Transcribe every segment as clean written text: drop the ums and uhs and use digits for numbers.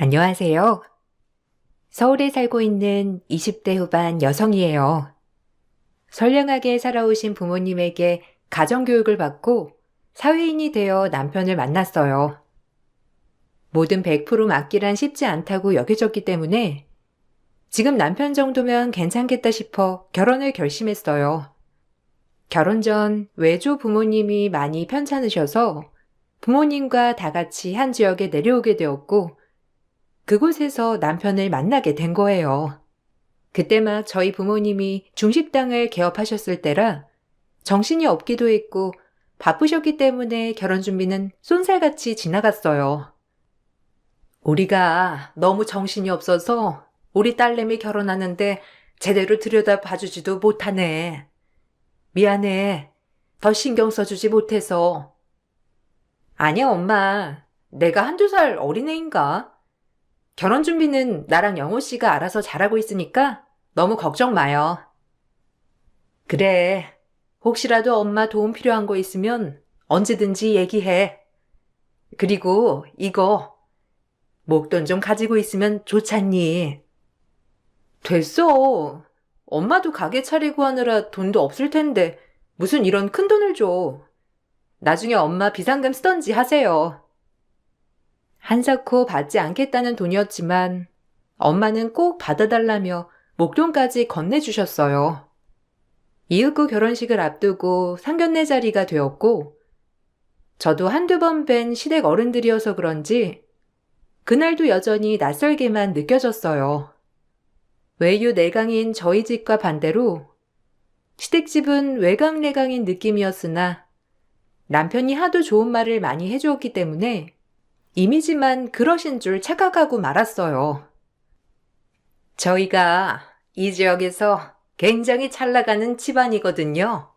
안녕하세요. 서울에 살고 있는 20대 후반 여성이에요. 선량하게 살아오신 부모님에게 가정교육을 받고 사회인이 되어 남편을 만났어요. 뭐든 100% 맡기란 쉽지 않다고 여겨졌기 때문에 지금 남편 정도면 괜찮겠다 싶어 결혼을 결심했어요. 결혼 전 외조 부모님이 많이 편찮으셔서 부모님과 다 같이 한 지역에 내려오게 되었고 그곳에서 남편을 만나게 된 거예요. 그때 막 저희 부모님이 중식당을 개업하셨을 때라 정신이 없기도 했고 바쁘셨기 때문에 결혼 준비는 쏜살같이 지나갔어요. 우리가 너무 정신이 없어서 우리 딸내미 결혼하는데 제대로 들여다봐주지도 못하네. 미안해. 더 신경 써주지 못해서. 아니야, 엄마. 내가 한두 살 어린애인가? 결혼 준비는 나랑 영호 씨가 알아서 잘하고 있으니까 너무 걱정 마요. 그래. 혹시라도 엄마 도움 필요한 거 있으면 언제든지 얘기해. 그리고 이거 목돈 좀 가지고 있으면 좋잖니. 됐어. 엄마도 가게 차리고 하느라 돈도 없을 텐데 무슨 이런 큰 돈을 줘. 나중에 엄마 비상금 쓰던지 하세요. 한사코 받지 않겠다는 돈이었지만 엄마는 꼭 받아달라며 목돈까지 건네주셨어요. 이윽고 결혼식을 앞두고 상견례 자리가 되었고 저도 한두 번 뵌 시댁 어른들이어서 그런지 그날도 여전히 낯설게만 느껴졌어요. 외유 내강인 저희 집과 반대로 시댁집은 외강내강인 느낌이었으나 남편이 하도 좋은 말을 많이 해주었기 때문에 이미지만 그러신 줄 착각하고 말았어요. 저희가 이 지역에서 굉장히 잘 나가는 집안이거든요.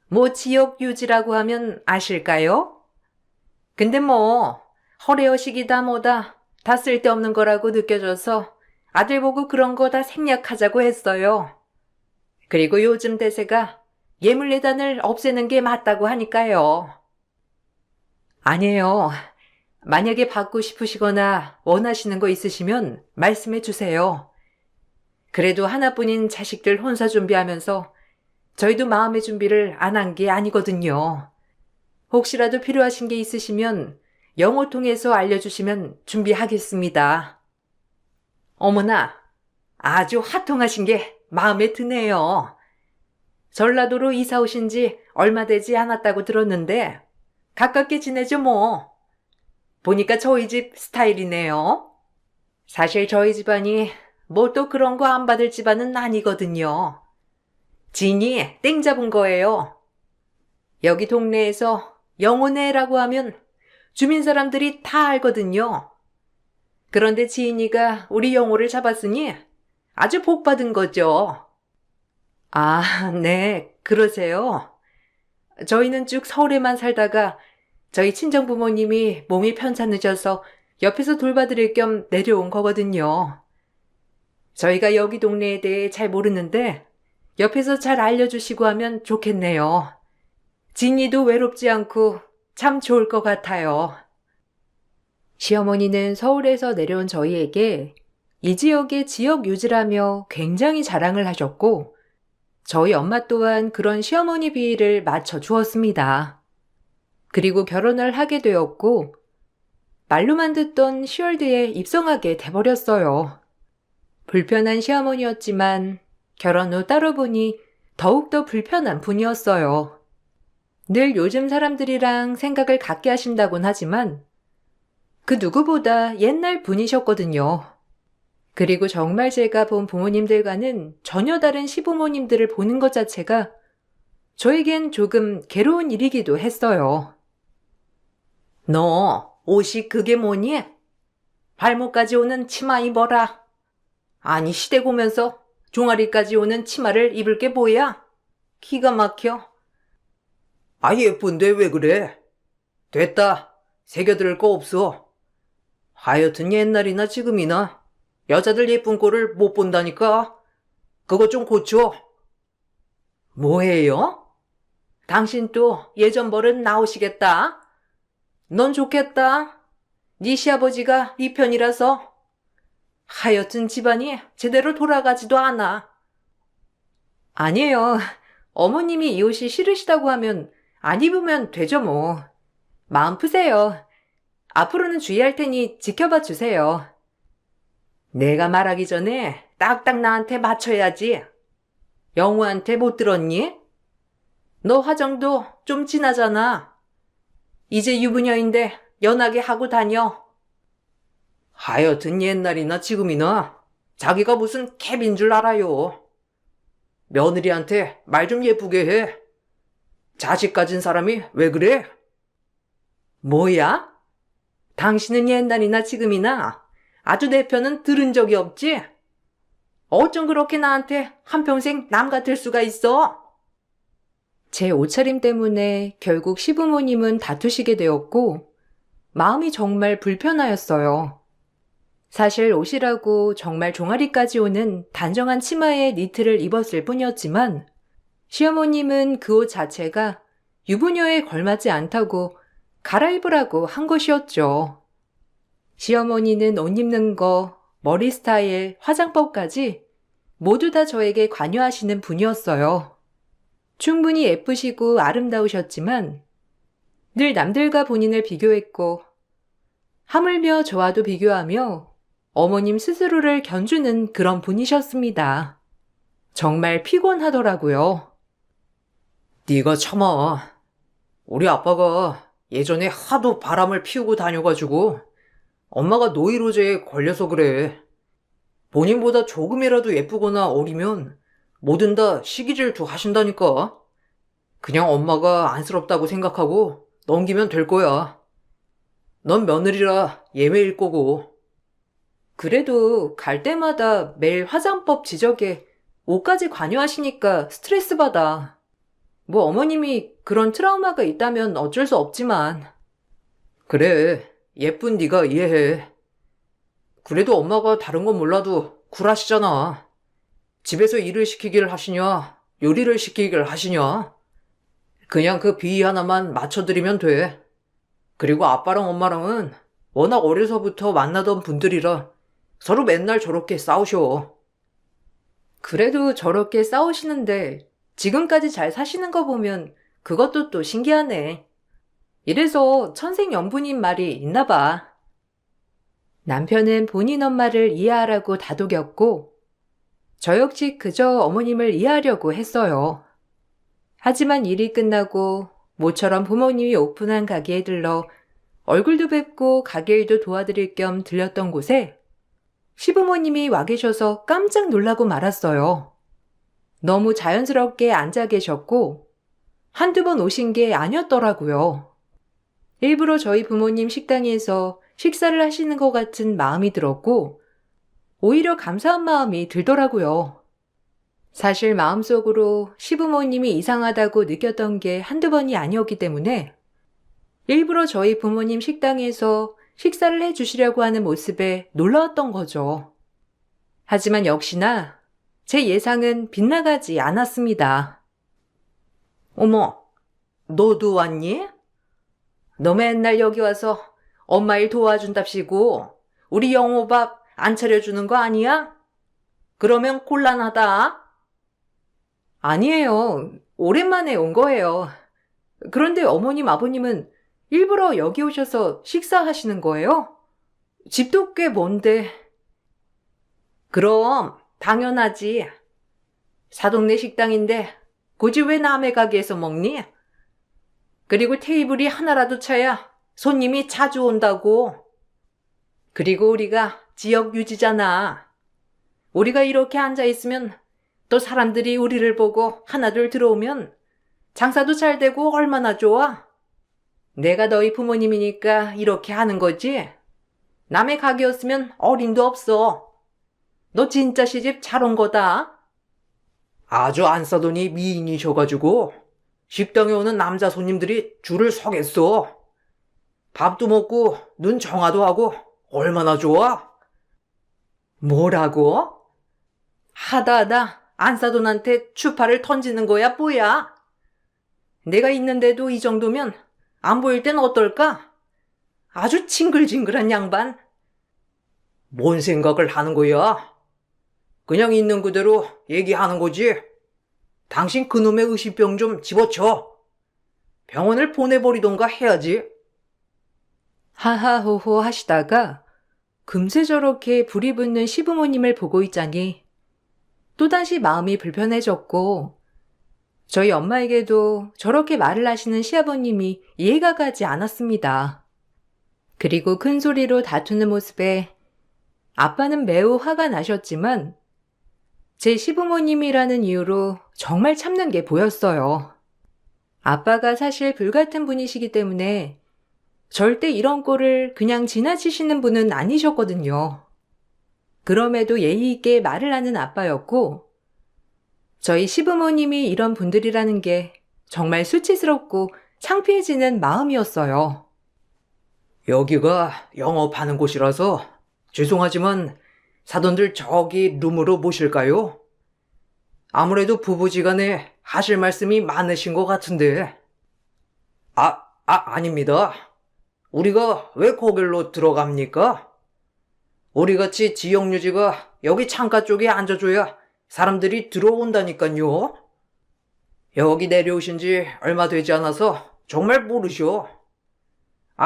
뭐 지역 유지라고 하면 아실까요? 근데 뭐 허례허식이다 뭐다 다 쓸데없는 거라고 느껴져서 아들 보고 그런 거 다 생략하자고 했어요. 그리고 요즘 대세가 예물예단을 없애는 게 맞다고 하니까요. 아니에요. 만약에 받고 싶으시거나 원하시는 거 있으시면 말씀해 주세요. 그래도 하나뿐인 자식들 혼사 준비하면서 저희도 마음의 준비를 안 한 게 아니거든요. 혹시라도 필요하신 게 있으시면 영어 통해서 알려주시면 준비하겠습니다. 어머나, 아주 화통하신 게 마음에 드네요. 전라도로 이사 오신 지 얼마 되지 않았다고 들었는데 가깝게 지내죠 뭐. 보니까 저희 집 스타일이네요. 사실 저희 집안이 뭐 또 그런 거 안 받을 집안은 아니거든요. 진이 땡 잡은 거예요. 여기 동네에서 영혼애라고 하면 주민 사람들이 다 알거든요. 그런데 지인이가 우리 영호를 잡았으니 아주 복 받은 거죠. 아, 네, 그러세요. 저희는 쭉 서울에만 살다가 저희 친정부모님이 몸이 편찮으셔서 옆에서 돌봐드릴 겸 내려온 거거든요. 저희가 여기 동네에 대해 잘 모르는데 옆에서 잘 알려주시고 하면 좋겠네요. 진이도 외롭지 않고 참 좋을 것 같아요. 시어머니는 서울에서 내려온 저희에게 이 지역의 지역 유지라며 굉장히 자랑을 하셨고 저희 엄마 또한 그런 시어머니 비위를 맞춰 주었습니다. 그리고 결혼을 하게 되었고 말로만 듣던 10월 뒤에 입성하게 돼버렸어요. 불편한 시어머니였지만 결혼 후 따로 보니 더욱더 불편한 분이었어요. 늘 요즘 사람들이랑 생각을 같게 하신다곤 하지만 그 누구보다 옛날 분이셨거든요. 그리고 정말 제가 본 부모님들과는 전혀 다른 시부모님들을 보는 것 자체가 저에겐 조금 괴로운 일이기도 했어요. 너 옷이 그게 뭐니? 발목까지 오는 치마 입어라. 아니 시댁 오면서 종아리까지 오는 치마를 입을 게 뭐야? 기가 막혀. 아 예쁜데 왜 그래? 됐다. 새겨들을 거 없어. 하여튼 옛날이나 지금이나 여자들 예쁜 꼴을 못 본다니까. 그거 좀 고쳐. 뭐해요? 당신 또 예전 버릇 나오시겠다. 넌 좋겠다. 네 시아버지가 네 편이라서. 하여튼 집안이 제대로 돌아가지도 않아. 아니에요. 어머님이 이 옷이 싫으시다고 하면 안 입으면 되죠 뭐. 마음 푸세요. 앞으로는 주의할 테니 지켜봐 주세요. 내가 말하기 전에 딱딱 나한테 맞춰야지. 영우한테 못 들었니? 너 화정도 좀 진하잖아. 이제 유부녀인데 연하게 하고 다녀. 하여튼 옛날이나 지금이나 자기가 무슨 캡인 줄 알아요. 며느리한테 말 좀 예쁘게 해. 자식 가진 사람이 왜 그래? 뭐야? 당신은 옛날이나 지금이나 아주 내 편은 들은 적이 없지? 어쩜 그렇게 나한테 한평생 남 같을 수가 있어? 제 옷차림 때문에 결국 시부모님은 다투시게 되었고 마음이 정말 불편하였어요. 사실 옷이라고 정말 종아리까지 오는 단정한 치마에 니트를 입었을 뿐이었지만 시어머님은 그 옷 자체가 유부녀에 걸맞지 않다고 갈아입으라고 한 것이었죠. 시어머니는 옷 입는 거, 머리 스타일, 화장법까지 모두 다 저에게 관여하시는 분이었어요. 충분히 예쁘시고 아름다우셨지만 늘 남들과 본인을 비교했고 하물며 저와도 비교하며 어머님 스스로를 견주는 그런 분이셨습니다. 정말 피곤하더라고요. 네가 참아. 우리 아빠가 예전에 하도 바람을 피우고 다녀가지고 엄마가 노이로제에 걸려서 그래. 본인보다 조금이라도 예쁘거나 어리면 뭐든 다 시기질투 하신다니까. 그냥 엄마가 안쓰럽다고 생각하고 넘기면 될 거야. 넌 며느리라 예외일 거고. 그래도 갈 때마다 매일 화장법 지적에 옷까지 관여하시니까 스트레스 받아. 뭐 어머님이 그런 트라우마가 있다면 어쩔 수 없지만. 그래, 예쁜 네가 이해해. 그래도 엄마가 다른 건 몰라도 굴하시잖아. 집에서 일을 시키길 하시냐, 요리를 시키길 하시냐. 그냥 그 비위 하나만 맞춰드리면 돼. 그리고 아빠랑 엄마랑은 워낙 어려서부터 만나던 분들이라 서로 맨날 저렇게 싸우셔. 그래도 저렇게 싸우시는데 지금까지 잘 사시는 거 보면 그것도 또 신기하네. 이래서 천생연분인 말이 있나 봐. 남편은 본인 엄마를 이해하라고 다독였고 저 역시 그저 어머님을 이해하려고 했어요. 하지만 일이 끝나고 모처럼 부모님이 오픈한 가게에 들러 얼굴도 뵙고 가게 일도 도와드릴 겸 들렸던 곳에 시부모님이 와 계셔서 깜짝 놀라고 말았어요. 너무 자연스럽게 앉아 계셨고 한두 번 오신 게 아니었더라고요. 일부러 저희 부모님 식당에서 식사를 하시는 것 같은 마음이 들었고 오히려 감사한 마음이 들더라고요. 사실 마음속으로 시부모님이 이상하다고 느꼈던 게 한두 번이 아니었기 때문에 일부러 저희 부모님 식당에서 식사를 해주시려고 하는 모습에 놀라웠던 거죠. 하지만 역시나 제 예상은 빗나가지 않았습니다. 어머, 너도 왔니? 너 맨날 여기 와서 엄마 일 도와준답시고 우리 영호밥 안 차려주는 거 아니야? 그러면 곤란하다. 아니에요. 오랜만에 온 거예요. 그런데 어머님, 아버님은 일부러 여기 오셔서 식사하시는 거예요? 집도 꽤 먼데. 그럼 당연하지. 사동네 식당인데 굳이 왜 남의 가게에서 먹니? 그리고 테이블이 하나라도 차야 손님이 자주 온다고. 그리고 우리가 지역 유지잖아. 우리가 이렇게 앉아있으면 또 사람들이 우리를 보고 하나둘 들어오면 장사도 잘 되고 얼마나 좋아. 내가 너희 부모님이니까 이렇게 하는 거지. 남의 가게였으면 어림도 없어. 너 진짜 시집 잘 온 거다. 아주 안 싸더니 미인이셔가지고 식당에 오는 남자 손님들이 줄을 서겠어. 밥도 먹고 눈 정화도 하고 얼마나 좋아? 뭐라고? 하다 안사돈한테 추파를 던지는 거야 뭐야? 내가 있는데도 이 정도면 안 보일 땐 어떨까? 아주 징글징글한 양반. 뭔 생각을 하는 거야? 그냥 있는 그대로 얘기하는 거지. 당신 그놈의 의심병 좀 집어쳐. 병원을 보내버리던가 해야지. 하하호호 하시다가 금세 저렇게 불이 붙는 시부모님을 보고 있자니 또다시 마음이 불편해졌고 저희 엄마에게도 저렇게 말을 하시는 시아버님이 이해가 가지 않았습니다. 그리고 큰 소리로 다투는 모습에 아빠는 매우 화가 나셨지만 제 시부모님이라는 이유로 정말 참는 게 보였어요. 아빠가 사실 불같은 분이시기 때문에 절대 이런 꼴을 그냥 지나치시는 분은 아니셨거든요. 그럼에도 예의 있게 말을 하는 아빠였고 저희 시부모님이 이런 분들이라는 게 정말 수치스럽고 창피해지는 마음이었어요. 여기가 영업하는 곳이라서 죄송하지만 사돈들 저기 룸으로 모실까요? 아무래도 부부지간에 하실 말씀이 많으신 것 같은데. 아닙니다. 우리가 왜 거길로 들어갑니까? 우리같이 지역유지가 여기 창가 쪽에 앉아줘야 사람들이 들어온다니까요. 여기 내려오신 지 얼마 되지 않아서 정말 모르셔.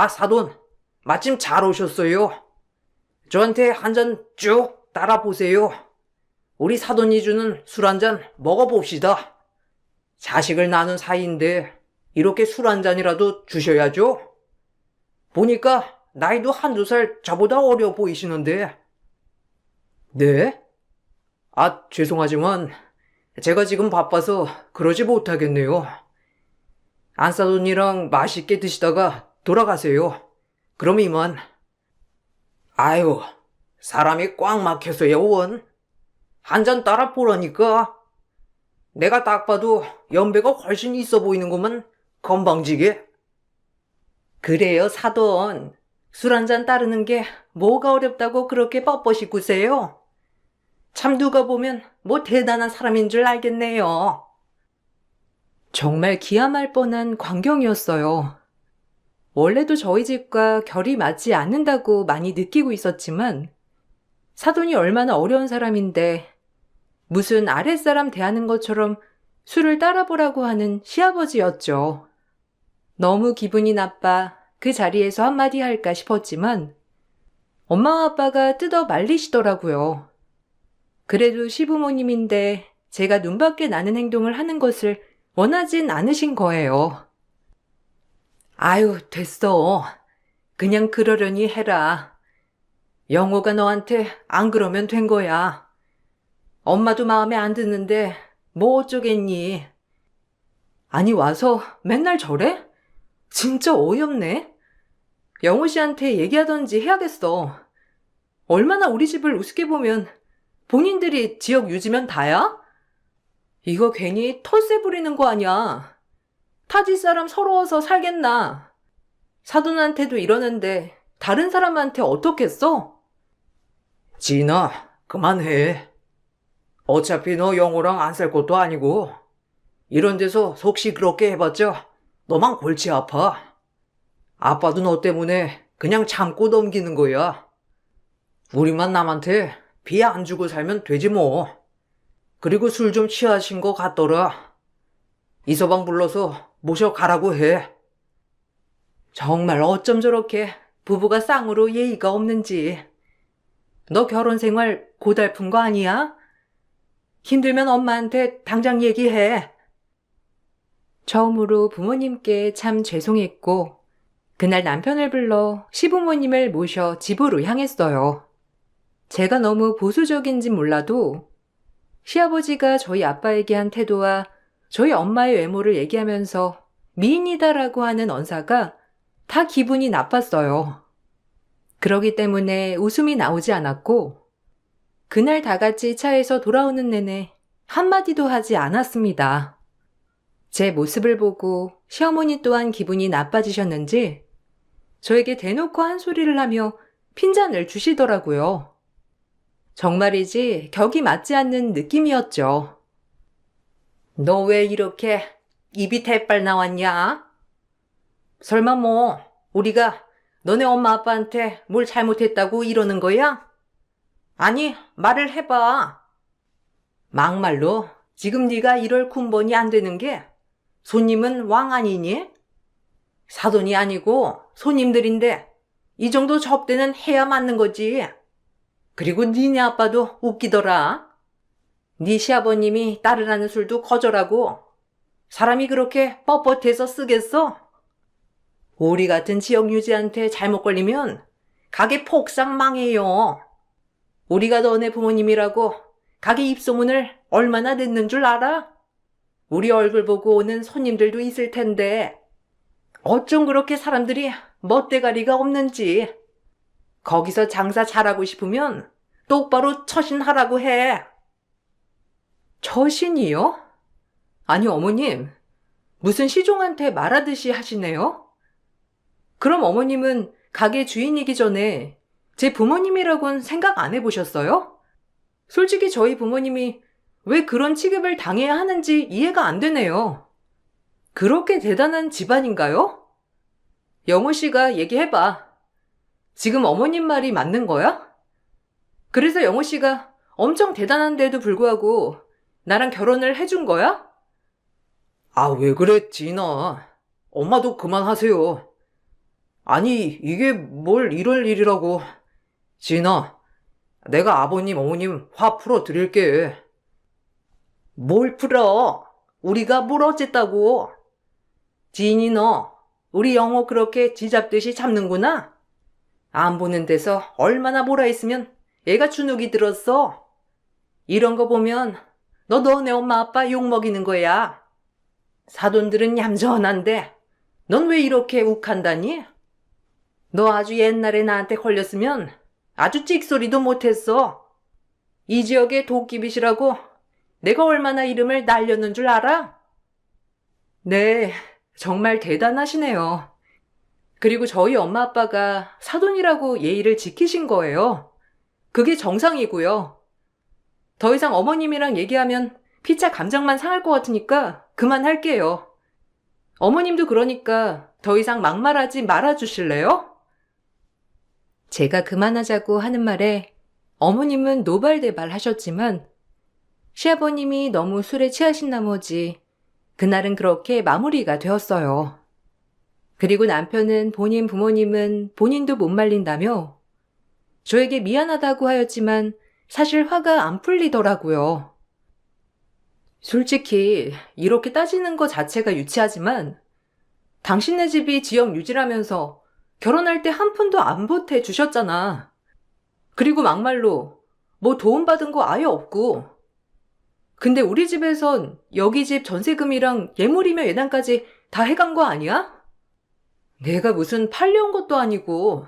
사돈, 마침 잘 오셨어요. 저한테 한 잔 쭉 따라 보세요. 우리 사돈이 주는 술 한 잔 먹어봅시다. 자식을 낳은 사이인데 이렇게 술 한 잔이라도 주셔야죠. 보니까 나이도 한두 살 저보다 어려 보이시는데. 네? 죄송하지만 제가 지금 바빠서 그러지 못하겠네요. 안사돈이랑 맛있게 드시다가 돌아가세요. 그럼 이만. 아유, 사람이 꽉 막혀서요, 원. 한 잔 따라 보라니까. 내가 딱 봐도 연배가 훨씬 있어 보이는구만, 건방지게. 그래요, 사돈. 술 한 잔 따르는 게 뭐가 어렵다고 그렇게 뻣뻣이 구세요? 참 누가 보면 뭐 대단한 사람인 줄 알겠네요. 정말 기함할 뻔한 광경이었어요. 원래도 저희 집과 결이 맞지 않는다고 많이 느끼고 있었지만 사돈이 얼마나 어려운 사람인데 무슨 아랫사람 대하는 것처럼 술을 따라보라고 하는 시아버지였죠. 너무 기분이 나빠 그 자리에서 한마디 할까 싶었지만 엄마와 아빠가 뜯어 말리시더라고요. 그래도 시부모님인데 제가 눈밖에 나는 행동을 하는 것을 원하진 않으신 거예요. 아유, 됐어. 그냥 그러려니 해라. 영호가 너한테 안 그러면 된 거야. 엄마도 마음에 안 드는데 뭐 어쩌겠니? 아니 와서 맨날 저래? 진짜 어이없네. 영호 씨한테 얘기하던지 해야겠어. 얼마나 우리 집을 우습게 보면 본인들이 지역 유지면 다야? 이거 괜히 털세 부리는 거 아니야. 타지 사람 서러워서 살겠나. 사돈한테도 이러는데 다른 사람한테 어떻겠어? 진아, 그만해. 어차피 너 영호랑 안 살 것도 아니고 이런 데서 속시 그렇게 해봤자 너만 골치 아파. 아빠도 너 때문에 그냥 참고 넘기는 거야. 우리만 남한테 비 안 주고 살면 되지 뭐. 그리고 술 좀 취하신 것 같더라. 이서방 불러서 모셔 가라고 해. 정말 어쩜 저렇게 부부가 쌍으로 예의가 없는지. 너 결혼 생활 고달픈 거 아니야? 힘들면 엄마한테 당장 얘기해. 처음으로 부모님께 참 죄송했고 그날 남편을 불러 시부모님을 모셔 집으로 향했어요. 제가 너무 보수적인진 몰라도 시아버지가 저희 아빠에게 한 태도와 저희 엄마의 외모를 얘기하면서 미인이다라고 하는 언사가 다 기분이 나빴어요. 그러기 때문에 웃음이 나오지 않았고 그날 다 같이 차에서 돌아오는 내내 한마디도 하지 않았습니다. 제 모습을 보고 시어머니 또한 기분이 나빠지셨는지 저에게 대놓고 한 소리를 하며 핀잔을 주시더라고요. 정말이지 격이 맞지 않는 느낌이었죠. 너 왜 이렇게 입이 대빨 나왔냐? 설마 뭐 우리가 너네 엄마 아빠한테 뭘 잘못했다고 이러는 거야? 아니, 말을 해봐. 막말로 지금 네가 이럴 군번이 안 되는 게 손님은 왕 아니니? 사돈이 아니고 손님들인데 이 정도 접대는 해야 맞는 거지. 그리고 니네 아빠도 웃기더라. 네 시아버님이 따르라는 술도 거절하고 사람이 그렇게 뻣뻣해서 쓰겠어? 우리 같은 지역 유지한테 잘못 걸리면 가게 폭삭 망해요. 우리가 너네 부모님이라고 가게 입소문을 얼마나 냈는 줄 알아? 우리 얼굴 보고 오는 손님들도 있을 텐데 어쩜 그렇게 사람들이 멋대가리가 없는지. 거기서 장사 잘하고 싶으면 똑바로 처신하라고 해. 처신이요? 아니 어머님, 무슨 시종한테 말하듯이 하시네요? 그럼 어머님은 가게 주인이기 전에 제 부모님이라고는 생각 안 해보셨어요? 솔직히 저희 부모님이 왜 그런 취급을 당해야 하는지 이해가 안 되네요. 그렇게 대단한 집안인가요? 영호 씨가 얘기해봐. 지금 어머님 말이 맞는 거야? 그래서 영호 씨가 엄청 대단한데도 불구하고 나랑 결혼을 해준 거야? 아, 왜 그래, 지인아. 엄마도 그만하세요. 아니, 이게 뭘 이럴 일이라고. 지인아, 내가 아버님, 어머님 화 풀어드릴게. 뭘 풀어? 우리가 뭘 어쨌다고? 지인이 너, 우리 영호 그렇게 쥐잡듯이 잡는구나? 안 보는 데서 얼마나 몰아 있으면 애가 주눅이 들었어. 이런 거 보면 너 너네 엄마 아빠 욕먹이는 거야. 사돈들은 얌전한데 넌 왜 이렇게 욱한다니? 너 아주 옛날에 나한테 걸렸으면 아주 찍소리도 못했어. 이 지역의 도끼빗이라고 내가 얼마나 이름을 날렸는 줄 알아? 네, 정말 대단하시네요. 그리고 저희 엄마 아빠가 사돈이라고 예의를 지키신 거예요. 그게 정상이고요. 더 이상 어머님이랑 얘기하면 피차 감정만 상할 것 같으니까 그만할게요. 어머님도 그러니까 더 이상 막말하지 말아주실래요? 제가 그만하자고 하는 말에 어머님은 노발대발 하셨지만 시아버님이 너무 술에 취하신 나머지 그날은 그렇게 마무리가 되었어요. 그리고 남편은 본인 부모님은 본인도 못 말린다며 저에게 미안하다고 하였지만 사실 화가 안 풀리더라고요. 솔직히 이렇게 따지는 것 자체가 유치하지만 당신네 집이 지역 유지라면서 결혼할 때 한 푼도 안 보태 주셨잖아. 그리고 막말로 뭐 도움받은 거 아예 없고. 근데 우리 집에선 여기 집 전세금이랑 예물이며 예단까지 다 해간 거 아니야? 내가 무슨 팔려온 것도 아니고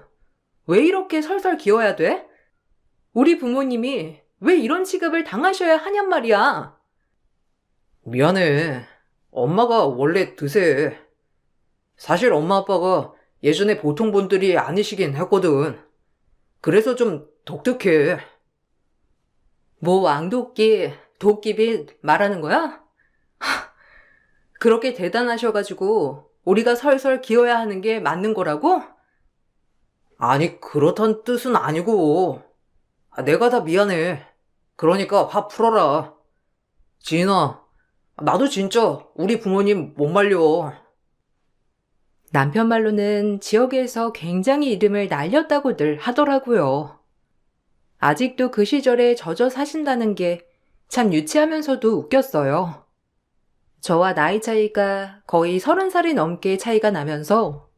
왜 이렇게 설설 기어야 돼? 우리 부모님이 왜 이런 취급을 당하셔야 하냔 말이야. 미안해. 엄마가 원래 드세. 사실 엄마 아빠가 예전에 보통 분들이 아니시긴 했거든. 그래서 좀 독특해. 뭐 왕도끼, 도끼빗 말하는 거야? 그렇게 대단하셔가지고 우리가 설설 기어야 하는 게 맞는 거라고? 아니, 그렇단 뜻은 아니고. 내가 다 미안해. 그러니까 화 풀어라. 지인아, 나도 진짜 우리 부모님 못 말려. 남편 말로는 지역에서 굉장히 이름을 날렸다고들 하더라고요. 아직도 그 시절에 젖어 사신다는 게 참 유치하면서도 웃겼어요. 저와 나이 차이가 거의 30살이 넘게 차이가 나면서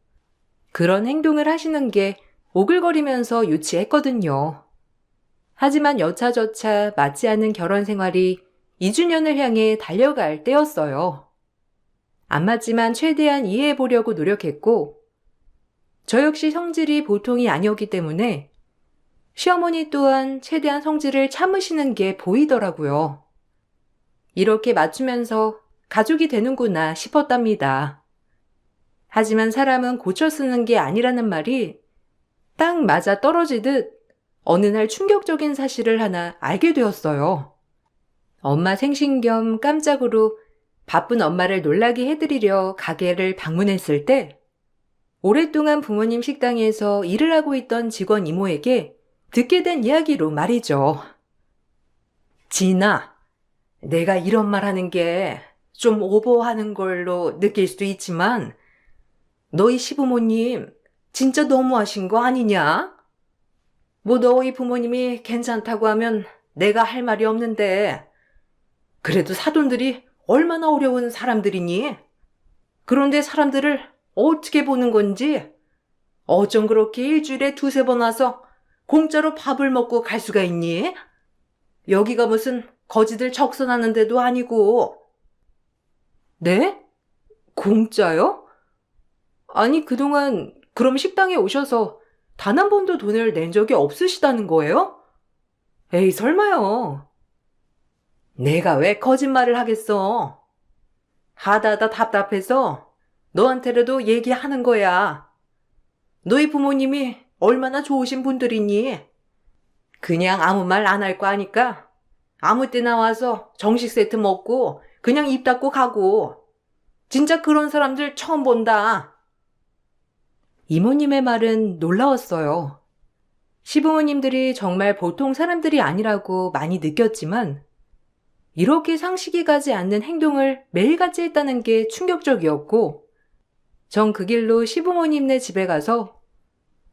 그런 행동을 하시는 게 오글거리면서 유치했거든요. 하지만 여차저차 맞지 않는 결혼 생활이 2주년을 향해 달려갈 때였어요. 안 맞지만 최대한 이해해보려고 노력했고 저 역시 성질이 보통이 아니었기 때문에 시어머니 또한 최대한 성질을 참으시는 게 보이더라고요. 이렇게 맞추면서 가족이 되는구나 싶었답니다. 하지만 사람은 고쳐 쓰는 게 아니라는 말이 딱 맞아 떨어지듯 어느 날 충격적인 사실을 하나 알게 되었어요. 엄마 생신 겸 깜짝으로 바쁜 엄마를 놀라게 해드리려 가게를 방문했을 때 오랫동안 부모님 식당에서 일을 하고 있던 직원 이모에게 듣게 된 이야기로 말이죠. 진아, 내가 이런 말 하는 게 좀 오버하는 걸로 느낄 수도 있지만 너희 시부모님 진짜 너무하신 거 아니냐? 뭐 너희 부모님이 괜찮다고 하면 내가 할 말이 없는데 그래도 사돈들이 얼마나 어려운 사람들이니? 그런데 사람들을 어떻게 보는 건지 어쩜 그렇게 일주일에 두세 번 와서 공짜로 밥을 먹고 갈 수가 있니? 여기가 무슨 거지들 적선하는 데도 아니고. 네? 공짜요? 아니 그동안 그럼 식당에 오셔서 단 한 번도 돈을 낸 적이 없으시다는 거예요? 에이 설마요. 내가 왜 거짓말을 하겠어. 하다하다 답답해서 너한테라도 얘기하는 거야. 너희 부모님이 얼마나 좋으신 분들이니? 그냥 아무 말 안 할 거 아니까 아무 때나 와서 정식 세트 먹고 그냥 입 닫고 가고. 진짜 그런 사람들 처음 본다. 이모님의 말은 놀라웠어요. 시부모님들이 정말 보통 사람들이 아니라고 많이 느꼈지만 이렇게 상식이 가지 않는 행동을 매일같이 했다는 게 충격적이었고 전 그 길로 시부모님네 집에 가서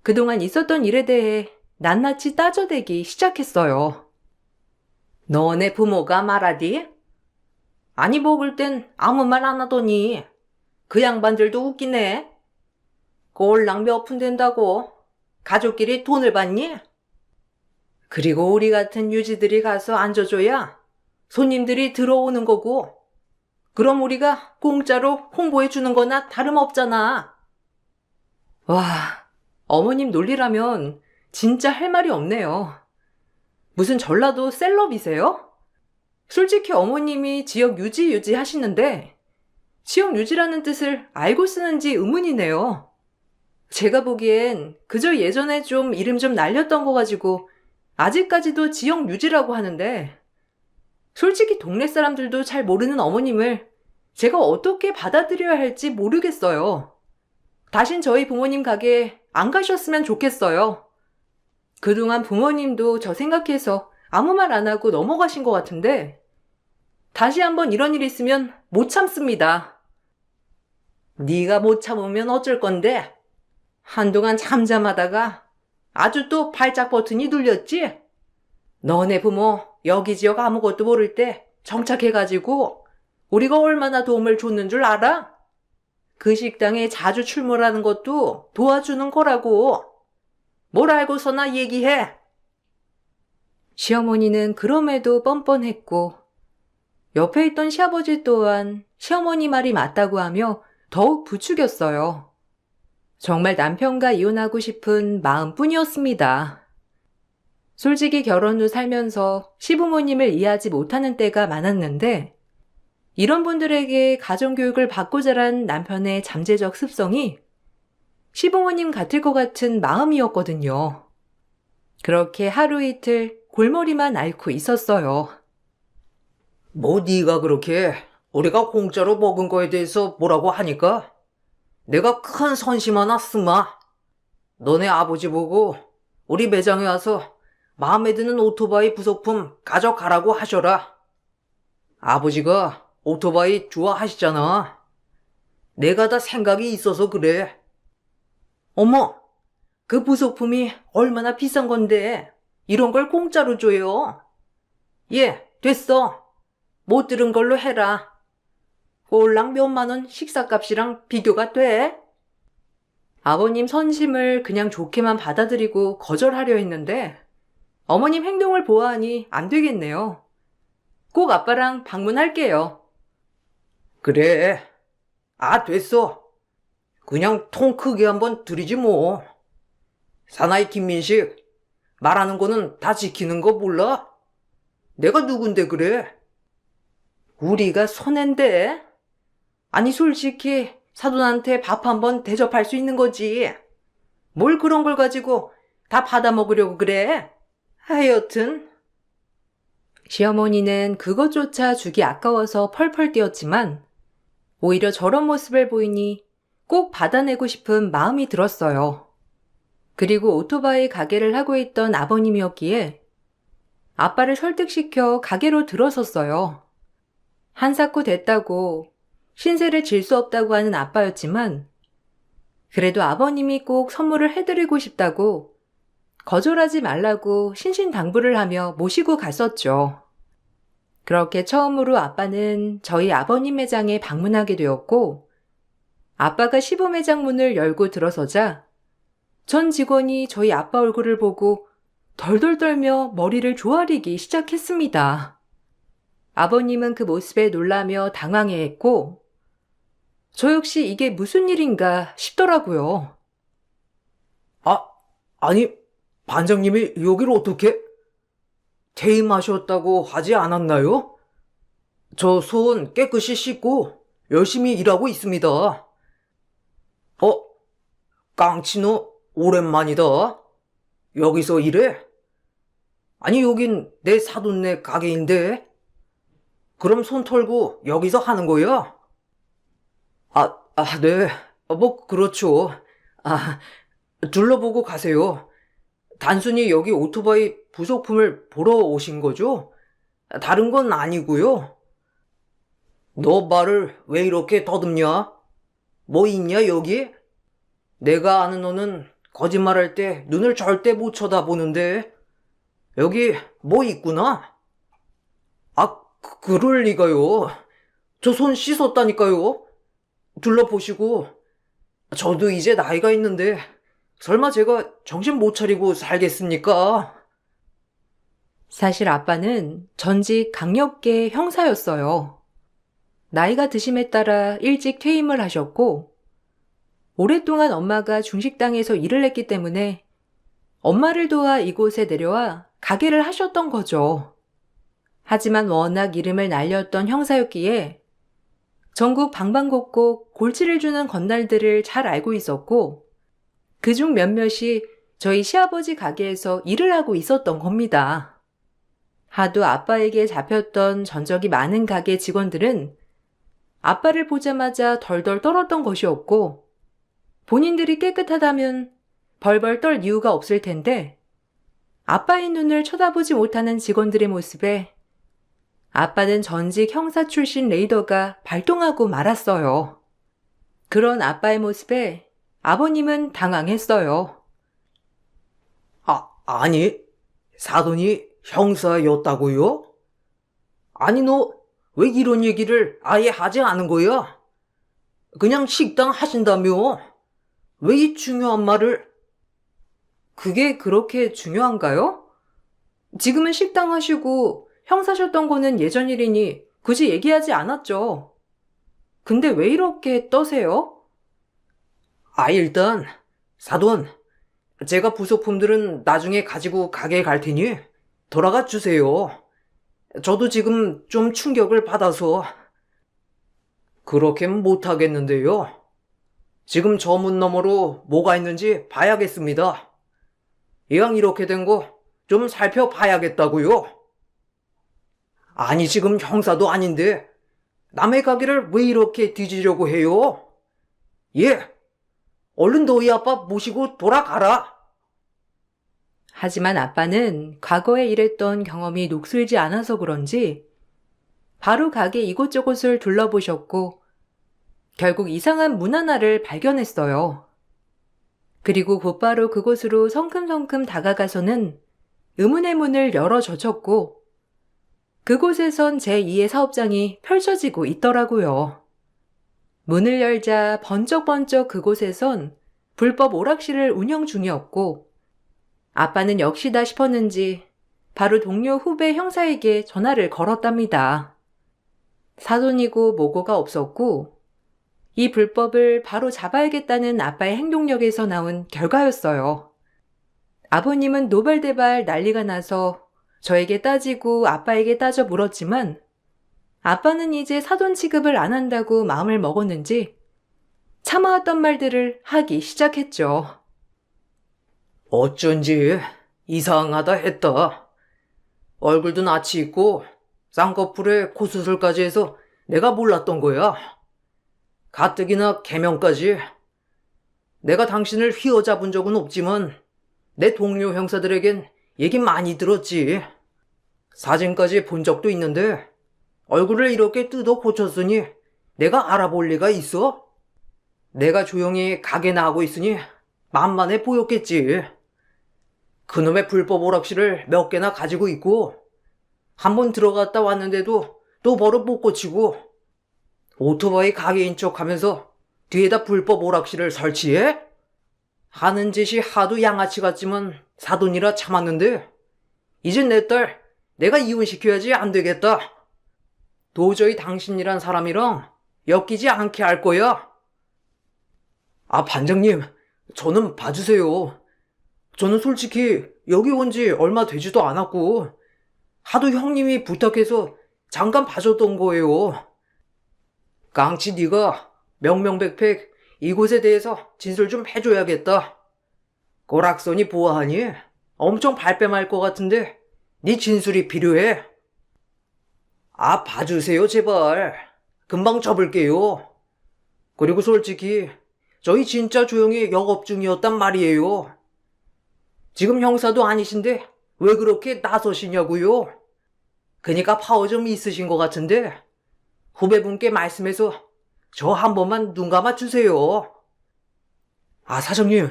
그동안 있었던 일에 대해 낱낱이 따져대기 시작했어요. 너네 부모가 말하디? 아니 먹을 땐 아무 말 안 하더니 그 양반들도 웃기네. 꼴랑 몇 푼 된다고 가족끼리 돈을 받니? 그리고 우리 같은 유지들이 가서 앉아줘야 손님들이 들어오는 거고 그럼 우리가 공짜로 홍보해 주는 거나 다름없잖아. 와, 어머님 논리라면 진짜 할 말이 없네요. 무슨 전라도 셀럽이세요? 솔직히 어머님이 지역 유지 하시는데 지역 유지라는 뜻을 알고 쓰는지 의문이네요. 제가 보기엔 그저 예전에 좀 이름 좀 날렸던 거 가지고 아직까지도 지역 유지라고 하는데 솔직히 동네 사람들도 잘 모르는 어머님을 제가 어떻게 받아들여야 할지 모르겠어요. 다신 저희 부모님 가게 안 가셨으면 좋겠어요. 그동안 부모님도 저 생각해서 아무 말 안 하고 넘어가신 것 같은데 다시 한번 이런 일이 있으면 못 참습니다. 네가 못 참으면 어쩔 건데? 한동안 잠잠하다가 아주 또 발작 버튼이 눌렸지? 너네 부모 여기 지역 아무것도 모를 때 정착해가지고 우리가 얼마나 도움을 줬는 줄 알아? 그 식당에 자주 출몰하는 것도 도와주는 거라고. 뭘 알고서나 얘기해. 시어머니는 그럼에도 뻔뻔했고 옆에 있던 시아버지 또한 시어머니 말이 맞다고 하며 더욱 부추겼어요. 정말 남편과 이혼하고 싶은 마음뿐이었습니다. 솔직히 결혼 후 살면서 시부모님을 이해하지 못하는 때가 많았는데 이런 분들에게 가정교육을 받고 자란 남편의 잠재적 습성이 시부모님 같을 것 같은 마음이었거든요. 그렇게 하루 이틀 골머리만 앓고 있었어요. 뭐 네가 그렇게 우리가 공짜로 먹은 거에 대해서 뭐라고 하니까 내가 큰 선심 하나 쓰마. 너네 아버지 보고 우리 매장에 와서 마음에 드는 오토바이 부속품 가져가라고 하셔라. 아버지가 오토바이 좋아하시잖아. 내가 다 생각이 있어서 그래. 어머, 그 부속품이 얼마나 비싼 건데 이런 걸 공짜로 줘요. 예, 됐어. 못 들은 걸로 해라. 꼴랑 몇만 원 식사값이랑 비교가 돼? 아버님 선심을 그냥 좋게만 받아들이고 거절하려 했는데 어머님 행동을 보아하니 안 되겠네요. 꼭 아빠랑 방문할게요. 그래. 아, 됐어. 그냥 통 크게 한번 드리지 뭐. 사나이 김민식, 말하는 거는 다 지키는 거 몰라? 내가 누군데 그래? 우리가 손해인데? 아니 솔직히 사돈한테 밥 한번 대접할 수 있는 거지. 뭘 그런 걸 가지고 다 받아 먹으려고 그래? 하여튼 시어머니는 그것조차 주기 아까워서 펄펄 뛰었지만 오히려 저런 모습을 보이니 꼭 받아내고 싶은 마음이 들었어요. 그리고 오토바이 가게를 하고 있던 아버님이었기에 아빠를 설득시켜 가게로 들어섰어요. 한사코 됐다고 신세를 질 수 없다고 하는 아빠였지만 그래도 아버님이 꼭 선물을 해드리고 싶다고 거절하지 말라고 신신당부를 하며 모시고 갔었죠. 그렇게 처음으로 아빠는 저희 아버님 매장에 방문하게 되었고 아빠가 시범 매장 문을 열고 들어서자 전 직원이 저희 아빠 얼굴을 보고 덜덜 떨며 머리를 조아리기 시작했습니다. 아버님은 그 모습에 놀라며 당황해했고 저 역시 이게 무슨 일인가 싶더라고요. 아니, 반장님이 여기를 어떻게? 퇴임하셨다고 하지 않았나요? 저 손 깨끗이 씻고 열심히 일하고 있습니다. 깡치노 오랜만이다. 여기서 일해? 아니, 여긴 내 사돈네 가게인데. 그럼 손 털고 여기서 하는 거야? 네. 뭐, 그렇죠. 둘러보고 가세요. 단순히 여기 오토바이 부속품을 보러 오신 거죠? 다른 건 아니고요. 너 말을 왜 이렇게 더듬냐? 뭐 있냐, 여기? 내가 아는 너는 거짓말할 때 눈을 절대 못 쳐다보는데 여기 뭐 있구나? 그럴 리가요. 저 손 씻었다니까요. 둘러보시고. 저도 이제 나이가 있는데 설마 제가 정신 못 차리고 살겠습니까? 사실 아빠는 전직 강력계 형사였어요. 나이가 드심에 따라 일찍 퇴임을 하셨고 오랫동안 엄마가 중식당에서 일을 했기 때문에 엄마를 도와 이곳에 내려와 가게를 하셨던 거죠. 하지만 워낙 이름을 날렸던 형사였기에 전국 방방곡곡 골치를 주는 건달들을 잘 알고 있었고 그중 몇몇이 저희 시아버지 가게에서 일을 하고 있었던 겁니다. 하도 아빠에게 잡혔던 전적이 많은 가게 직원들은 아빠를 보자마자 덜덜 떨었던 것이었고 본인들이 깨끗하다면 벌벌 떨 이유가 없을 텐데 아빠의 눈을 쳐다보지 못하는 직원들의 모습에 아빠는 전직 형사 출신 레이더가 발동하고 말았어요. 그런 아빠의 모습에 아버님은 당황했어요. 아니, 사돈이 형사였다고요? 아니, 너 왜 이런 얘기를 아예 하지 않은 거야? 그냥 식당 하신다며? 왜 이 중요한 말을? 그게 그렇게 중요한가요? 지금은 식당 하시고 형사셨던 거는 예전 일이니 굳이 얘기하지 않았죠. 근데 왜 이렇게 떠세요? 일단, 사돈, 제가 부속품들은 나중에 가지고 가게 갈 테니 돌아가 주세요. 저도 지금 좀 충격을 받아서. 그렇게는 못하겠는데요. 지금 저 문 너머로 뭐가 있는지 봐야겠습니다. 이왕 이렇게 된 거 좀 살펴봐야겠다고요. 아니, 지금 형사도 아닌데 남의 가게를 왜 이렇게 뒤지려고 해요? 예, 얼른 너희 아빠 모시고 돌아가라. 하지만 아빠는 과거에 일했던 경험이 녹슬지 않아서 그런지 바로 가게 이곳저곳을 둘러보셨고 결국 이상한 문 하나를 발견했어요. 그리고 곧바로 그곳으로 성큼성큼 다가가서는 의문의 문을 열어젖혔고 그곳에선 제2의 사업장이 펼쳐지고 있더라고요. 문을 열자 번쩍번쩍 그곳에선 불법 오락실을 운영 중이었고 아빠는 역시다 싶었는지 바로 동료 후배 형사에게 전화를 걸었답니다. 사돈이고 모고가 없었고 이 불법을 바로 잡아야겠다는 아빠의 행동력에서 나온 결과였어요. 아버님은 노발대발 난리가 나서 저에게 따지고 아빠에게 따져 물었지만 아빠는 이제 사돈 취급을 안 한다고 마음을 먹었는지 참아왔던 말들을 하기 시작했죠. 어쩐지 이상하다 했다. 얼굴도 낯이 있고 쌍꺼풀에 코수술까지 해서 내가 몰랐던 거야. 가뜩이나 개명까지 내가 당신을 휘어잡은 적은 없지만 내 동료 형사들에겐 얘기 많이 들었지. 사진까지 본 적도 있는데 얼굴을 이렇게 뜯어 고쳤으니 내가 알아볼 리가 있어? 내가 조용히 가게 나가고 있으니 만만해 보였겠지. 그놈의 불법 오락실을 몇 개나 가지고 있고 한번 들어갔다 왔는데도 또 버릇 못 고치고 오토바이 가게인 척하면서 뒤에다 불법 오락실을 설치해? 하는 짓이 하도 양아치 같지만 사돈이라 참았는데 이젠 내 딸 내가 이혼시켜야지 안 되겠다. 도저히 당신이란 사람이랑 엮이지 않게 할 거야. 아, 반장님, 저는 봐주세요. 저는 솔직히 여기 온 지 얼마 되지도 않았고 하도 형님이 부탁해서 잠깐 봐줬던 거예요. 깡치 네가 명명백백 이곳에 대해서 진술 좀 해줘야겠다. 꼬락선이 보아하니 엄청 발뺌할 것 같은데 네 진술이 필요해. 아, 봐주세요 제발. 금방 접을게요. 그리고 솔직히 저희 진짜 조용히 영업 중이었단 말이에요. 지금 형사도 아니신데 왜 그렇게 나서시냐고요? 그니까 파워 좀 있으신 것 같은데 후배분께 말씀해서 저 한 번만 눈 감아주세요. 아, 사장님,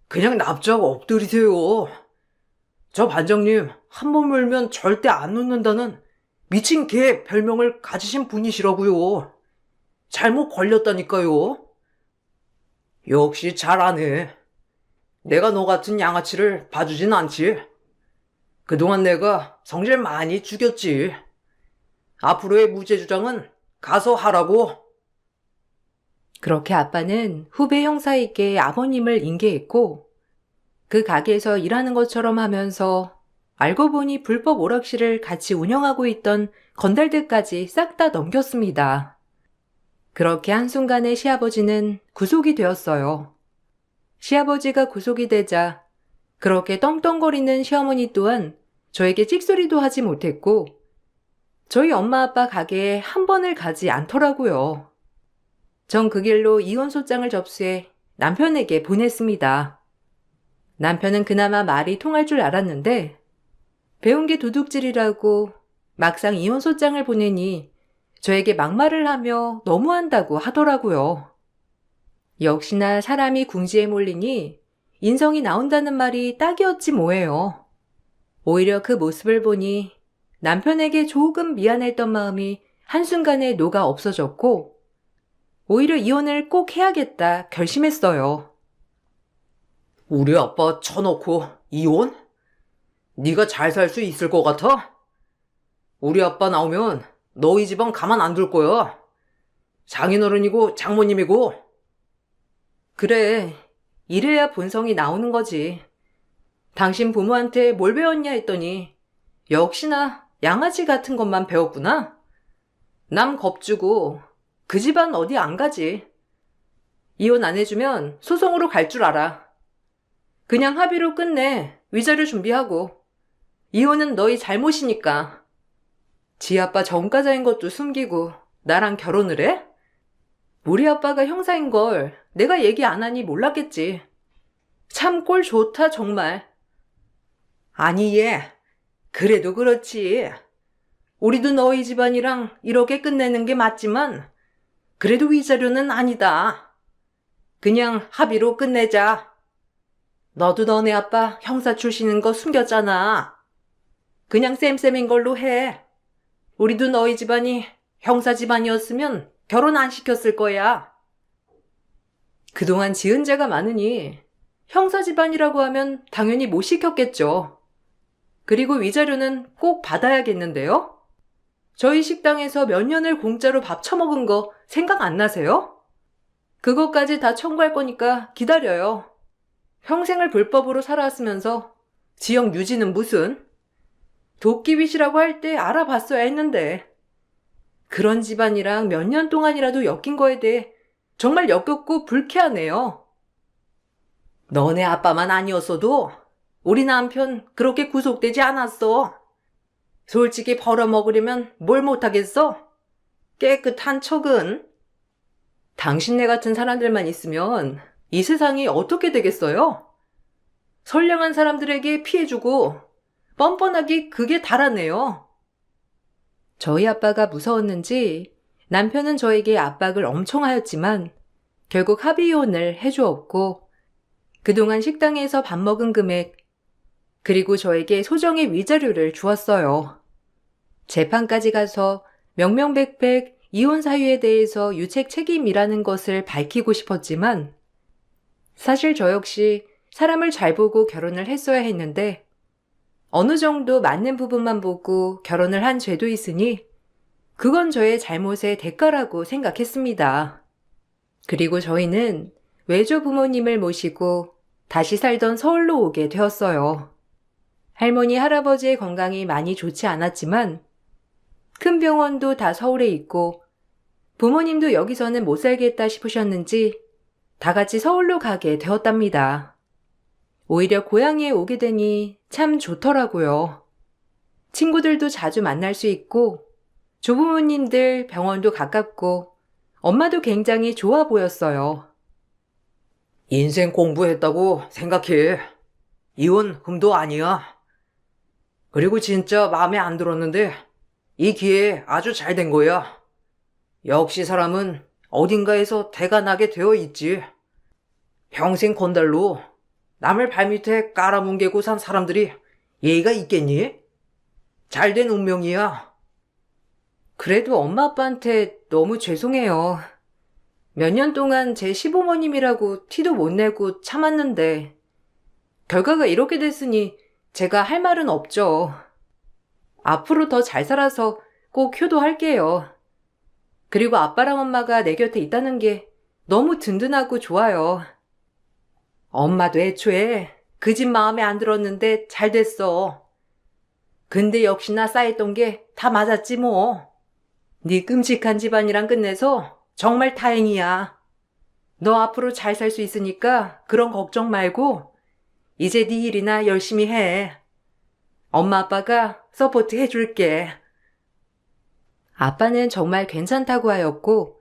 그냥 납작 엎드리세요. 저 반장님 한 번 물면 절대 안 놓는다는 미친 개 별명을 가지신 분이시라고요. 잘못 걸렸다니까요. 역시 잘하네. 내가 너 같은 양아치를 봐주진 않지. 그동안 내가 성질 많이 죽였지. 앞으로의 무죄 주장은 가서 하라고. 그렇게 아빠는 후배 형사에게 아버님을 인계했고 그 가게에서 일하는 것처럼 하면서 알고 보니 불법 오락실을 같이 운영하고 있던 건달들까지 싹 다 넘겼습니다. 그렇게 한순간에 시아버지는 구속이 되었어요. 시아버지가 구속이 되자 그렇게 떵떵거리는 시어머니 또한 저에게 찍소리도 하지 못했고 저희 엄마 아빠 가게에 한 번을 가지 않더라고요. 전 그 길로 이혼소장을 접수해 남편에게 보냈습니다. 남편은 그나마 말이 통할 줄 알았는데 배운 게 도둑질이라고 막상 이혼소장을 보내니 저에게 막말을 하며 너무한다고 하더라고요. 역시나 사람이 궁지에 몰리니 인성이 나온다는 말이 딱이었지 뭐예요. 오히려 그 모습을 보니 남편에게 조금 미안했던 마음이 한순간에 녹아 없어졌고 오히려 이혼을 꼭 해야겠다 결심했어요. 우리 아빠 쳐놓고 이혼? 네가 잘 살 수 있을 것 같아? 우리 아빠 나오면 너희 집안 가만 안 둘 거야. 장인어른이고 장모님이고. 그래, 이래야 본성이 나오는 거지. 당신 부모한테 뭘 배웠냐 했더니 역시나 양아치 같은 것만 배웠구나. 남 겁주고 그 집안 어디 안 가지. 이혼 안 해주면 소송으로 갈 줄 알아. 그냥 합의로 끝내. 위자료 준비하고. 이혼은 너희 잘못이니까. 지 아빠 전과자인 것도 숨기고 나랑 결혼을 해? 우리 아빠가 형사인 걸 내가 얘기 안 하니 몰랐겠지. 참 꼴 좋다 정말. 아니 얘, 그래도 그렇지. 우리도 너희 집안이랑 이렇게 끝내는 게 맞지만 그래도 위자료는 아니다. 그냥 합의로 끝내자. 너도 너네 아빠 형사 출신인 거 숨겼잖아. 그냥 쌤쌤인 걸로 해. 우리도 너희 집안이 형사 집안이었으면 결혼 안 시켰을 거야. 그동안 지은 죄가 많으니 형사 집안이라고 하면 당연히 못 시켰겠죠. 그리고 위자료는 꼭 받아야겠는데요? 저희 식당에서 몇 년을 공짜로 밥 처먹은 거 생각 안 나세요? 그것까지 다 청구할 거니까 기다려요. 평생을 불법으로 살아왔으면서 지역 유지는 무슨? 도끼빗이라고 할 때 알아봤어야 했는데. 그런 집안이랑 몇 년 동안이라도 엮인 거에 대해 정말 역겹고 불쾌하네요. 너네 아빠만 아니었어도 우리 남편 그렇게 구속되지 않았어. 솔직히 벌어먹으려면 뭘 못하겠어? 깨끗한 척은? 당신네 같은 사람들만 있으면 이 세상이 어떻게 되겠어요? 선량한 사람들에게 피해주고 뻔뻔하게 그게 다라네요. 저희 아빠가 무서웠는지 남편은 저에게 압박을 엄청 하였지만 결국 합의 이혼을 해주었고 그동안 식당에서 밥 먹은 금액 그리고 저에게 소정의 위자료를 주었어요. 재판까지 가서 명명백백 이혼 사유에 대해서 유책 책임이라는 것을 밝히고 싶었지만 사실 저 역시 사람을 잘 보고 결혼을 했어야 했는데 어느 정도 맞는 부분만 보고 결혼을 한 죄도 있으니 그건 저의 잘못의 대가라고 생각했습니다. 그리고 저희는 외조 부모님을 모시고 다시 살던 서울로 오게 되었어요. 할머니, 할아버지의 건강이 많이 좋지 않았지만 큰 병원도 다 서울에 있고 부모님도 여기서는 못 살겠다 싶으셨는지 다 같이 서울로 가게 되었답니다. 오히려 고향에 오게 되니 참 좋더라고요. 친구들도 자주 만날 수 있고 조부모님들 병원도 가깝고 엄마도 굉장히 좋아 보였어요. 인생 공부했다고 생각해. 이혼 흠도 아니야. 그리고 진짜 마음에 안 들었는데 이 기회에 아주 잘 된 거야. 역시 사람은 어딘가에서 대가 나게 되어 있지. 평생 건달로 남을 발밑에 깔아뭉개고 산 사람들이 예의가 있겠니? 잘된 운명이야. 그래도 엄마 아빠한테 너무 죄송해요. 몇 년 동안 제 시부모님이라고 티도 못 내고 참았는데 결과가 이렇게 됐으니 제가 할 말은 없죠. 앞으로 더 잘 살아서 꼭 효도할게요. 그리고 아빠랑 엄마가 내 곁에 있다는 게 너무 든든하고 좋아요. 엄마도 애초에 그 집 마음에 안 들었는데 잘 됐어. 근데 역시나 쌓였던 게 다 맞았지 뭐. 네 끔찍한 집안이랑 끝내서 정말 다행이야. 너 앞으로 잘 살 수 있으니까 그런 걱정 말고 이제 네 일이나 열심히 해. 엄마 아빠가 서포트 해줄게. 아빠는 정말 괜찮다고 하였고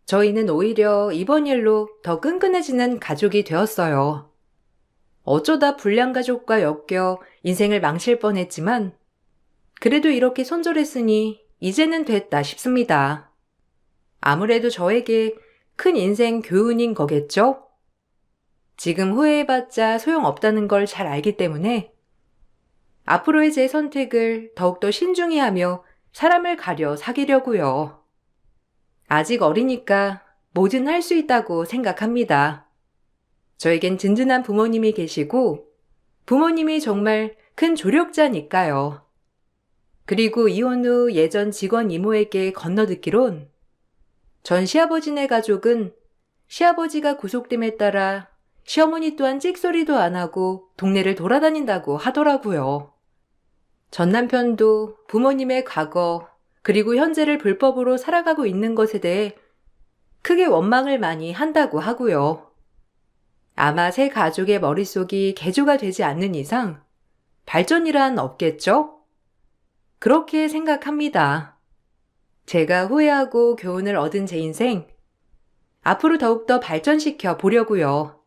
저희는 오히려 이번 일로 더 끈끈해지는 가족이 되었어요. 어쩌다 불량 가족과 엮여 인생을 망칠 뻔했지만 그래도 이렇게 손절했으니 이제는 됐다 싶습니다. 아무래도 저에게 큰 인생 교훈인 거겠죠? 지금 후회해봤자 소용없다는 걸 잘 알기 때문에 앞으로의 제 선택을 더욱더 신중히 하며 사람을 가려 사귀려고요. 아직 어리니까 뭐든 할 수 있다고 생각합니다. 저에겐 든든한 부모님이 계시고 부모님이 정말 큰 조력자니까요. 그리고 이혼 후 예전 직원 이모에게 건너듣기론 전 시아버지네 가족은 시아버지가 구속됨에 따라 시어머니 또한 찍소리도 안 하고 동네를 돌아다닌다고 하더라고요. 전 남편도 부모님의 과거 그리고 현재를 불법으로 살아가고 있는 것에 대해 크게 원망을 많이 한다고 하고요. 아마 새 가족의 머릿속이 개조가 되지 않는 이상 발전이란 없겠죠? 그렇게 생각합니다. 제가 후회하고 교훈을 얻은 제 인생, 앞으로 더욱더 발전시켜 보려고요.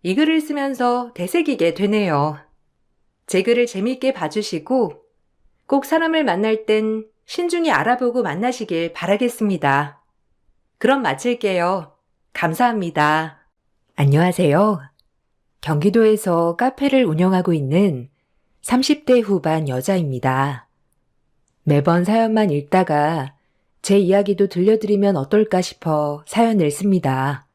이 글을 쓰면서 되새기게 되네요. 제 글을 재미있게 봐주시고 꼭 사람을 만날 땐 신중히 알아보고 만나시길 바라겠습니다. 그럼 마칠게요. 감사합니다. 안녕하세요. 경기도에서 카페를 운영하고 있는 30대 후반 여자입니다. 매번 사연만 읽다가 제 이야기도 들려드리면 어떨까 싶어 사연을 씁니다.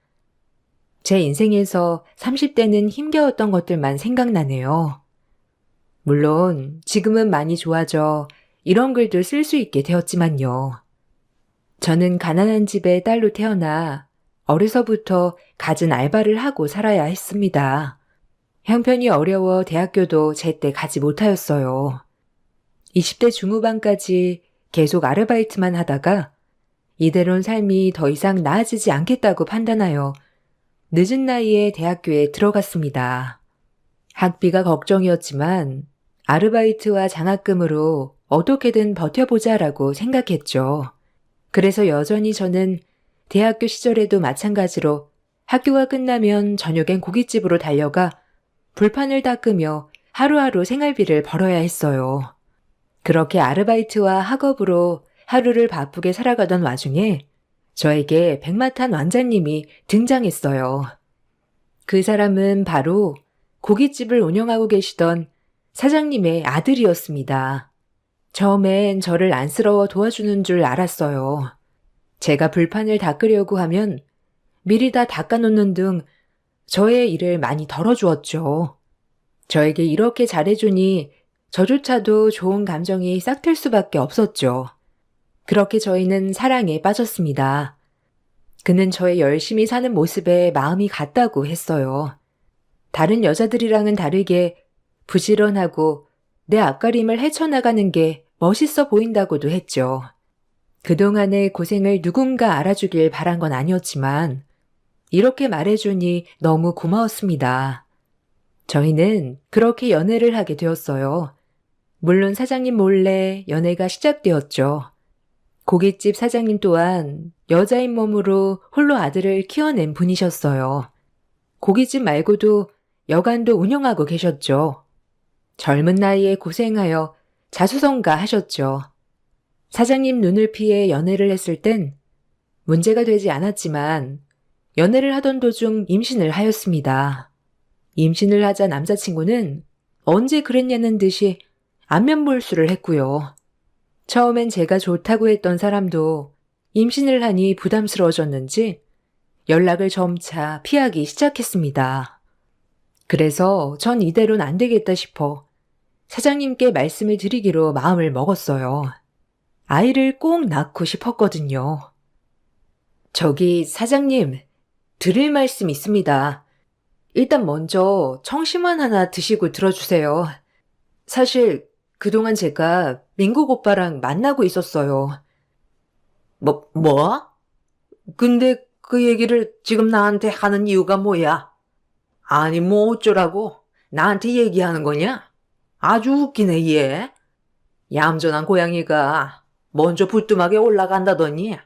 제 인생에서 30대는 힘겨웠던 것들만 생각나네요. 물론 지금은 많이 좋아져 이런 글들 쓸 수 있게 되었지만요. 저는 가난한 집의 딸로 태어나 어려서부터 갖은 알바를 하고 살아야 했습니다. 형편이 어려워 대학교도 제때 가지 못하였어요. 20대 중후반까지 계속 아르바이트만 하다가 이대로는 삶이 더 이상 나아지지 않겠다고 판단하여 늦은 나이에 대학교에 들어갔습니다. 학비가 걱정이었지만 아르바이트와 장학금으로 어떻게든 버텨보자라고 생각했죠. 그래서 여전히 저는 대학교 시절에도 마찬가지로 학교가 끝나면 저녁엔 고깃집으로 달려가 불판을 닦으며 하루하루 생활비를 벌어야 했어요. 그렇게 아르바이트와 학업으로 하루를 바쁘게 살아가던 와중에 저에게 백마탄 왕자님이 등장했어요. 그 사람은 바로 고깃집을 운영하고 계시던 사장님의 아들이었습니다. 처음엔 저를 안쓰러워 도와주는 줄 알았어요. 제가 불판을 닦으려고 하면 미리 다 닦아놓는 등 저의 일을 많이 덜어주었죠. 저에게 이렇게 잘해주니 저조차도 좋은 감정이 싹틀 수밖에 없었죠. 그렇게 저희는 사랑에 빠졌습니다. 그는 저의 열심히 사는 모습에 마음이 갔다고 했어요. 다른 여자들이랑은 다르게 부지런하고 내 앞가림을 헤쳐나가는 게 멋있어 보인다고도 했죠. 그동안의 고생을 누군가 알아주길 바란 건 아니었지만 이렇게 말해주니 너무 고마웠습니다. 저희는 그렇게 연애를 하게 되었어요. 물론 사장님 몰래 연애가 시작되었죠. 고깃집 사장님 또한 여자인 몸으로 홀로 아들을 키워낸 분이셨어요. 고깃집 말고도 여관도 운영하고 계셨죠. 젊은 나이에 고생하여 자수성가 하셨죠. 사장님 눈을 피해 연애를 했을 땐 문제가 되지 않았지만 연애를 하던 도중 임신을 하였습니다. 임신을 하자 남자친구는 언제 그랬냐는 듯이 안면몰수를 했고요. 처음엔 제가 좋다고 했던 사람도 임신을 하니 부담스러워졌는지 연락을 점차 피하기 시작했습니다. 그래서 전 이대로는 안 되겠다 싶어 사장님께 말씀을 드리기로 마음을 먹었어요. 아이를 꼭 낳고 싶었거든요. 저기 사장님, 드릴 말씀 있습니다. 일단 먼저 청심환 하나 드시고 들어주세요. 사실 그동안 제가 민국 오빠랑 만나고 있었어요. 뭐? 근데 그 얘기를 지금 나한테 하는 이유가 뭐야? 아니, 뭐 어쩌라고? 나한테 얘기하는 거냐? 아주 웃기네, 얘. 얌전한 고양이가 먼저 부뚜막에 올라간다더니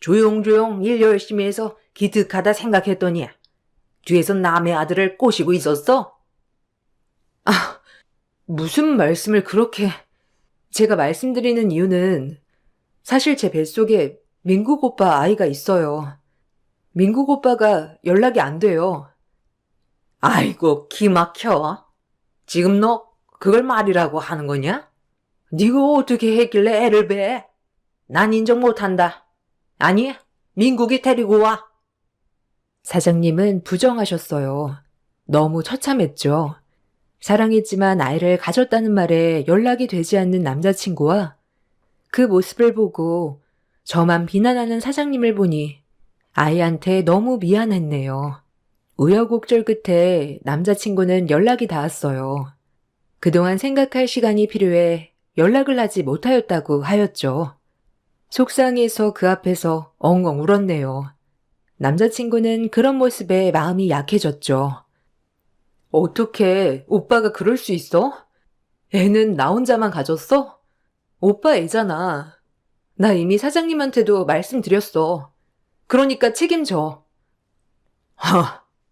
조용조용 일 열심히 해서 기특하다 생각했더니 뒤에서 남의 아들을 꼬시고 있었어? 무슨 말씀을 그렇게... 제가 말씀드리는 이유는 사실 제 뱃속에 민국 오빠 아이가 있어요. 민국 오빠가 연락이 안 돼요. 아이고, 기막혀. 지금 너 그걸 말이라고 하는 거냐? 네가 어떻게 했길래 애를 배? 난 인정 못한다. 아니, 민국이 데리고 와. 사장님은 부정하셨어요. 너무 처참했죠. 사랑했지만 아이를 가졌다는 말에 연락이 되지 않는 남자친구와 그 모습을 보고 저만 비난하는 사장님을 보니 아이한테 너무 미안했네요. 우여곡절 끝에 남자친구는 연락이 닿았어요. 그동안 생각할 시간이 필요해 연락을 하지 못하였다고 하였죠. 속상해서 그 앞에서 엉엉 울었네요. 남자친구는 그런 모습에 마음이 약해졌죠. 어떻게 오빠가 그럴 수 있어? 애는 나 혼자만 가졌어? 오빠 애잖아. 나 이미 사장님한테도 말씀드렸어. 그러니까 책임져.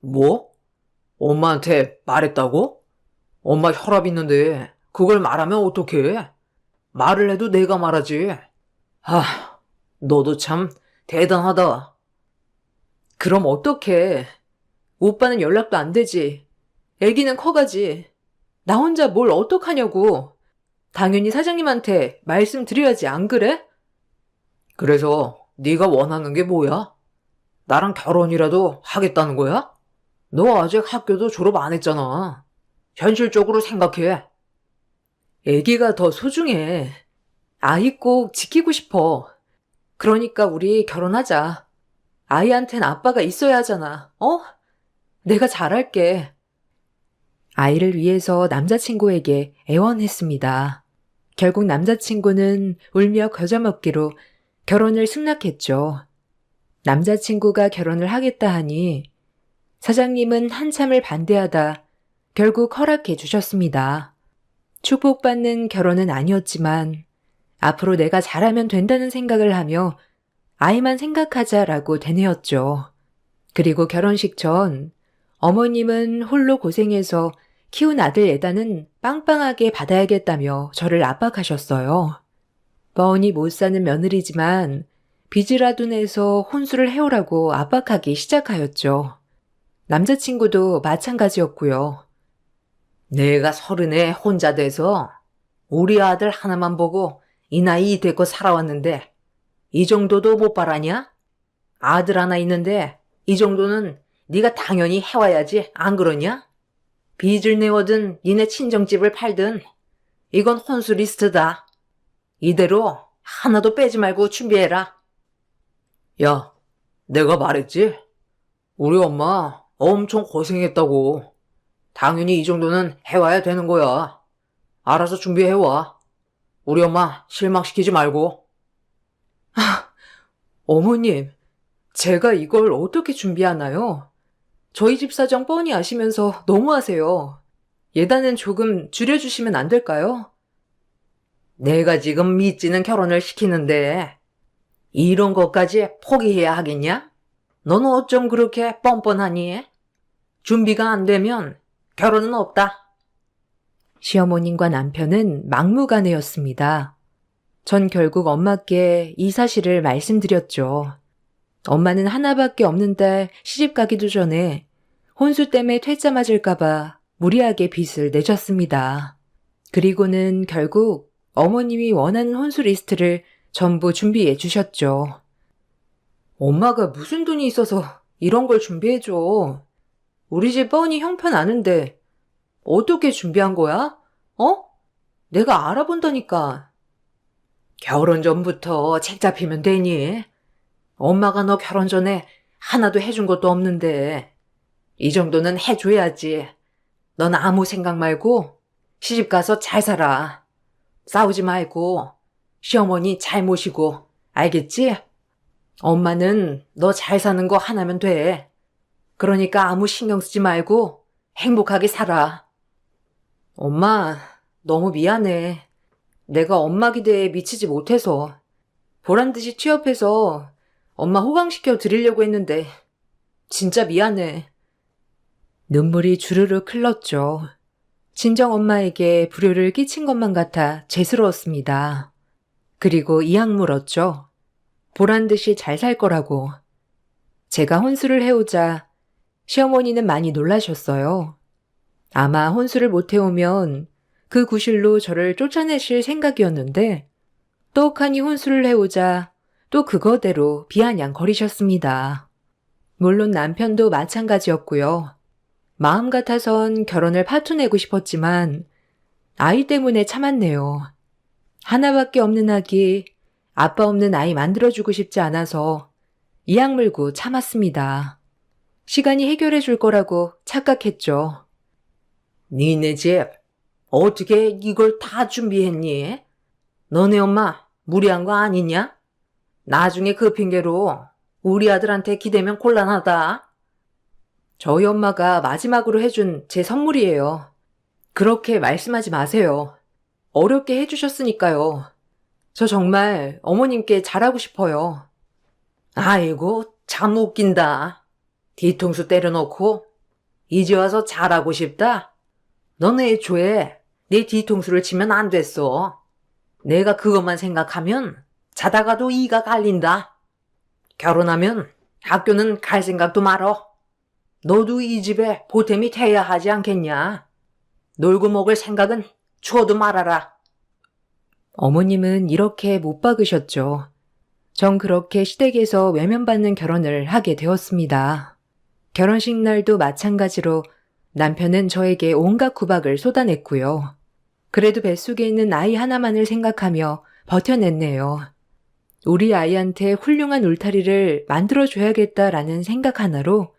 뭐? 엄마한테 말했다고? 엄마 혈압 있는데 그걸 말하면 어떡해? 말을 해도 내가 말하지. 너도 참 대단하다. 그럼 어떡해. 오빠는 연락도 안 되지. 애기는 커가지. 나 혼자 뭘 어떡하냐고. 당연히 사장님한테 말씀드려야지, 안 그래? 그래서 네가 원하는 게 뭐야? 나랑 결혼이라도 하겠다는 거야? 너 아직 학교도 졸업 안 했잖아. 현실적으로 생각해. 애기가 더 소중해. 아이 꼭 지키고 싶어. 그러니까 우리 결혼하자. 아이한텐 아빠가 있어야 하잖아. 어? 내가 잘할게. 아이를 위해서 남자친구에게 애원했습니다. 결국 남자친구는 울며 겨자먹기로 결혼을 승낙했죠. 남자친구가 결혼을 하겠다 하니 사장님은 한참을 반대하다 결국 허락해 주셨습니다. 축복받는 결혼은 아니었지만 앞으로 내가 잘하면 된다는 생각을 하며 아이만 생각하자라고 되뇌었죠. 그리고 결혼식 전 어머님은 홀로 고생해서 키운 아들 예단은 빵빵하게 받아야겠다며 저를 압박하셨어요. 뻔히 못 사는 며느리지만 빚이라도 내서 혼수를 해오라고 압박하기 시작하였죠. 남자친구도 마찬가지였고요. 내가 30에 혼자 돼서 우리 아들 하나만 보고 이 나이 되고 살아왔는데 이 정도도 못 바라냐? 아들 하나 있는데 이 정도는 네가 당연히 해와야지, 안 그러냐? 빚을 내거든 니네 친정집을 팔든 이건 혼수 리스트다. 이대로 하나도 빼지 말고 준비해라. 야, 내가 말했지? 우리 엄마 엄청 고생했다고. 당연히 이 정도는 해와야 되는 거야. 알아서 준비해와. 우리 엄마 실망시키지 말고. 어머님, 제가 이걸 어떻게 준비하나요? 저희 집 사정 뻔히 아시면서 너무하세요. 예단은 조금 줄여주시면 안 될까요? 내가 지금 미찌는 결혼을 시키는데 이런 것까지 포기해야 하겠냐? 너는 어쩜 그렇게 뻔뻔하니? 준비가 안 되면 결혼은 없다. 시어머님과 남편은 막무가내였습니다. 전 결국 엄마께 이 사실을 말씀드렸죠. 엄마는 하나밖에 없는 딸 시집 가기도 전에 혼수 때문에 퇴짜 맞을까봐 무리하게 빚을 내셨습니다. 그리고는 결국 어머님이 원하는 혼수 리스트를 전부 준비해 주셨죠. 엄마가 무슨 돈이 있어서 이런 걸 준비해줘. 우리 집 뻔히 형편 아는데 어떻게 준비한 거야? 어? 내가 알아본다니까. 결혼 전부터 책 잡히면 되니? 엄마가 너 결혼 전에 하나도 해준 것도 없는데 이 정도는 해줘야지. 넌 아무 생각 말고 시집 가서 잘 살아. 싸우지 말고 시어머니 잘 모시고, 알겠지? 엄마는 너 잘 사는 거 하나면 돼. 그러니까 아무 신경 쓰지 말고 행복하게 살아. 엄마, 너무 미안해. 내가 엄마 기대에 미치지 못해서 보란듯이 취업해서 엄마 호강시켜 드리려고 했는데 진짜 미안해. 눈물이 주르륵 흘렀죠. 친정 엄마에게 불효를 끼친 것만 같아 죄스러웠습니다. 그리고 이악 물었죠. 보란듯이 잘 살 거라고. 제가 혼수를 해오자 시어머니는 많이 놀라셨어요. 아마 혼수를 못 해오면 그 구실로 저를 쫓아내실 생각이었는데 떡하니 혼수를 해오자 또 그거대로 비아냥거리셨습니다. 물론 남편도 마찬가지였고요. 마음 같아선 결혼을 파토내고 싶었지만 아이 때문에 참았네요. 하나밖에 없는 아기, 아빠 없는 아이 만들어주고 싶지 않아서 이악 물고 참았습니다. 시간이 해결해 줄 거라고 착각했죠. 니네 집 어떻게 이걸 다 준비했니? 너네 엄마 무리한 거 아니냐? 나중에 그 핑계로 우리 아들한테 기대면 곤란하다. 저희 엄마가 마지막으로 해준 제 선물이에요. 그렇게 말씀하지 마세요. 어렵게 해주셨으니까요. 저 정말 어머님께 잘하고 싶어요. 아이고, 참 웃긴다. 뒤통수 때려놓고 이제 와서 잘하고 싶다. 너네 애초에 내 뒤통수를 치면 안 됐어. 내가 그것만 생각하면 자다가도 이가 갈린다. 결혼하면 학교는 갈 생각도 말어. 너도 이 집에 보탬이 돼야 하지 않겠냐. 놀고 먹을 생각은 추어도 말아라. 어머님은 이렇게 못 박으셨죠. 전 그렇게 시댁에서 외면받는 결혼을 하게 되었습니다. 결혼식 날도 마찬가지로 남편은 저에게 온갖 구박을 쏟아냈고요. 그래도 뱃속에 있는 아이 하나만을 생각하며 버텨냈네요. 우리 아이한테 훌륭한 울타리를 만들어줘야겠다라는 생각 하나로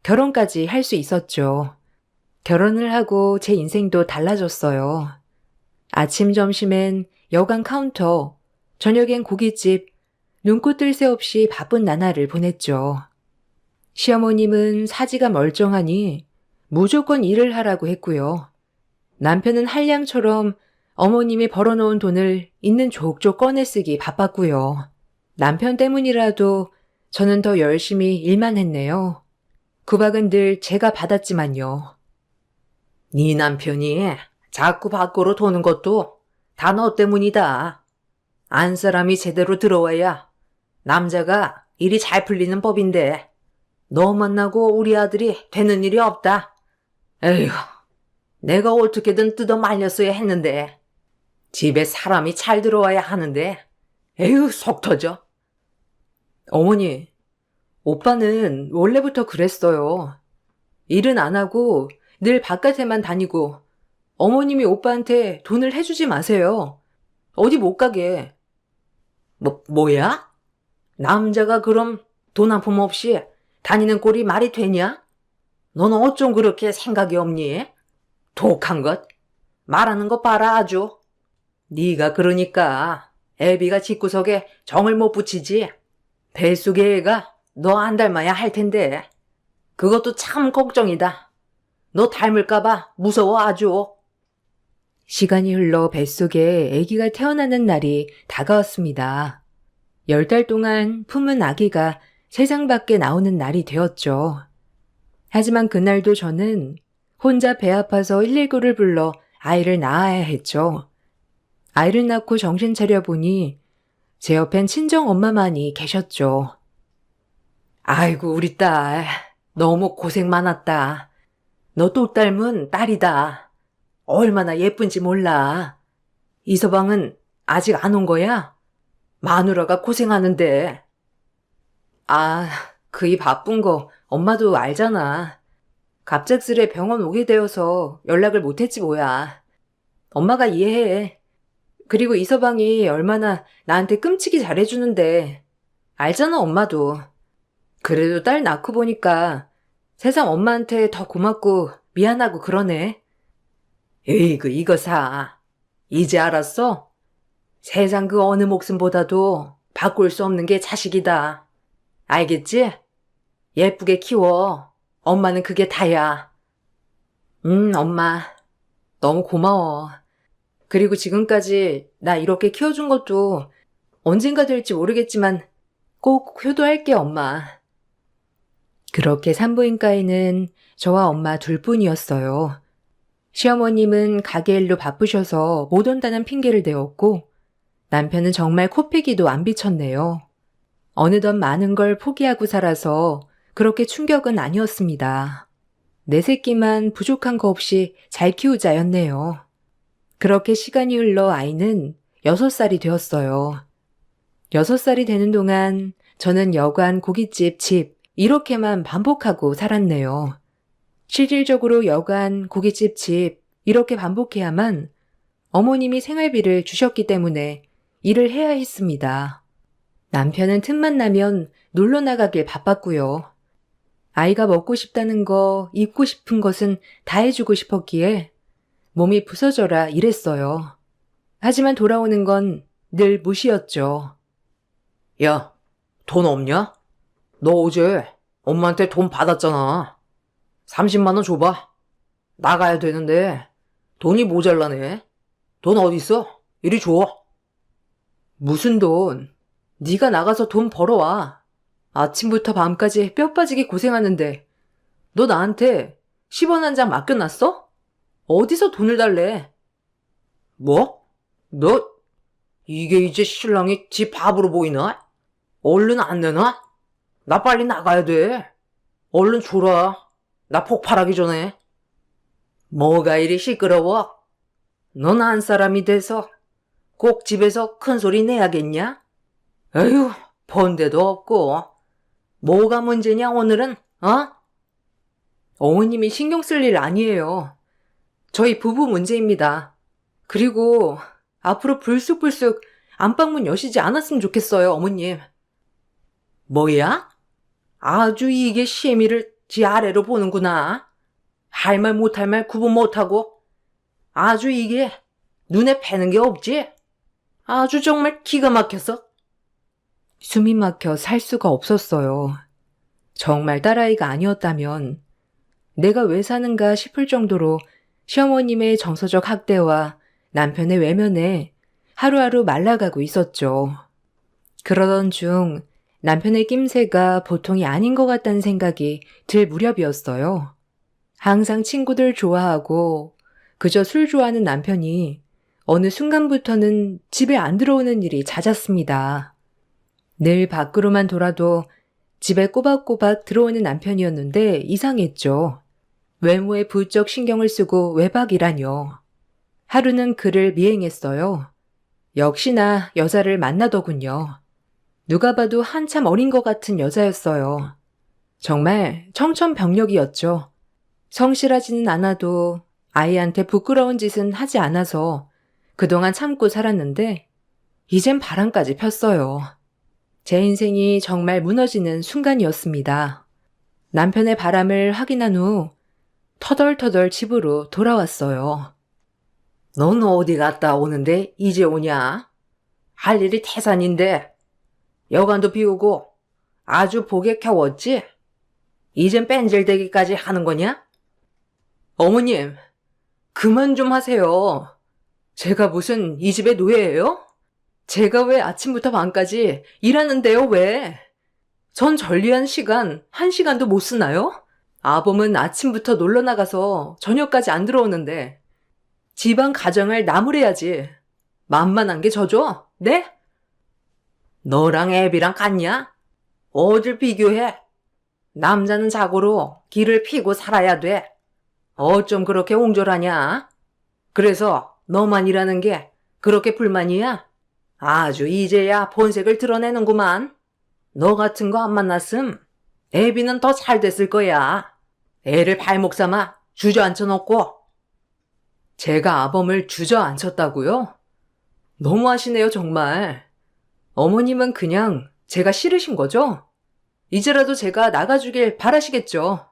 결혼까지 할 수 있었죠. 결혼을 하고 제 인생도 달라졌어요. 아침, 점심엔 여관 카운터, 저녁엔 고깃집, 눈코 뜰 새 없이 바쁜 나날을 보냈죠. 시어머님은 사지가 멀쩡하니 무조건 일을 하라고 했고요. 남편은 한량처럼 어머님이 벌어놓은 돈을 있는 족족 꺼내 쓰기 바빴고요. 남편 때문이라도 저는 더 열심히 일만 했네요. 구박은 늘 제가 받았지만요. 네 남편이 자꾸 밖으로 도는 것도 다 너 때문이다. 안 사람이 제대로 들어와야 남자가 일이 잘 풀리는 법인데 너 만나고 우리 아들이 되는 일이 없다. 에휴, 내가 어떻게든 뜯어 말렸어야 했는데 집에 사람이 잘 들어와야 하는데 에휴 속 터져. 어머니, 오빠는 원래부터 그랬어요. 일은 안 하고 늘 바깥에만 다니고 어머님이 오빠한테 돈을 해주지 마세요. 어디 못 가게. 뭐야? 남자가 그럼 돈 한 푼 없이 다니는 꼴이 말이 되냐? 너는 어쩜 그렇게 생각이 없니? 독한 것. 말하는 거 봐라 아주. 네가 그러니까 애비가 집구석에 정을 못 붙이지. 뱃속의 애가 너 안 닮아야 할 텐데. 그것도 참 걱정이다. 너 닮을까봐 무서워 아주. 시간이 흘러 뱃속에 아기가 태어나는 날이 다가왔습니다. 10달 동안 품은 아기가 세상 밖에 나오는 날이 되었죠. 하지만 그날도 저는 혼자 배 아파서 119를 불러 아이를 낳아야 했죠. 아이를 낳고 정신 차려보니 제 옆엔 친정 엄마만이 계셨죠. 아이고 우리 딸 너무 고생 많았다. 너 또 닮은 딸이다. 얼마나 예쁜지 몰라. 이서방은 아직 안 온 거야? 마누라가 고생하는데. 아, 그이 바쁜 거 엄마도 알잖아. 갑작스레 병원 오게 되어서 연락을 못했지 뭐야. 엄마가 이해해. 그리고 이서방이 얼마나 나한테 끔찍이 잘해주는데 알잖아 엄마도. 그래도 딸 낳고 보니까 세상 엄마한테 더 고맙고 미안하고 그러네. 에이그 이거 사. 이제 알았어? 세상 그 어느 목숨보다도 바꿀 수 없는 게 자식이다. 알겠지? 예쁘게 키워. 엄마는 그게 다야. 엄마. 너무 고마워. 그리고 지금까지 나 이렇게 키워준 것도 언젠가 될지 모르겠지만 꼭 효도할게, 엄마. 그렇게 산부인과에는 저와 엄마 둘뿐이었어요. 시어머님은 가게 일로 바쁘셔서 못 온다는 핑계를 대었고 남편은 정말 코빼기도 안 비쳤네요. 어느덧 많은 걸 포기하고 살아서 그렇게 충격은 아니었습니다. 내 새끼만 부족한 거 없이 잘 키우자였네요. 그렇게 시간이 흘러 아이는 6살이 되었어요. 6살이 되는 동안 저는 여관, 고깃집, 집 이렇게만 반복하고 살았네요. 실질적으로 여관, 고깃집, 집 이렇게 반복해야만 어머님이 생활비를 주셨기 때문에 일을 해야 했습니다. 남편은 틈만 나면 놀러 나가길 바빴고요. 아이가 먹고 싶다는 거, 입고 싶은 것은 다 해주고 싶었기에 몸이 부서져라 이랬어요. 하지만 돌아오는 건 늘 무시였죠. 야, 돈 없냐? 너 어제 엄마한테 돈 받았잖아. 30만 원 줘봐. 나가야 되는데 돈이 모자라네. 돈 어딨어? 이리 줘. 무슨 돈? 네가 나가서 돈 벌어와. 아침부터 밤까지 뼈 빠지게 고생하는데 너 나한테 10원 한 장 맡겨놨어? 어디서 돈을 달래? 뭐? 너 이게 이제 신랑이 지 바보로 보이나? 얼른 안 내놔? 나 빨리 나가야 돼. 얼른 줘라. 나 폭발하기 전에. 뭐가 이리 시끄러워? 넌 한 사람이 돼서 꼭 집에서 큰 소리 내야겠냐? 에휴, 본 데도 없고. 뭐가 문제냐 오늘은, 어? 어머님이 신경 쓸 일 아니에요. 저희 부부 문제입니다. 그리고 앞으로 불쑥불쑥 안방문 여시지 않았으면 좋겠어요, 어머님. 뭐야? 아주 이게 시미를 지 아래로 보는구나. 할 말 못할 말 구분 못하고. 아주 이게 눈에 뵈는 게 없지? 아주 정말 기가 막혀서. 숨이 막혀 살 수가 없었어요. 정말 딸아이가 아니었다면 내가 왜 사는가 싶을 정도로 시어머님의 정서적 학대와 남편의 외면에 하루하루 말라가고 있었죠. 그러던 중 남편의 낌새가 보통이 아닌 것 같다는 생각이 들 무렵이었어요. 항상 친구들 좋아하고 그저 술 좋아하는 남편이 어느 순간부터는 집에 안 들어오는 일이 잦았습니다. 늘 밖으로만 돌아도 집에 꼬박꼬박 들어오는 남편이었는데 이상했죠. 외모에 부쩍 신경을 쓰고 외박이라뇨. 하루는 그를 미행했어요. 역시나 여자를 만나더군요. 누가 봐도 한참 어린 것 같은 여자였어요. 정말 청천벽력이었죠. 성실하지는 않아도 아이한테 부끄러운 짓은 하지 않아서 그동안 참고 살았는데 이젠 바람까지 폈어요. 제 인생이 정말 무너지는 순간이었습니다. 남편의 바람을 확인한 후 터덜터덜 집으로 돌아왔어요. 넌 어디 갔다 오는데 이제 오냐? 할 일이 태산인데 여간도 비우고 아주 복에 켜웠지? 이젠 뺀질대기까지 하는 거냐? 어머님, 그만 좀 하세요. 제가 무슨 이 집의 노예예요? 제가 왜 아침부터 밤까지 일하는데요, 왜? 전 전리한 시간, 1시간도 못 쓰나요? 아범은 아침부터 놀러 나가서 저녁까지 안 들어오는데 집안 가정을 나무래야지. 만만한 게 저죠? 네? 너랑 애비랑 같냐? 어딜 비교해? 남자는 자고로 길을 피고 살아야 돼. 어쩜 그렇게 옹졸하냐? 그래서 너만 일하는 게 그렇게 불만이야? 아주 이제야 본색을 드러내는구만. 너 같은 거 안 만났음 애비는 더 잘 됐을 거야. 애를 발목 삼아 주저앉혀 놓고. 제가 아범을 주저앉혔다고요? 너무하시네요, 정말. 어머님은 그냥 제가 싫으신 거죠? 이제라도 제가 나가주길 바라시겠죠.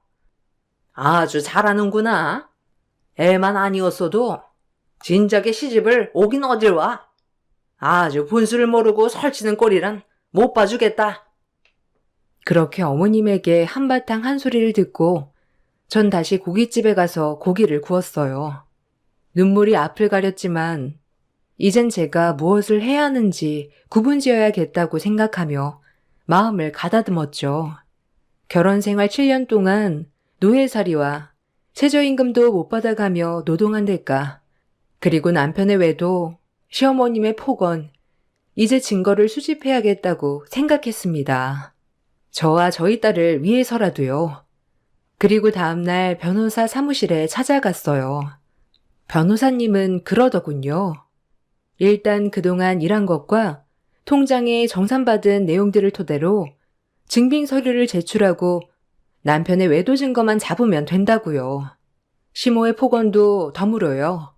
아주 잘하는구나. 애만 아니었어도 진작에 시집을 오긴 어딜 와. 아주 분수를 모르고 설치는 꼴이란 못 봐주겠다. 그렇게 어머님에게 한바탕 한 소리를 듣고 전 다시 고깃집에 가서 고기를 구웠어요. 눈물이 앞을 가렸지만 이젠 제가 무엇을 해야 하는지 구분지어야겠다고 생각하며 마음을 가다듬었죠. 결혼 생활 7년 동안 노예살이와 최저임금도 못 받아가며 노동한 대가, 그리고 남편의 외도, 시어머님의 폭언, 이제 증거를 수집해야겠다고 생각했습니다. 저와 저희 딸을 위해서라도요. 그리고 다음날 변호사 사무실에 찾아갔어요. 변호사님은 그러더군요. 일단 그동안 일한 것과 통장에 정산받은 내용들을 토대로 증빙 서류를 제출하고 남편의 외도 증거만 잡으면 된다고요. 시모의 폭언도 덤으로요.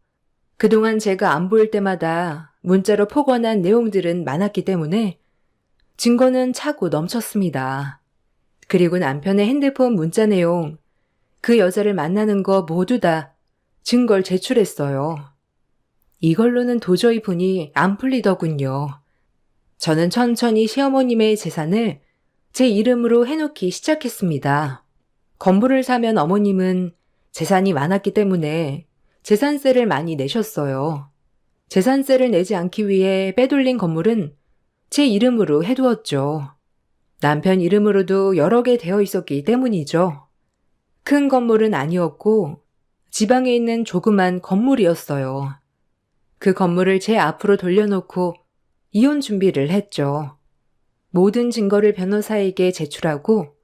그동안 제가 안 보일 때마다 문자로 폭언한 내용들은 많았기 때문에 증거는 차고 넘쳤습니다. 그리고 남편의 핸드폰 문자 내용, 그 여자를 만나는 거 모두 다 증거를 제출했어요. 이걸로는 도저히 분이 안 풀리더군요. 저는 천천히 시어머님의 재산을 제 이름으로 해놓기 시작했습니다. 건물을 사면 어머님은 재산이 많았기 때문에 재산세를 많이 내셨어요. 재산세를 내지 않기 위해 빼돌린 건물은 제 이름으로 해두었죠. 남편 이름으로도 여러 개 되어 있었기 때문이죠. 큰 건물은 아니었고 지방에 있는 조그만 건물이었어요. 그 건물을 제 앞으로 돌려놓고 이혼 준비를 했죠. 모든 증거를 변호사에게 제출하고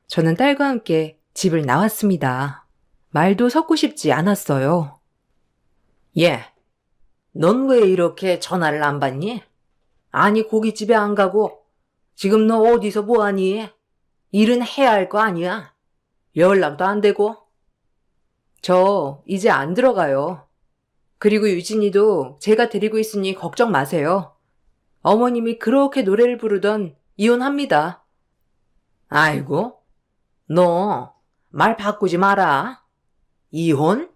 저는 딸과 함께 집을 나왔습니다. 말도 섞고 싶지 않았어요. 예, 넌 왜 이렇게 전화를 안 받니? 아니 고깃집에 안 가고 지금 너 어디서 뭐하니? 일은 해야 할 거 아니야? 연락도 안 되고. 저 이제 안 들어가요. 그리고 유진이도 제가 데리고 있으니 걱정 마세요. 어머님이 그렇게 노래를 부르던 이혼합니다. 아이고, 너 말 바꾸지 마라. 이혼?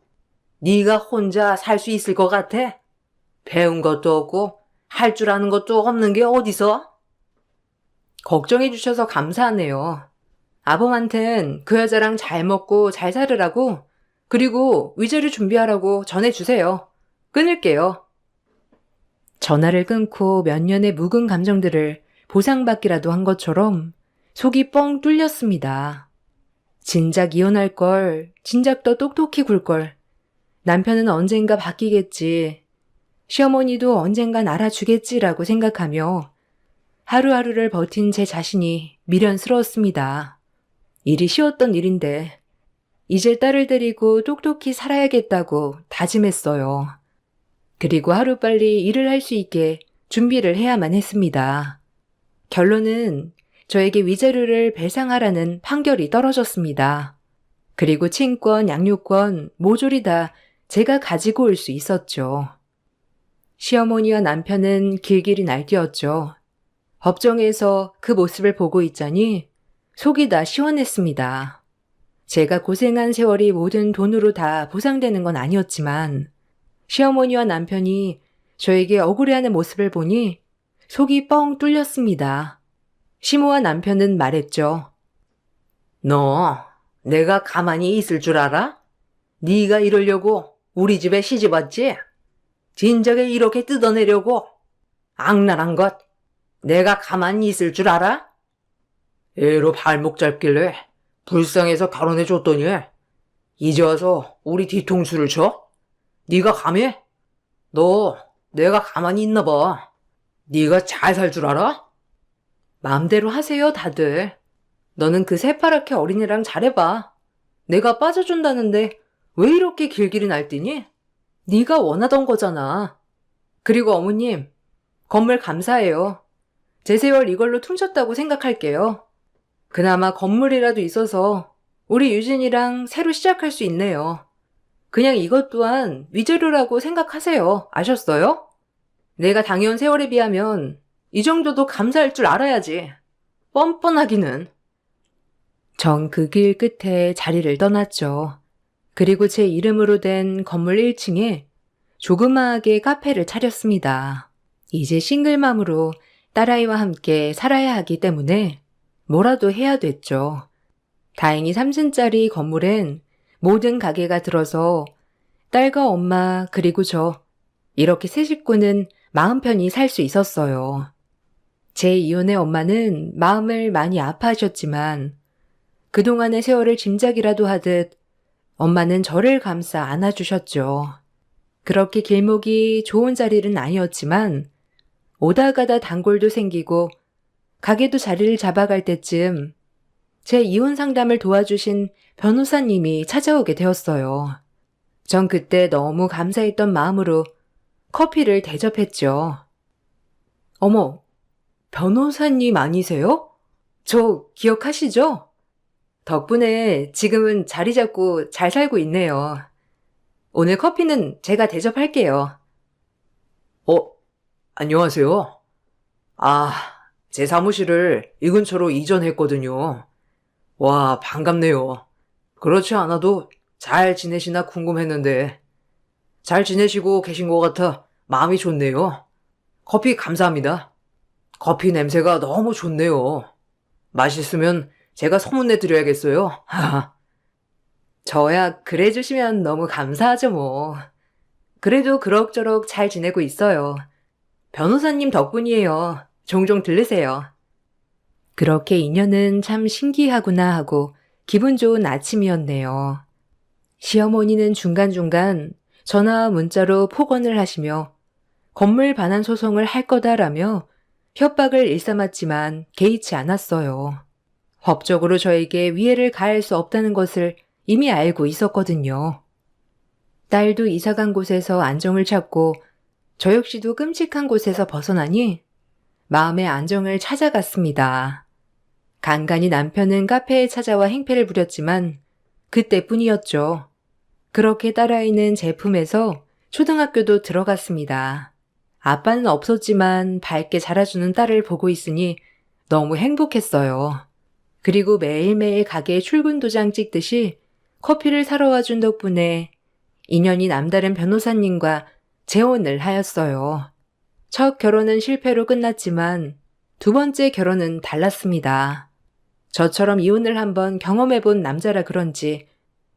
네가 혼자 살 수 있을 것 같아? 배운 것도 없고 할 줄 아는 것도 없는 게 어디서? 걱정해 주셔서 감사하네요. 아범한텐 그 여자랑 잘 먹고 잘 살으라고, 그리고 위자료 준비하라고 전해주세요. 끊을게요. 전화를 끊고 몇 년의 묵은 감정들을 보상받기라도 한 것처럼 속이 뻥 뚫렸습니다. 진작 이혼할 걸, 진작 더 똑똑히 굴 걸. 남편은 언젠가 바뀌겠지. 시어머니도 언젠간 알아주겠지라고 생각하며 하루하루를 버틴 제 자신이 미련스러웠습니다. 일이 쉬웠던 일인데 이제 딸을 데리고 똑똑히 살아야겠다고 다짐했어요. 그리고 하루빨리 일을 할 수 있게 준비를 해야만 했습니다. 결론은 저에게 위자료를 배상하라는 판결이 떨어졌습니다. 그리고 친권, 양육권 모조리 다 제가 가지고 올 수 있었죠. 시어머니와 남편은 길길이 날뛰었죠. 법정에서 그 모습을 보고 있자니 속이 다 시원했습니다. 제가 고생한 세월이 모든 돈으로 다 보상되는 건 아니었지만 시어머니와 남편이 저에게 억울해하는 모습을 보니 속이 뻥 뚫렸습니다. 시모와 남편은 말했죠. 너 내가 가만히 있을 줄 알아? 네가 이러려고 우리 집에 시집 왔지? 진작에 이렇게 뜯어내려고? 악랄한 것. 내가 가만히 있을 줄 알아? 애로 발목 잡길래 불쌍해서 결혼해줬더니 이제 와서 우리 뒤통수를 쳐? 네가 감해? 너 내가 가만히 있나 봐. 네가 잘 살 줄 알아? 마음대로 하세요, 다들. 너는 그 새파랗게 어린애랑 잘해봐. 내가 빠져준다는데 왜 이렇게 길길이 날뛰니? 네가 원하던 거잖아. 그리고 어머님, 건물 감사해요. 제 세월 이걸로 퉁쳤다고 생각할게요. 그나마 건물이라도 있어서 우리 유진이랑 새로 시작할 수 있네요. 그냥 이것 또한 위자료라고 생각하세요. 아셨어요? 내가 당해온 세월에 비하면 이 정도도 감사할 줄 알아야지. 뻔뻔하기는. 전 그 길 끝에 자리를 떠났죠. 그리고 제 이름으로 된 건물 1층에 조그마하게 카페를 차렸습니다. 이제 싱글맘으로 딸아이와 함께 살아야 하기 때문에 뭐라도 해야 됐죠. 다행히 3층짜리 건물엔 모든 가게가 들어서 딸과 엄마 그리고 저 이렇게 세 식구는 마음 편히 살 수 있었어요. 제 이혼의 엄마는 마음을 많이 아파하셨지만 그동안의 세월을 짐작이라도 하듯 엄마는 저를 감싸 안아주셨죠. 그렇게 길목이 좋은 자리는 아니었지만 오다 가다 단골도 생기고 가게도 자리를 잡아갈 때쯤 제 이혼 상담을 도와주신 변호사님이 찾아오게 되었어요. 전 그때 너무 감사했던 마음으로 커피를 대접했죠. 어머, 변호사님 아니세요? 저 기억하시죠? 덕분에 지금은 자리 잡고 잘 살고 있네요. 오늘 커피는 제가 대접할게요. 안녕하세요. 제 사무실을 이 근처로 이전했거든요. 와, 반갑네요. 그렇지 않아도 잘 지내시나 궁금했는데 잘 지내시고 계신 것 같아 마음이 좋네요. 커피 감사합니다. 커피 냄새가 너무 좋네요. 맛있으면 제가 소문내 드려야겠어요. 저야 그래 주시면 너무 감사하죠 뭐. 그래도 그럭저럭 잘 지내고 있어요. 변호사님 덕분이에요. 종종 들르세요. 그렇게 인연은 참 신기하구나 하고 기분 좋은 아침이었네요. 시어머니는 중간중간 전화와 문자로 폭언을 하시며 건물 반환 소송을 할 거다라며 협박을 일삼았지만 개의치 않았어요. 법적으로 저에게 위해를 가할 수 없다는 것을 이미 알고 있었거든요. 딸도 이사간 곳에서 안정을 찾고 저 역시도 끔찍한 곳에서 벗어나니 마음의 안정을 찾아갔습니다. 간간히 남편은 카페에 찾아와 행패를 부렸지만 그때뿐이었죠. 그렇게 딸아이는 제 품에서 초등학교도 들어갔습니다. 아빠는 없었지만 밝게 자라주는 딸을 보고 있으니 너무 행복했어요. 그리고 매일매일 가게에 출근 도장 찍듯이 커피를 사러 와준 덕분에 인연이 남다른 변호사님과 재혼을 하였어요. 첫 결혼은 실패로 끝났지만 두 번째 결혼은 달랐습니다. 저처럼 이혼을 한번 경험해본 남자라 그런지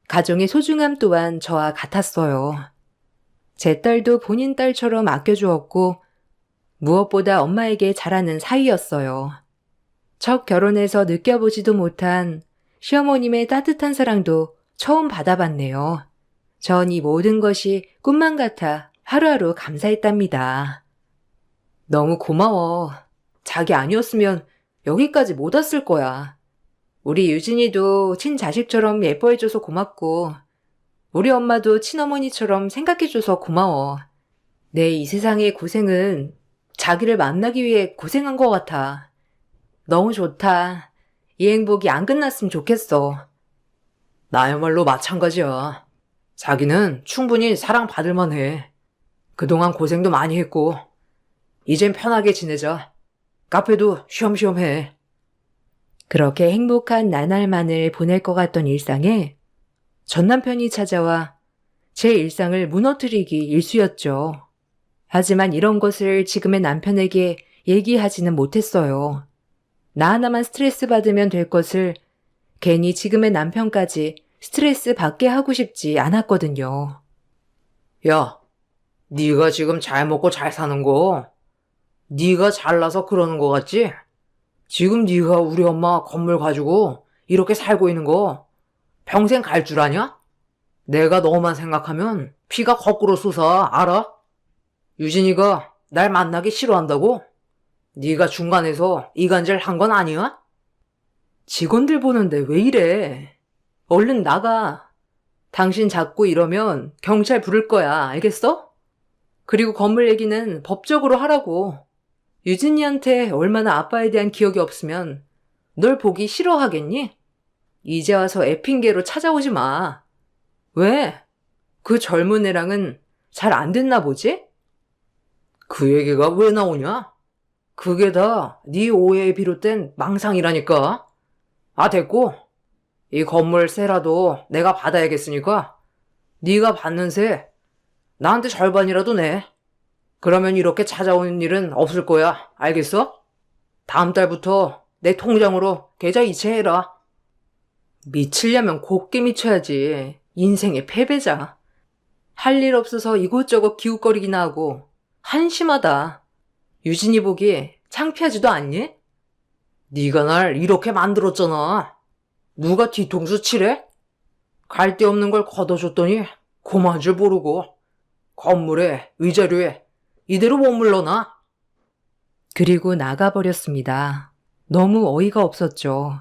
가정의 소중함 또한 저와 같았어요. 제 딸도 본인 딸처럼 아껴주었고 무엇보다 엄마에게 잘하는 사이였어요. 첫 결혼해서 느껴보지도 못한 시어머님의 따뜻한 사랑도 처음 받아봤네요. 전 이 모든 것이 꿈만 같아 하루하루 감사했답니다. 너무 고마워. 자기 아니었으면 여기까지 못 왔을 거야. 우리 유진이도 친자식처럼 예뻐해줘서 고맙고 우리 엄마도 친어머니처럼 생각해줘서 고마워. 내 이 세상의 고생은 자기를 만나기 위해 고생한 것 같아. 너무 좋다. 이 행복이 안 끝났으면 좋겠어. 나야말로 마찬가지야. 자기는 충분히 사랑받을 만해. 그동안 고생도 많이 했고 이젠 편하게 지내자. 카페도 쉬엄쉬엄 해. 그렇게 행복한 나날만을 보낼 것 같던 일상에 전 남편이 찾아와 제 일상을 무너뜨리기 일쑤였죠. 하지만 이런 것을 지금의 남편에게 얘기하지는 못했어요. 나 하나만 스트레스 받으면 될 것을 괜히 지금의 남편까지 스트레스 받게 하고 싶지 않았거든요. 야, 네가 지금 잘 먹고 잘 사는 거 네가 잘나서 그러는 거 같지? 지금 네가 우리 엄마 건물 가지고 이렇게 살고 있는 거 평생 갈 줄 아냐? 내가 너만 생각하면 피가 거꾸로 솟아, 알아? 유진이가 날 만나기 싫어한다고? 네가 중간에서 이간질 한 건 아니야? 직원들 보는데 왜 이래? 얼른 나가. 당신 자꾸 이러면 경찰 부를 거야. 알겠어? 그리고 건물 얘기는 법적으로 하라고. 유진이한테 얼마나 아빠에 대한 기억이 없으면 널 보기 싫어하겠니? 이제 와서 애 핑계로 찾아오지 마. 왜? 그 젊은 애랑은 잘 안 됐나 보지? 그 얘기가 왜 나오냐? 그게 다 네 오해에 비롯된 망상이라니까. 아, 됐고. 이 건물 세라도 내가 받아야겠으니까 네가 받는 세 나한테 절반이라도 내. 그러면 이렇게 찾아오는 일은 없을 거야. 알겠어? 다음 달부터 내 통장으로 계좌 이체해라. 미치려면 곱게 미쳐야지. 인생의 패배자. 할 일 없어서 이곳저곳 기웃거리기나 하고 한심하다. 유진이 보기에 창피하지도 않니? 네가 날 이렇게 만들었잖아. 누가 뒤통수 치래? 갈 데 없는 걸 걷어줬더니 고마운 줄 모르고 건물에 위자료에 이대로 머물러나? 그리고 나가버렸습니다. 너무 어이가 없었죠.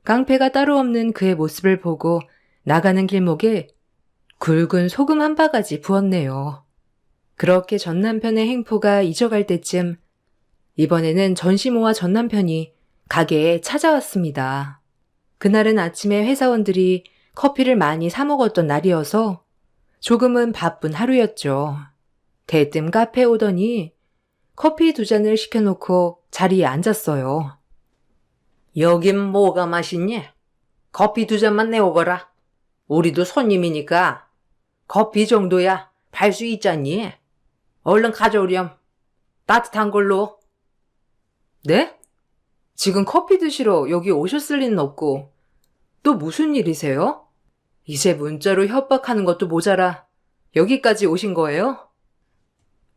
깡패가 따로 없는 그의 모습을 보고 나가는 길목에 굵은 소금 한 바가지 부었네요. 그렇게 전 남편의 행포가 잊어갈 때쯤 이번에는 전시모와 전 남편이 가게에 찾아왔습니다. 그날은 아침에 회사원들이 커피를 많이 사 먹었던 날이어서 조금은 바쁜 하루였죠. 대뜸 카페에 오더니 커피 2잔을 시켜놓고 자리에 앉았어요. 여긴 뭐가 맛있니? 커피 2잔만 내오거라. 우리도 손님이니까 커피 정도야 팔 수 있잖니? 얼른 가져오렴. 따뜻한 걸로. 네? 지금 커피 드시러 여기 오셨을 리는 없고 또 무슨 일이세요? 이제 문자로 협박하는 것도 모자라 여기까지 오신 거예요?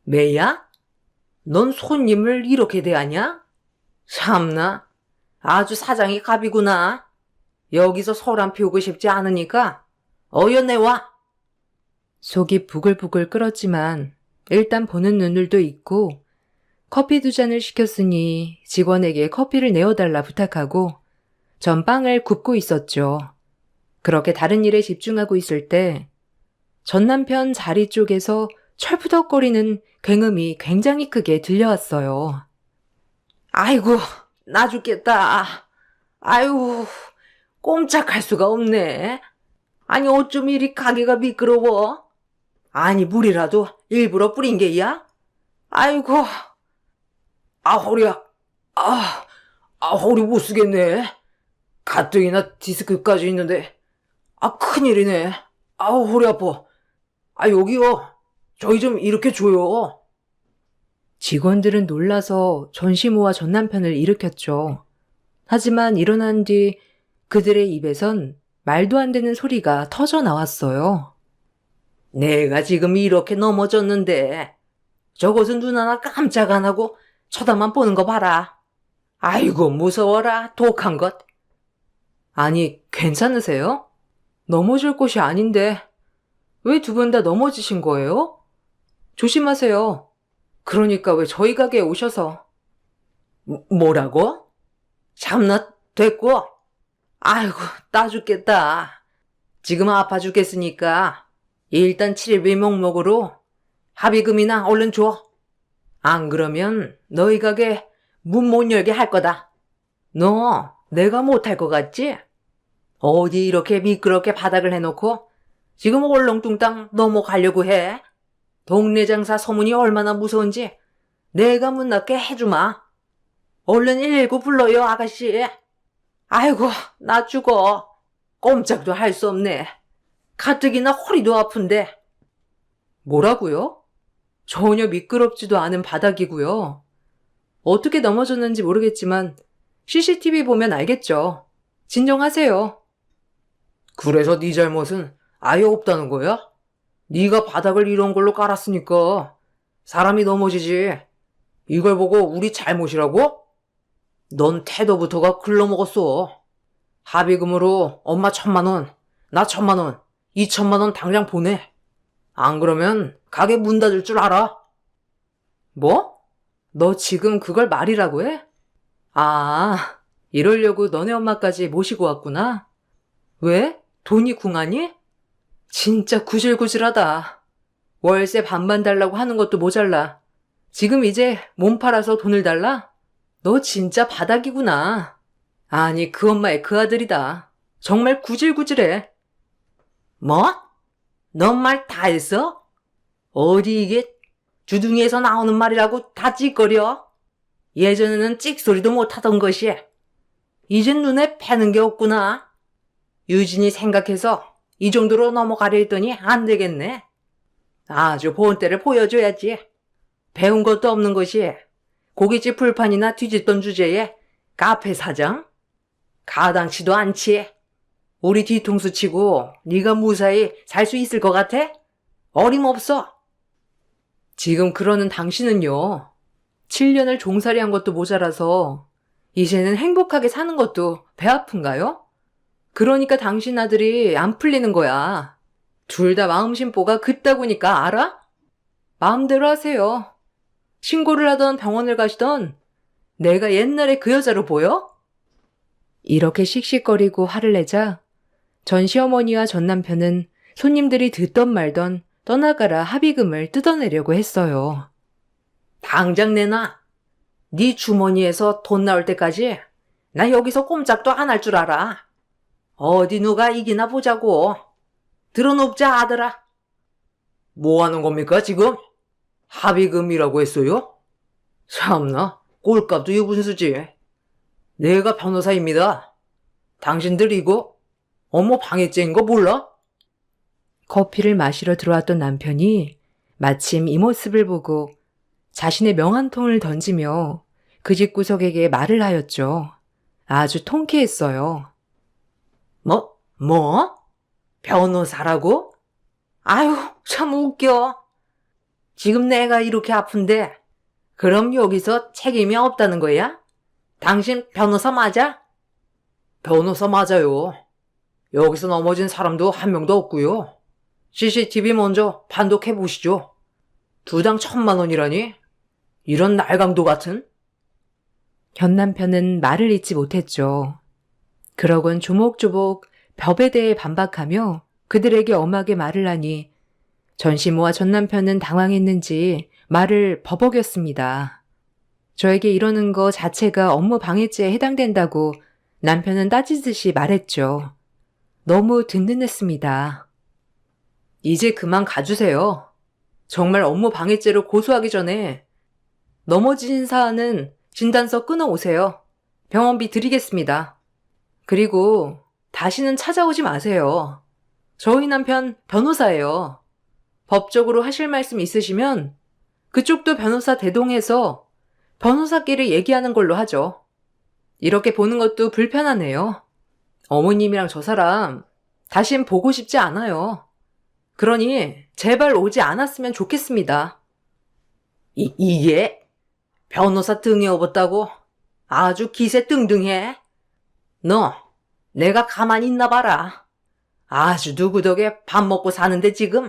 매야? 넌 손님을 이렇게 대하냐? 참나, 아주 사장이 갑이구나. 여기서 소란 피우고 싶지 않으니까 어여 내와. 속이 부글부글 끓었지만 일단 보는 눈들도 있고 커피 2잔을 시켰으니 직원에게 커피를 내어달라 부탁하고 전 빵을 굽고 있었죠. 그렇게 다른 일에 집중하고 있을 때 전 남편 자리 쪽에서 철푸덕거리는 굉음이 굉장히 크게 들려왔어요. 아이고, 나 죽겠다. 아이고, 꼼짝할 수가 없네. 아니, 어쩜 이리 가게가 미끄러워? 아니, 물이라도 일부러 뿌린 게야? 아이고, 아, 허리야. 허리 못 쓰겠네. 가뜩이나 디스크까지 있는데. 아, 큰일이네. 허리 아파. 여기요. 저희 좀 이렇게 줘요. 직원들은 놀라서 전시모와 전 남편을 일으켰죠. 하지만 일어난 뒤 그들의 입에선 말도 안 되는 소리가 터져 나왔어요. 내가 지금 이렇게 넘어졌는데 저것은 눈 하나 깜짝 안 하고 쳐다만 보는 거 봐라. 아이고 무서워라 독한 것. 아니 괜찮으세요? 넘어질 곳이 아닌데 왜 두 분 다 넘어지신 거예요? 조심하세요. 그러니까 왜 저희 가게에 오셔서. 뭐라고? 참나 됐고. 아이고 따 죽겠다. 지금 아파 죽겠으니까 일단 치료비 명목으로 합의금이나 얼른 줘. 안 그러면 너희 가게 문 못 열게 할 거다. 너 내가 못할 것 같지? 어디 이렇게 미끄럽게 바닥을 해놓고 지금 얼렁뚱땅 넘어가려고 해? 동네 장사 소문이 얼마나 무서운지 내가 문 닫게 해주마. 얼른 119 불러요 아가씨. 아이고 나 죽어. 꼼짝도 할 수 없네. 가뜩이나 허리도 아픈데. 뭐라고요? 전혀 미끄럽지도 않은 바닥이고요. 어떻게 넘어졌는지 모르겠지만 CCTV 보면 알겠죠. 진정하세요. 그래서 네 잘못은 아예 없다는 거야? 네가 바닥을 이런 걸로 깔았으니까 사람이 넘어지지. 이걸 보고 우리 잘못이라고? 넌 태도부터가 글러먹었어. 합의금으로 엄마 1,000만 원, 나 1,000만 원, 2,000만 원 당장 보내. 안 그러면 가게 문 닫을 줄 알아. 뭐? 너 지금 그걸 말이라고 해? 아, 이러려고 너네 엄마까지 모시고 왔구나. 왜? 돈이 궁하니? 진짜 구질구질하다. 월세 반반 달라고 하는 것도 모자라. 지금 이제 몸 팔아서 돈을 달라? 너 진짜 바닥이구나. 아니, 그 엄마의 그 아들이다. 정말 구질구질해. 뭐? 넌 말 다 했어? 어디 이게 주둥이에서 나오는 말이라고 다 찌꺼려? 예전에는 찍소리도 못하던 것이 이젠 눈에 패는 게 없구나. 유진이 생각해서 이 정도로 넘어가려 했더니 안 되겠네. 아주 본때를 보여줘야지. 배운 것도 없는 것이 고깃집 불판이나 뒤집던 주제에 카페 사장? 가당치도 않지. 우리 뒤통수 치고 네가 무사히 살 수 있을 것 같아? 어림없어. 지금 그러는 당신은요. 7년을 종살이한 것도 모자라서 이제는 행복하게 사는 것도 배 아픈가요? 그러니까 당신 아들이 안 풀리는 거야. 둘 다 마음심보가 긋다구니까 알아? 마음대로 하세요. 신고를 하던 병원을 가시던 내가 옛날에 그 여자로 보여? 이렇게 씩씩거리고 화를 내자 전 시어머니와 전 남편은 손님들이 듣던 말던 떠나가라 합의금을 뜯어내려고 했어요. 당장 내놔. 네 주머니에서 돈 나올 때까지 나 여기서 꼼짝도 안 할 줄 알아. 어디 누가 이기나 보자고. 들어눕자 아들아. 뭐 하는 겁니까 지금? 합의금이라고 했어요? 참나, 꼴값도 유분수지. 내가 변호사입니다. 당신들 이거 어머 방해죄인 거 몰라? 커피를 마시러 들어왔던 남편이 마침 이 모습을 보고 자신의 명함통을 던지며 그 집구석에게 말을 하였죠. 아주 통쾌했어요. 뭐? 변호사라고? 아유, 참 웃겨. 지금 내가 이렇게 아픈데 그럼 여기서 책임이 없다는 거야? 당신 변호사 맞아? 변호사 맞아요. 여기서 넘어진 사람도 한 명도 없고요. CCTV 먼저 판독해 보시죠. 2당 1,000만 원이라니? 이런 날강도 같은? 현 남편은 말을 잇지 못했죠. 그러곤 조목조목 법에 대해 반박하며 그들에게 엄하게 말을 하니 전시모와 전 남편은 당황했는지 말을 버벅였습니다. 저에게 이러는 거 자체가 업무 방해죄에 해당된다고 남편은 따지듯이 말했죠. 너무 든든했습니다. 이제 그만 가주세요. 정말 업무 방해죄로 고소하기 전에 넘어진 사안은 진단서 끊어오세요. 병원비 드리겠습니다. 그리고 다시는 찾아오지 마세요. 저희 남편 변호사예요. 법적으로 하실 말씀 있으시면 그쪽도 변호사 대동해서 변호사끼리 얘기하는 걸로 하죠. 이렇게 보는 것도 불편하네요. 어머님이랑 저 사람 다신 보고 싶지 않아요. 그러니 제발 오지 않았으면 좋겠습니다. 이게? 변호사 등이 업었다고? 아주 기세 등등해. 너, 내가 가만히 있나 봐라. 아주 누구 덕에 밥 먹고 사는데 지금?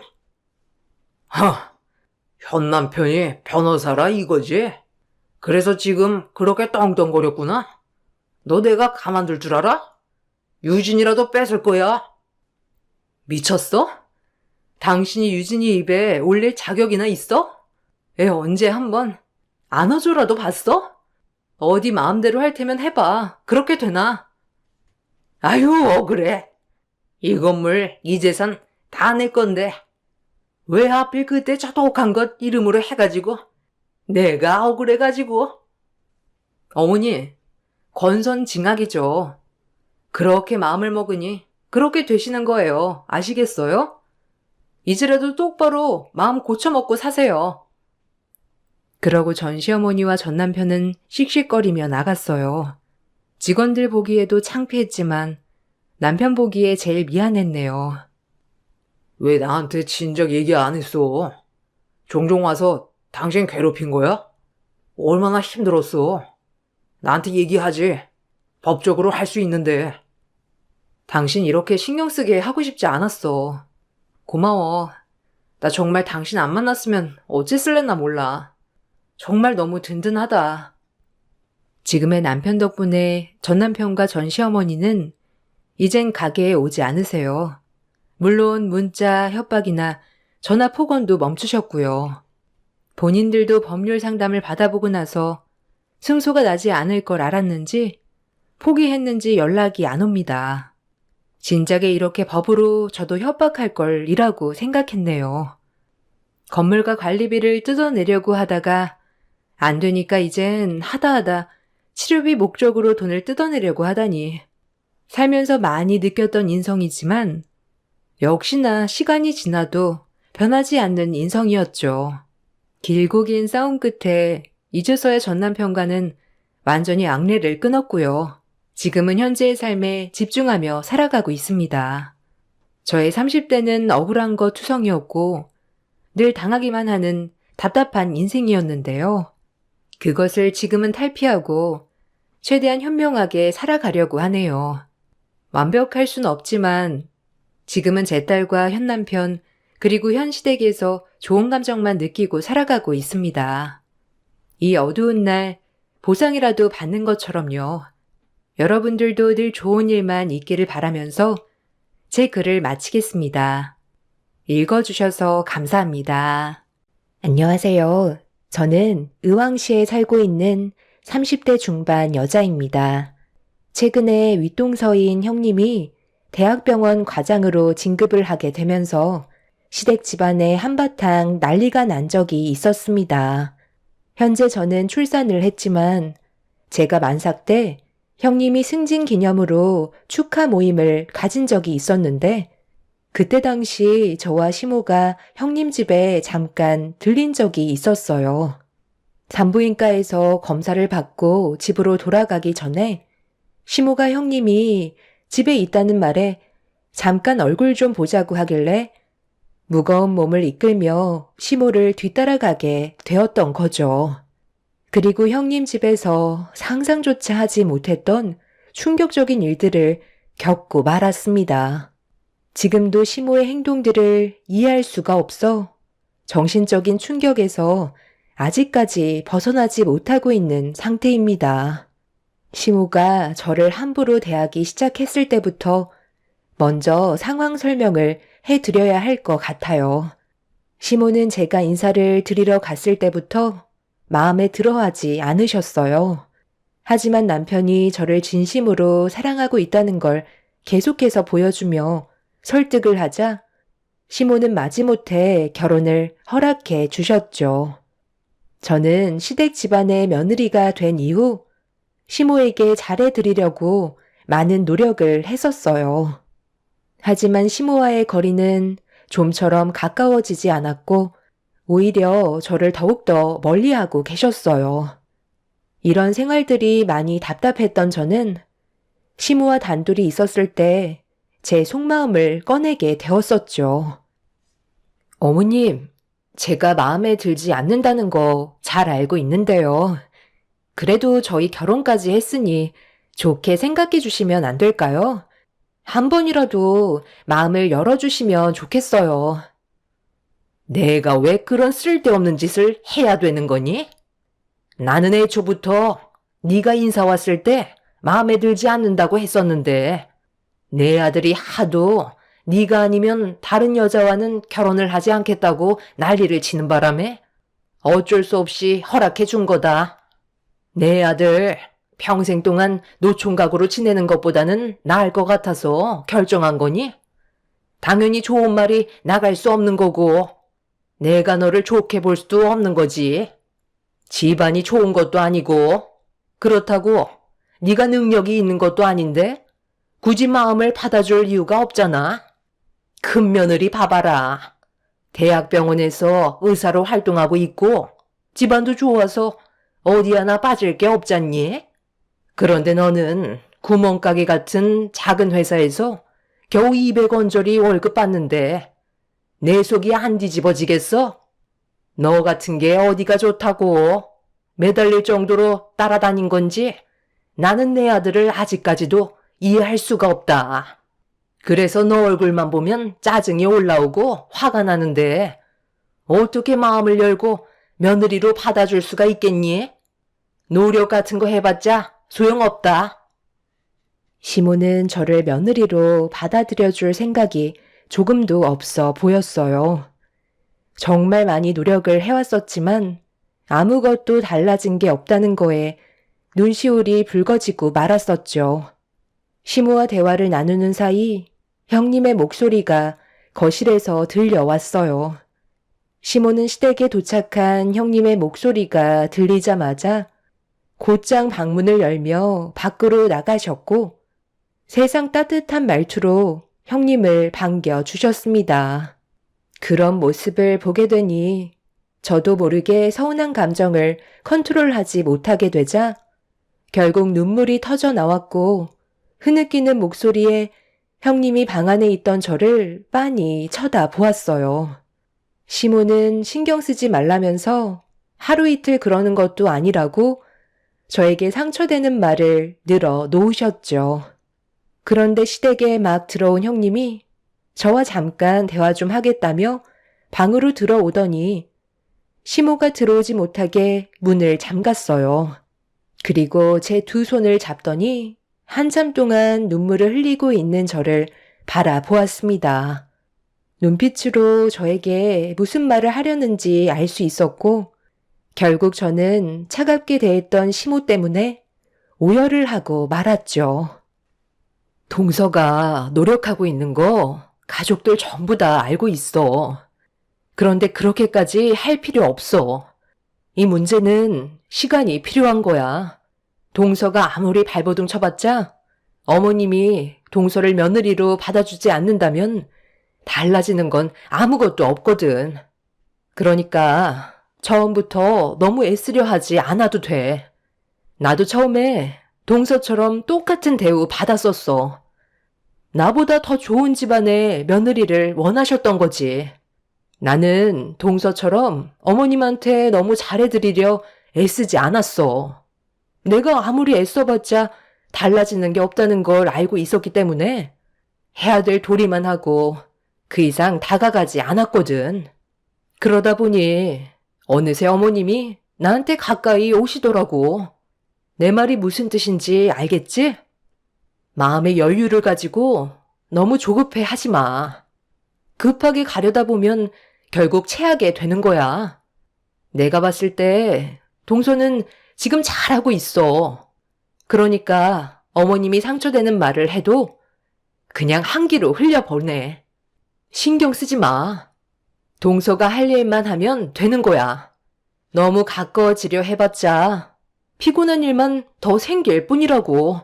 현 남편이 변호사라 이거지? 그래서 지금 그렇게 떵떵거렸구나? 너 내가 가만둘 줄 알아? 유진이라도 뺏을 거야. 미쳤어? 당신이 유진이 입에 올릴 자격이나 있어? 애 언제 한번 안아줘라도 봤어? 어디 마음대로 할 테면 해봐. 그렇게 되나? 아유, 억울해. 이 건물, 이 재산 다 내 건데 왜 하필 그때 저 독한 것 이름으로 해가지고 내가 억울해가지고. 어머니, 권선징악이죠. 그렇게 마음을 먹으니 그렇게 되시는 거예요. 아시겠어요? 이제라도 똑바로 마음 고쳐먹고 사세요. 그러고 전 시어머니와 전 남편은 씩씩거리며 나갔어요. 직원들 보기에도 창피했지만 남편 보기에 제일 미안했네요. 왜 나한테 진작 얘기 안 했어? 종종 와서 당신 괴롭힌 거야? 얼마나 힘들었어? 나한테 얘기하지. 법적으로 할 수 있는데. 당신 이렇게 신경 쓰게 하고 싶지 않았어. 고마워. 나 정말 당신 안 만났으면 어찌쓸랬나 몰라. 정말 너무 든든하다. 지금의 남편 덕분에 전 남편과 전 시어머니는 이젠 가게에 오지 않으세요. 물론 문자, 협박이나 전화 폭언도 멈추셨고요. 본인들도 법률 상담을 받아보고 나서 승소가 나지 않을 걸 알았는지 포기했는지 연락이 안 옵니다. 진작에 이렇게 법으로 저도 협박할 걸이라고 생각했네요. 건물과 관리비를 뜯어내려고 하다가 안 되니까 이젠 하다 치료비 목적으로 돈을 뜯어내려고 하다니. 살면서 많이 느꼈던 인성이지만 역시나 시간이 지나도 변하지 않는 인성이었죠. 길고 긴 싸움 끝에 이제서야 전 남편과는 완전히 앙래를 끊었고요. 지금은 현재의 삶에 집중하며 살아가고 있습니다. 저의 30대는 억울한 거 투성이었고 늘 당하기만 하는 답답한 인생이었는데요. 그것을 지금은 탈피하고 최대한 현명하게 살아가려고 하네요. 완벽할 순 없지만 지금은 제 딸과 현 남편 그리고 현 시댁에서 좋은 감정만 느끼고 살아가고 있습니다. 이 어두운 날 보상이라도 받는 것처럼요. 여러분들도 늘 좋은 일만 있기를 바라면서 제 글을 마치겠습니다. 읽어주셔서 감사합니다. 안녕하세요. 저는 의왕시에 살고 있는 30대 중반 여자입니다. 최근에 윗동서인 형님이 대학병원 과장으로 진급을 하게 되면서 시댁 집안에 한바탕 난리가 난 적이 있었습니다. 현재 저는 출산을 했지만 제가 만삭 때 형님이 승진 기념으로 축하 모임을 가진 적이 있었는데 그때 당시 저와 시모가 형님 집에 잠깐 들린 적이 있었어요. 산부인과에서 검사를 받고 집으로 돌아가기 전에 시모가 형님이 집에 있다는 말에 잠깐 얼굴 좀 보자고 하길래 무거운 몸을 이끌며 시모를 뒤따라가게 되었던 거죠. 그리고 형님 집에서 상상조차 하지 못했던 충격적인 일들을 겪고 말았습니다. 지금도 시모의 행동들을 이해할 수가 없어 정신적인 충격에서 아직까지 벗어나지 못하고 있는 상태입니다. 시모가 저를 함부로 대하기 시작했을 때부터 먼저 상황 설명을 해드려야 할 것 같아요. 시모는 제가 인사를 드리러 갔을 때부터 마음에 들어하지 않으셨어요. 하지만 남편이 저를 진심으로 사랑하고 있다는 걸 계속해서 보여주며 설득을 하자 시모는 마지못해 결혼을 허락해 주셨죠. 저는 시댁 집안의 며느리가 된 이후 시모에게 잘해드리려고 많은 노력을 했었어요. 하지만 시모와의 거리는 좀처럼 가까워지지 않았고 오히려 저를 더욱더 멀리하고 계셨어요. 이런 생활들이 많이 답답했던 저는 시모와 단둘이 있었을 때 제 속마음을 꺼내게 되었었죠. 어머님, 제가 마음에 들지 않는다는 거 잘 알고 있는데요. 그래도 저희 결혼까지 했으니 좋게 생각해 주시면 안 될까요? 한 번이라도 마음을 열어주시면 좋겠어요. 내가 왜 그런 쓸데없는 짓을 해야 되는 거니? 나는 애초부터 네가 인사 왔을 때 마음에 들지 않는다고 했었는데 내 아들이 하도 네가 아니면 다른 여자와는 결혼을 하지 않겠다고 난리를 치는 바람에 어쩔 수 없이 허락해 준 거다. 내 아들 평생 동안 노총각으로 지내는 것보다는 나을 것 같아서 결정한 거니? 당연히 좋은 말이 나갈 수 없는 거고 내가 너를 좋게 볼 수도 없는 거지. 집안이 좋은 것도 아니고 그렇다고 네가 능력이 있는 것도 아닌데 굳이 마음을 받아줄 이유가 없잖아. 큰 며느리 봐봐라. 대학병원에서 의사로 활동하고 있고 집안도 좋아서 어디 하나 빠질 게 없잖니? 그런데 너는 구멍가게 같은 작은 회사에서 겨우 200원짜리 월급 받는데 내 속이 안 뒤집어지겠어? 너 같은 게 어디가 좋다고 매달릴 정도로 따라다닌 건지 나는 내 아들을 아직까지도 이해할 수가 없다. 그래서 너 얼굴만 보면 짜증이 올라오고 화가 나는데 어떻게 마음을 열고 며느리로 받아줄 수가 있겠니? 노력 같은 거 해봤자 소용없다. 시모는 저를 며느리로 받아들여줄 생각이 조금도 없어 보였어요. 정말 많이 노력을 해왔었지만 아무것도 달라진 게 없다는 거에 눈시울이 붉어지고 말았었죠. 시모와 대화를 나누는 사이 형님의 목소리가 거실에서 들려왔어요. 시모는 시댁에 도착한 형님의 목소리가 들리자마자 곧장 방문을 열며 밖으로 나가셨고 세상 따뜻한 말투로 형님을 반겨주셨습니다. 그런 모습을 보게 되니 저도 모르게 서운한 감정을 컨트롤하지 못하게 되자 결국 눈물이 터져 나왔고 흐느끼는 목소리에 형님이 방 안에 있던 저를 빤히 쳐다보았어요. 시모는 신경 쓰지 말라면서 하루 이틀 그러는 것도 아니라고 저에게 상처되는 말을 늘어 놓으셨죠. 그런데 시댁에 막 들어온 형님이 저와 잠깐 대화 좀 하겠다며 방으로 들어오더니 시모가 들어오지 못하게 문을 잠갔어요. 그리고 제 두 손을 잡더니 한참 동안 눈물을 흘리고 있는 저를 바라보았습니다. 눈빛으로 저에게 무슨 말을 하려는지 알 수 있었고 결국 저는 차갑게 대했던 시모 때문에 오열을 하고 말았죠. 동서가 노력하고 있는 거 가족들 전부 다 알고 있어. 그런데 그렇게까지 할 필요 없어. 이 문제는 시간이 필요한 거야. 동서가 아무리 발버둥 쳐봤자 어머님이 동서를 며느리로 받아주지 않는다면 달라지는 건 아무것도 없거든. 그러니까 처음부터 너무 애쓰려 하지 않아도 돼. 나도 처음에 동서처럼 똑같은 대우 받았었어. 나보다 더 좋은 집안의 며느리를 원하셨던 거지. 나는 동서처럼 어머님한테 너무 잘해드리려 애쓰지 않았어. 내가 아무리 애써봤자 달라지는 게 없다는 걸 알고 있었기 때문에 해야 될 도리만 하고 그 이상 다가가지 않았거든. 그러다 보니 어느새 어머님이 나한테 가까이 오시더라고. 내 말이 무슨 뜻인지 알겠지? 마음의 여유를 가지고 너무 조급해 하지 마. 급하게 가려다 보면 결국 체하게 되는 거야. 내가 봤을 때 동서는 지금 잘하고 있어. 그러니까 어머님이 상처되는 말을 해도 그냥 한기로 흘려보내. 신경 쓰지 마. 동서가 할 일만 하면 되는 거야. 너무 가까워지려 해봤자 피곤한 일만 더 생길 뿐이라고.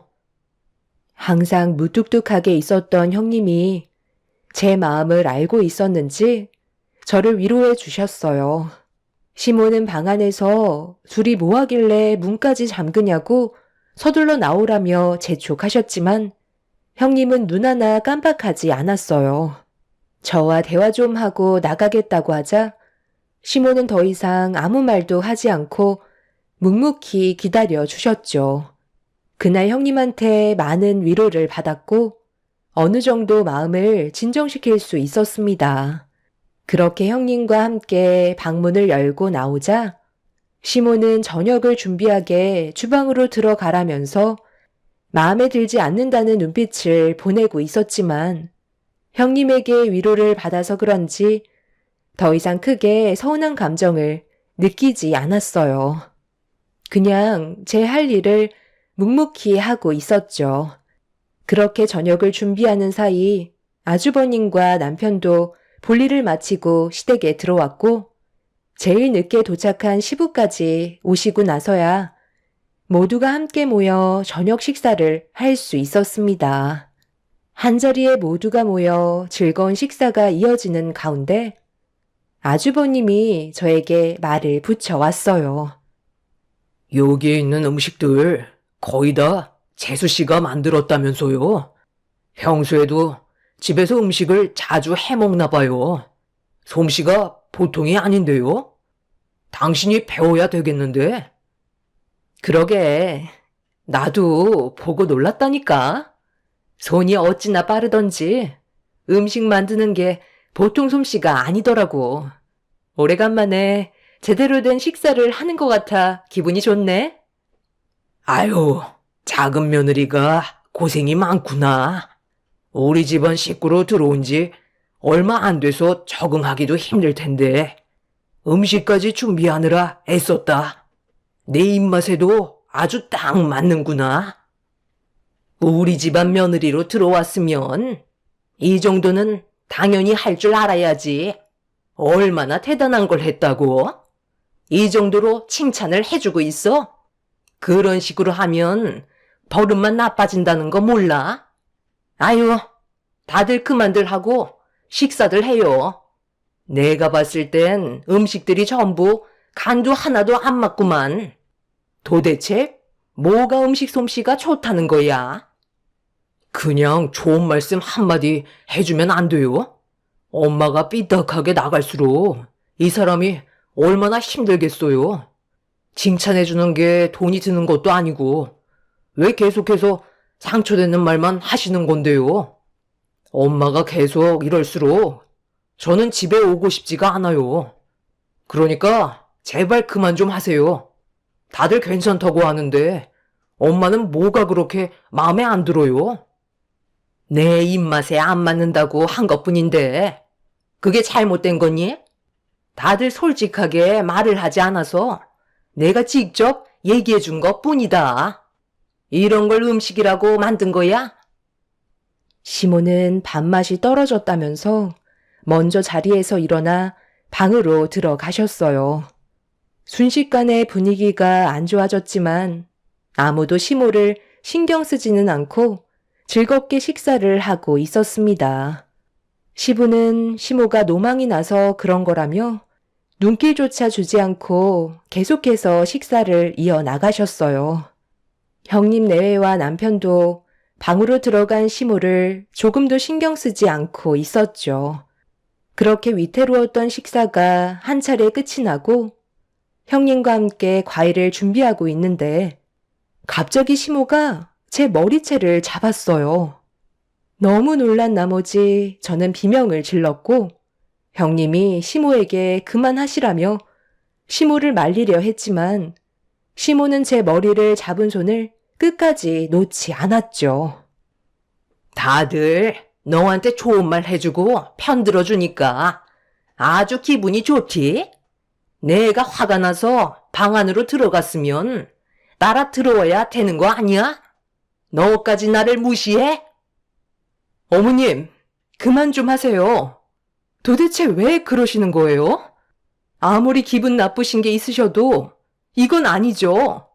항상 무뚝뚝하게 있었던 형님이 제 마음을 알고 있었는지 저를 위로해 주셨어요. 시모는 방 안에서 둘이 뭐 하길래 문까지 잠그냐고 서둘러 나오라며 재촉하셨지만 형님은 눈 하나 깜빡하지 않았어요. 저와 대화 좀 하고 나가겠다고 하자 시모는 더 이상 아무 말도 하지 않고 묵묵히 기다려 주셨죠. 그날 형님한테 많은 위로를 받았고 어느 정도 마음을 진정시킬 수 있었습니다. 그렇게 형님과 함께 방문을 열고 나오자 시모는 저녁을 준비하게 주방으로 들어가라면서 마음에 들지 않는다는 눈빛을 보내고 있었지만 형님에게 위로를 받아서 그런지 더 이상 크게 서운한 감정을 느끼지 않았어요. 그냥 제 할 일을 묵묵히 하고 있었죠. 그렇게 저녁을 준비하는 사이 아주버님과 남편도 볼일을 마치고 시댁에 들어왔고 제일 늦게 도착한 시부까지 오시고 나서야 모두가 함께 모여 저녁 식사를 할 수 있었습니다. 한자리에 모두가 모여 즐거운 식사가 이어지는 가운데 아주버님이 저에게 말을 붙여왔어요. 여기에 있는 음식들 거의 다 재수 씨가 만들었다면서요? 평소에도 집에서 음식을 자주 해먹나 봐요. 솜씨가 보통이 아닌데요? 당신이 배워야 되겠는데? 그러게, 나도 보고 놀랐다니까. 손이 어찌나 빠르던지 음식 만드는 게 보통 솜씨가 아니더라고. 오래간만에 제대로 된 식사를 하는 것 같아 기분이 좋네. 아유, 작은 며느리가 고생이 많구나. 우리 집안 식구로 들어온 지 얼마 안 돼서 적응하기도 힘들 텐데 음식까지 준비하느라 애썼다. 내 입맛에도 아주 딱 맞는구나. 우리 집안 며느리로 들어왔으면 이 정도는 당연히 할 줄 알아야지. 얼마나 대단한 걸 했다고? 이 정도로 칭찬을 해주고 있어? 그런 식으로 하면 버릇만 나빠진다는 거 몰라? 아유, 다들 그만들 하고 식사들 해요. 내가 봤을 땐 음식들이 전부 간도 하나도 안 맞구만. 도대체 뭐가 음식 솜씨가 좋다는 거야? 그냥 좋은 말씀 한마디 해주면 안 돼요? 엄마가 삐딱하게 나갈수록 이 사람이 얼마나 힘들겠어요. 칭찬해주는 게 돈이 드는 것도 아니고 왜 계속해서 상처되는 말만 하시는 건데요? 엄마가 계속 이럴수록 저는 집에 오고 싶지가 않아요. 그러니까 제발 그만 좀 하세요. 다들 괜찮다고 하는데 엄마는 뭐가 그렇게 마음에 안 들어요? 내 입맛에 안 맞는다고 한 것뿐인데 그게 잘못된 거니? 다들 솔직하게 말을 하지 않아서 내가 직접 얘기해 준 것뿐이다. 이런 걸 음식이라고 만든 거야? 시모는 밥맛이 떨어졌다면서 먼저 자리에서 일어나 방으로 들어가셨어요. 순식간에 분위기가 안 좋아졌지만 아무도 시모를 신경 쓰지는 않고 즐겁게 식사를 하고 있었습니다. 시부는 시모가 노망이 나서 그런 거라며 눈길조차 주지 않고 계속해서 식사를 이어나가셨어요. 형님 내외와 남편도 방으로 들어간 시모를 조금도 신경 쓰지 않고 있었죠. 그렇게 위태로웠던 식사가 한 차례 끝이 나고 형님과 함께 과일을 준비하고 있는데 갑자기 시모가 제 머리채를 잡았어요. 너무 놀란 나머지 저는 비명을 질렀고 형님이 시모에게 그만하시라며 시모를 말리려 했지만 시모는 제 머리를 잡은 손을 끝까지 놓지 않았죠. 다들 너한테 좋은 말 해주고 편들어주니까 아주 기분이 좋지? 내가 화가 나서 방 안으로 들어갔으면 따라 들어와야 되는 거 아니야? 너까지 나를 무시해? 어머님, 그만 좀 하세요. 도대체 왜 그러시는 거예요? 아무리 기분 나쁘신 게 있으셔도 이건 아니죠.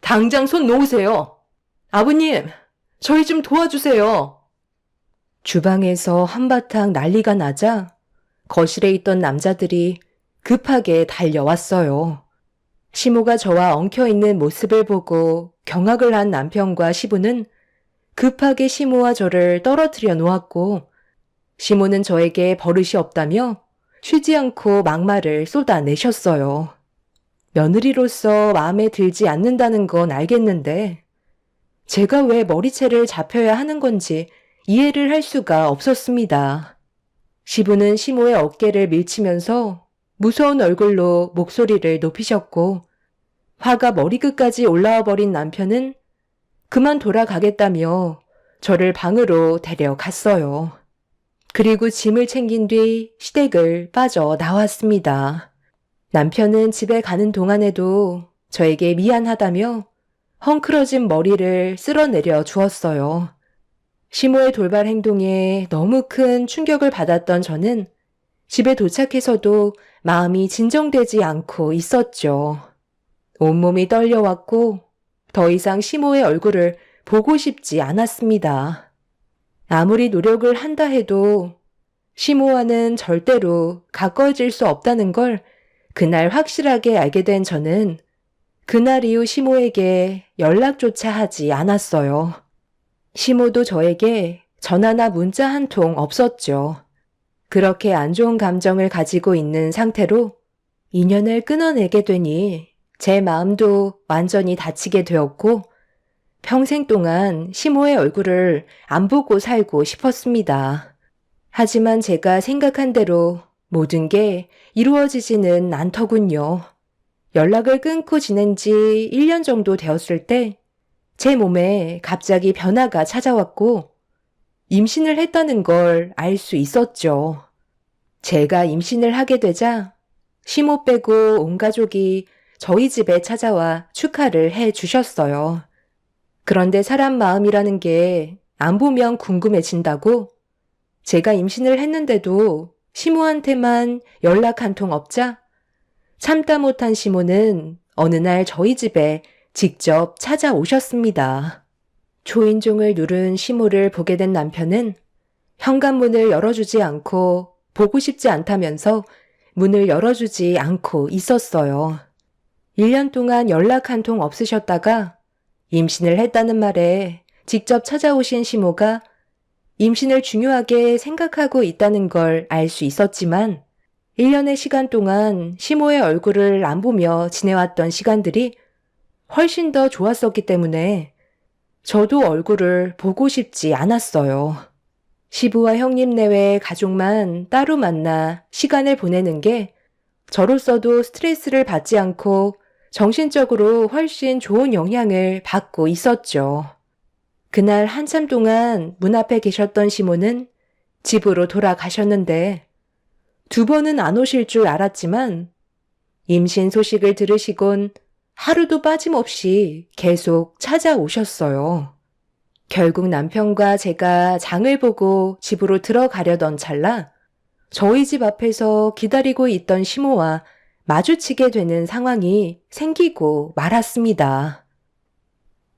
당장 손 놓으세요. 아버님, 저희 좀 도와주세요. 주방에서 한바탕 난리가 나자 거실에 있던 남자들이 급하게 달려왔어요. 시모가 저와 엉켜있는 모습을 보고 경악을 한 남편과 시부는 급하게 시모와 저를 떨어뜨려 놓았고 시모는 저에게 버릇이 없다며 쉬지 않고 막말을 쏟아내셨어요. 며느리로서 마음에 들지 않는다는 건 알겠는데 제가 왜 머리채를 잡혀야 하는 건지 이해를 할 수가 없었습니다. 시부는 시모의 어깨를 밀치면서 무서운 얼굴로 목소리를 높이셨고 화가 머리끝까지 올라와 버린 남편은 그만 돌아가겠다며 저를 방으로 데려갔어요. 그리고 짐을 챙긴 뒤 시댁을 빠져나왔습니다. 남편은 집에 가는 동안에도 저에게 미안하다며 헝클어진 머리를 쓸어내려 주었어요. 시모의 돌발 행동에 너무 큰 충격을 받았던 저는 집에 도착해서도 마음이 진정되지 않고 있었죠. 온몸이 떨려왔고 더 이상 시모의 얼굴을 보고 싶지 않았습니다. 아무리 노력을 한다 해도 시모와는 절대로 가까워질 수 없다는 걸 그날 확실하게 알게 된 저는 그날 이후 시모에게 연락조차 하지 않았어요. 시모도 저에게 전화나 문자 한 통 없었죠. 그렇게 안 좋은 감정을 가지고 있는 상태로 인연을 끊어내게 되니 제 마음도 완전히 다치게 되었고 평생 동안 시모의 얼굴을 안 보고 살고 싶었습니다. 하지만 제가 생각한 대로 모든 게 이루어지지는 않더군요. 연락을 끊고 지낸 지 1년 정도 되었을 때 제 몸에 갑자기 변화가 찾아왔고 임신을 했다는 걸 알 수 있었죠. 제가 임신을 하게 되자 시모 빼고 온 가족이 저희 집에 찾아와 축하를 해 주셨어요. 그런데 사람 마음이라는 게 안 보면 궁금해진다고 제가 임신을 했는데도 시모한테만 연락 한 통 없자 참다 못한 시모는 어느 날 저희 집에 직접 찾아오셨습니다. 초인종을 누른 시모를 보게 된 남편은 현관문을 열어주지 않고 보고 싶지 않다면서 문을 열어주지 않고 있었어요. 1년 동안 연락 한 통 없으셨다가 임신을 했다는 말에 직접 찾아오신 시모가 임신을 중요하게 생각하고 있다는 걸 알 수 있었지만 1년의 시간 동안 시모의 얼굴을 안 보며 지내왔던 시간들이 훨씬 더 좋았었기 때문에 저도 얼굴을 보고 싶지 않았어요. 시부와 형님 내외 가족만 따로 만나 시간을 보내는 게 저로서도 스트레스를 받지 않고 정신적으로 훨씬 좋은 영향을 받고 있었죠. 그날 한참 동안 문 앞에 계셨던 시모는 집으로 돌아가셨는데 2번은 안 오실 줄 알았지만 임신 소식을 들으시곤 하루도 빠짐없이 계속 찾아오셨어요. 결국 남편과 제가 장을 보고 집으로 들어가려던 찰나 저희 집 앞에서 기다리고 있던 시모와 마주치게 되는 상황이 생기고 말았습니다.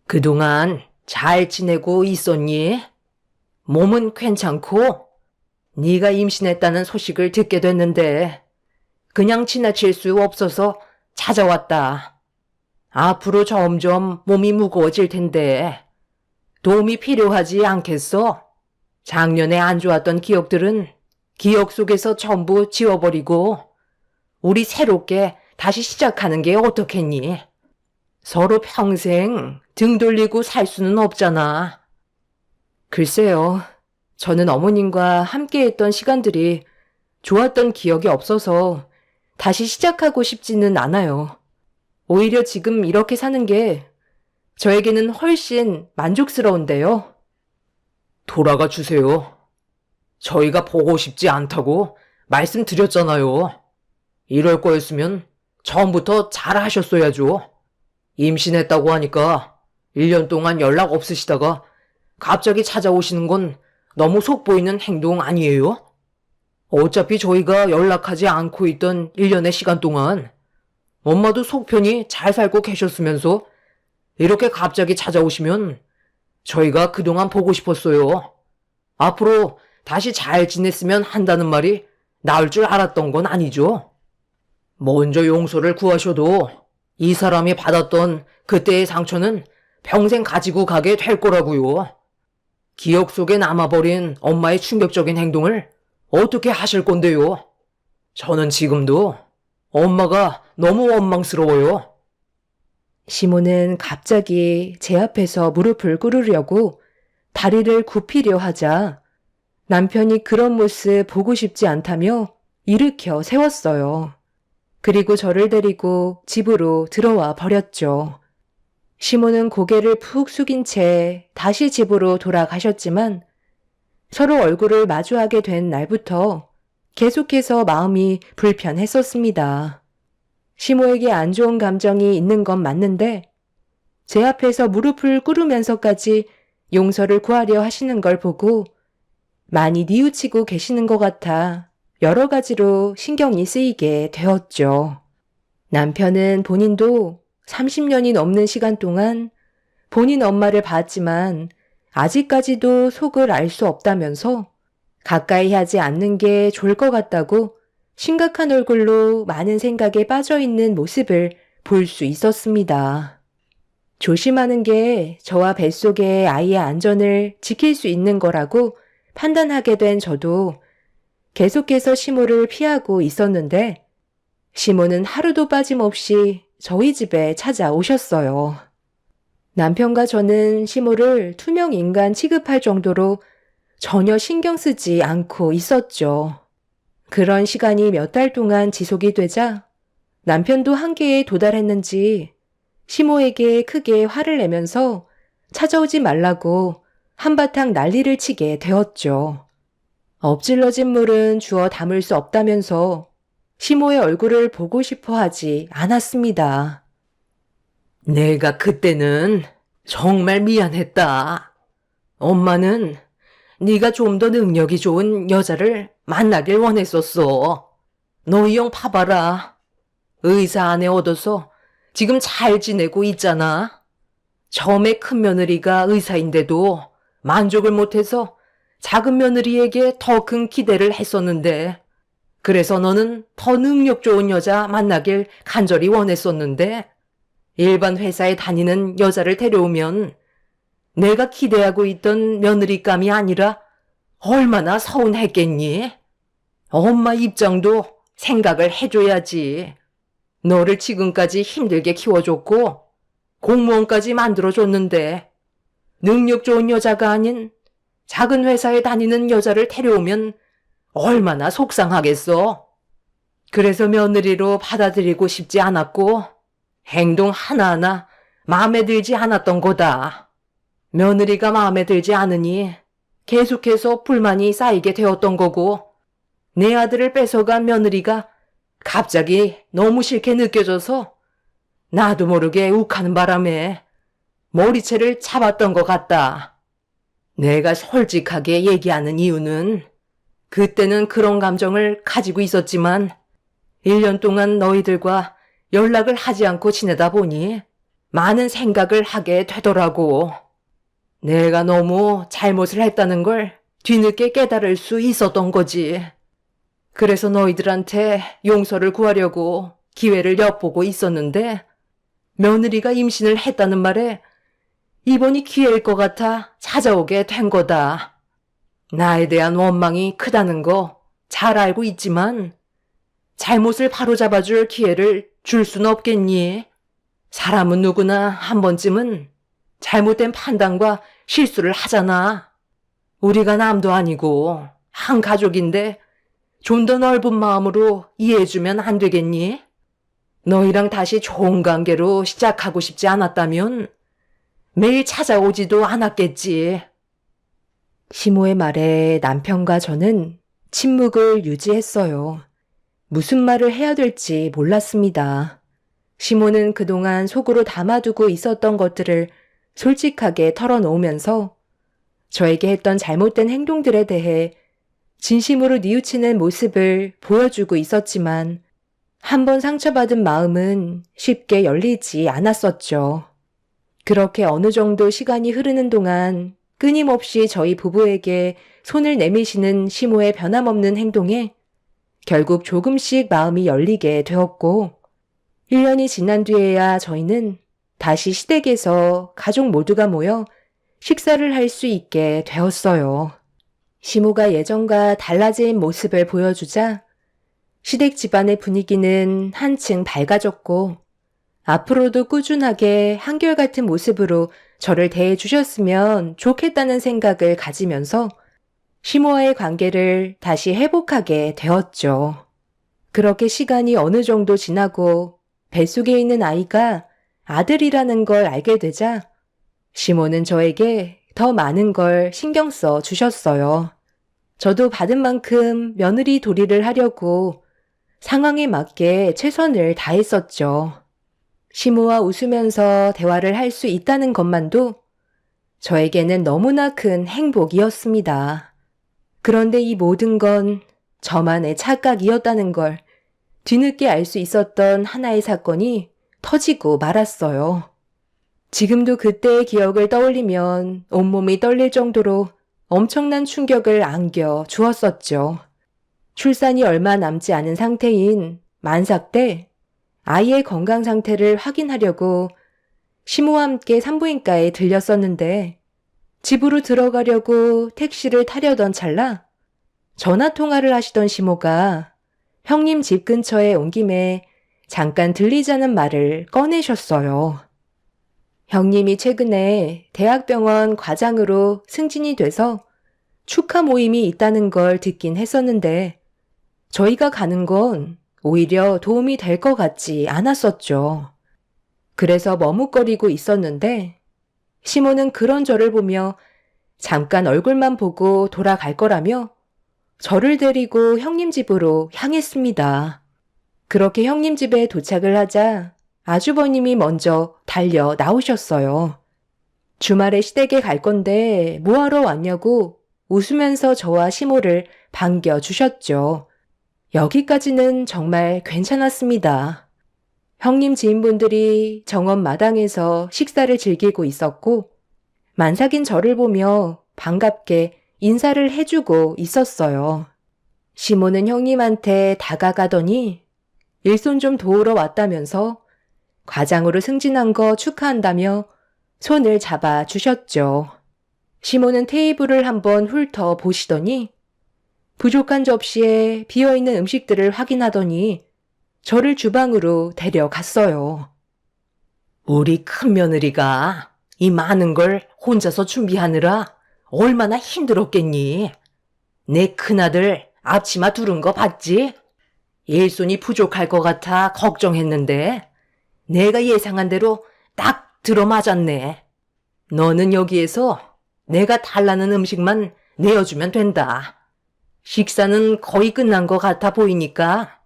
그동안 잘 지내고 있었니? 몸은 괜찮고? 네가 임신했다는 소식을 듣게 됐는데 그냥 지나칠 수 없어서 찾아왔다. 앞으로 점점 몸이 무거워질 텐데 도움이 필요하지 않겠어? 작년에 안 좋았던 기억들은 기억 속에서 전부 지워버리고 우리 새롭게 다시 시작하는 게 어떻겠니? 서로 평생 등 돌리고 살 수는 없잖아. 글쎄요. 저는 어머님과 함께했던 시간들이 좋았던 기억이 없어서 다시 시작하고 싶지는 않아요. 오히려 지금 이렇게 사는 게 저에게는 훨씬 만족스러운데요. 돌아가 주세요. 저희가 보고 싶지 않다고 말씀드렸잖아요. 이럴 거였으면 처음부터 잘 하셨어야죠. 임신했다고 하니까 1년 동안 연락 없으시다가 갑자기 찾아오시는 건 너무 속보이는 행동 아니에요? 어차피 저희가 연락하지 않고 있던 1년의 시간 동안 엄마도 속편히 잘 살고 계셨으면서 이렇게 갑자기 찾아오시면 저희가 그동안 보고 싶었어요. 앞으로 다시 잘 지냈으면 한다는 말이 나올 줄 알았던 건 아니죠. 먼저 용서를 구하셔도 이 사람이 받았던 그때의 상처는 평생 가지고 가게 될 거라고요. 기억 속에 남아버린 엄마의 충격적인 행동을 어떻게 하실 건데요? 저는 지금도 엄마가 너무 원망스러워요. 시모는 갑자기 제 앞에서 무릎을 꿇으려고 다리를 굽히려 하자 남편이 그런 모습 보고 싶지 않다며 일으켜 세웠어요. 그리고 저를 데리고 집으로 들어와 버렸죠. 시모는 고개를 푹 숙인 채 다시 집으로 돌아가셨지만 서로 얼굴을 마주하게 된 날부터 계속해서 마음이 불편했었습니다. 시모에게 안 좋은 감정이 있는 건 맞는데 제 앞에서 무릎을 꿇으면서까지 용서를 구하려 하시는 걸 보고 많이 뉘우치고 계시는 것 같아 여러 가지로 신경이 쓰이게 되었죠. 남편은 본인도 30년이 넘는 시간 동안 본인 엄마를 봤지만 아직까지도 속을 알 수 없다면서 가까이 하지 않는 게 좋을 것 같다고 심각한 얼굴로 많은 생각에 빠져 있는 모습을 볼 수 있었습니다. 조심하는 게 저와 뱃속의 아이의 안전을 지킬 수 있는 거라고 판단하게 된 저도 계속해서 시모를 피하고 있었는데 시모는 하루도 빠짐없이 저희 집에 찾아오셨어요. 남편과 저는 시모를 투명 인간 취급할 정도로 전혀 신경 쓰지 않고 있었죠. 그런 시간이 몇 달 동안 지속이 되자 남편도 한계에 도달했는지 시모에게 크게 화를 내면서 찾아오지 말라고 한바탕 난리를 치게 되었죠. 엎질러진 물은 주워 담을 수 없다면서 시모의 얼굴을 보고 싶어 하지 않았습니다. 내가 그때는 정말 미안했다. 엄마는 네가 좀 더 능력이 좋은 여자를 만나길 원했었어. 너희 형 봐봐라. 의사 아내 얻어서 지금 잘 지내고 있잖아. 처음에 큰 며느리가 의사인데도 만족을 못해서 작은 며느리에게 더 큰 기대를 했었는데 그래서 너는 더 능력 좋은 여자 만나길 간절히 원했었는데 일반 회사에 다니는 여자를 데려오면 내가 기대하고 있던 며느리감이 아니라 얼마나 서운했겠니? 엄마 입장도 생각을 해줘야지. 너를 지금까지 힘들게 키워줬고 공무원까지 만들어줬는데 능력 좋은 여자가 아닌 작은 회사에 다니는 여자를 데려오면 얼마나 속상하겠어. 그래서 며느리로 받아들이고 싶지 않았고 행동 하나하나 마음에 들지 않았던 거다. 며느리가 마음에 들지 않으니 계속해서 불만이 쌓이게 되었던 거고 내 아들을 뺏어간 며느리가 갑자기 너무 싫게 느껴져서 나도 모르게 욱하는 바람에 머리채를 잡았던 것 같다. 내가 솔직하게 얘기하는 이유는 그때는 그런 감정을 가지고 있었지만 1년 동안 너희들과 연락을 하지 않고 지내다 보니 많은 생각을 하게 되더라고. 내가 너무 잘못을 했다는 걸 뒤늦게 깨달을 수 있었던 거지. 그래서 너희들한테 용서를 구하려고 기회를 엿보고 있었는데 며느리가 임신을 했다는 말에 이번이 기회일 것 같아 찾아오게 된 거다. 나에 대한 원망이 크다는 거 잘 알고 있지만 잘못을 바로잡아줄 기회를 줄 순 없겠니? 사람은 누구나 한 번쯤은 잘못된 판단과 실수를 하잖아. 우리가 남도 아니고 한 가족인데 좀 더 넓은 마음으로 이해해주면 안 되겠니? 너희랑 다시 좋은 관계로 시작하고 싶지 않았다면 매일 찾아오지도 않았겠지. 시모의 말에 남편과 저는 침묵을 유지했어요. 무슨 말을 해야 될지 몰랐습니다. 시모는 그동안 속으로 담아두고 있었던 것들을 솔직하게 털어놓으면서 저에게 했던 잘못된 행동들에 대해 진심으로 뉘우치는 모습을 보여주고 있었지만 한 번 상처받은 마음은 쉽게 열리지 않았었죠. 그렇게 어느 정도 시간이 흐르는 동안 끊임없이 저희 부부에게 손을 내미시는 시모의 변함없는 행동에 결국 조금씩 마음이 열리게 되었고 1년이 지난 뒤에야 저희는 다시 시댁에서 가족 모두가 모여 식사를 할 수 있게 되었어요. 시모가 예전과 달라진 모습을 보여주자 시댁 집안의 분위기는 한층 밝아졌고 앞으로도 꾸준하게 한결같은 모습으로 저를 대해 주셨으면 좋겠다는 생각을 가지면서 시모와의 관계를 다시 회복하게 되었죠. 그렇게 시간이 어느 정도 지나고 뱃속에 있는 아이가 아들이라는 걸 알게 되자 시모는 저에게 더 많은 걸 신경 써 주셨어요. 저도 받은 만큼 며느리 도리를 하려고 상황에 맞게 최선을 다했었죠. 시모와 웃으면서 대화를 할 수 있다는 것만도 저에게는 너무나 큰 행복이었습니다. 그런데 이 모든 건 저만의 착각이었다는 걸 뒤늦게 알 수 있었던 하나의 사건이 터지고 말았어요. 지금도 그때의 기억을 떠올리면 온몸이 떨릴 정도로 엄청난 충격을 안겨 주었었죠. 출산이 얼마 남지 않은 상태인 만삭 때 아이의 건강 상태를 확인하려고 시모와 함께 산부인과에 들렸었는데 집으로 들어가려고 택시를 타려던 찰나 전화 통화를 하시던 시모가 형님 집 근처에 온 김에 잠깐 들리자는 말을 꺼내셨어요. 형님이 최근에 대학병원 과장으로 승진이 돼서 축하 모임이 있다는 걸 듣긴 했었는데 저희가 가는 건 오히려 도움이 될 것 같지 않았었죠. 그래서 머뭇거리고 있었는데 시모는 그런 저를 보며 잠깐 얼굴만 보고 돌아갈 거라며 저를 데리고 형님 집으로 향했습니다. 그렇게 형님 집에 도착을 하자 아주버님이 먼저 달려 나오셨어요. 주말에 시댁에 갈 건데 뭐하러 왔냐고 웃으면서 저와 시모를 반겨주셨죠. 여기까지는 정말 괜찮았습니다. 형님 지인분들이 정원 마당에서 식사를 즐기고 있었고 만삭인 저를 보며 반갑게 인사를 해주고 있었어요. 시모는 형님한테 다가가더니 일손 좀 도우러 왔다면서 과장으로 승진한 거 축하한다며 손을 잡아 주셨죠. 시모는 테이블을 한번 훑어 보시더니 부족한 접시에 비어있는 음식들을 확인하더니 저를 주방으로 데려갔어요. 우리 큰며느리가 이 많은 걸 혼자서 준비하느라 얼마나 힘들었겠니? 내 큰아들 앞치마 두른 거 봤지? 일손이 부족할 것 같아 걱정했는데 내가 예상한 대로 딱 들어맞았네. 너는 여기에서 내가 달라는 음식만 내어주면 된다. 식사는 거의 끝난 것 같아 보이니까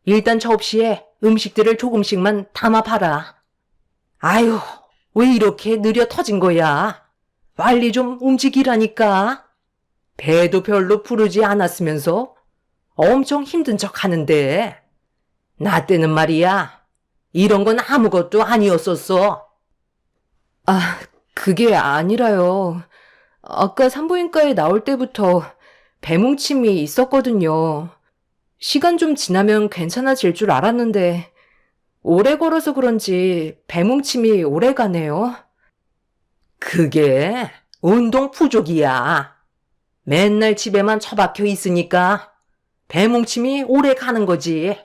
일단 접시에 음식들을 조금씩만 담아봐라. 아유, 왜 이렇게 느려 터진 거야? 빨리 좀 움직이라니까. 배도 별로 부르지 않았으면서 엄청 힘든 척 하는데 나 때는 말이야. 이런 건 아무것도 아니었었어. 아, 그게 아니라요. 아까 산부인과에 나올 때부터 배뭉침이 있었거든요. 시간 좀 지나면 괜찮아질 줄 알았는데 오래 걸어서 그런지 배뭉침이 오래 가네요. 그게 운동 부족이야. 맨날 집에만 처박혀 있으니까 배뭉침이 오래 가는 거지.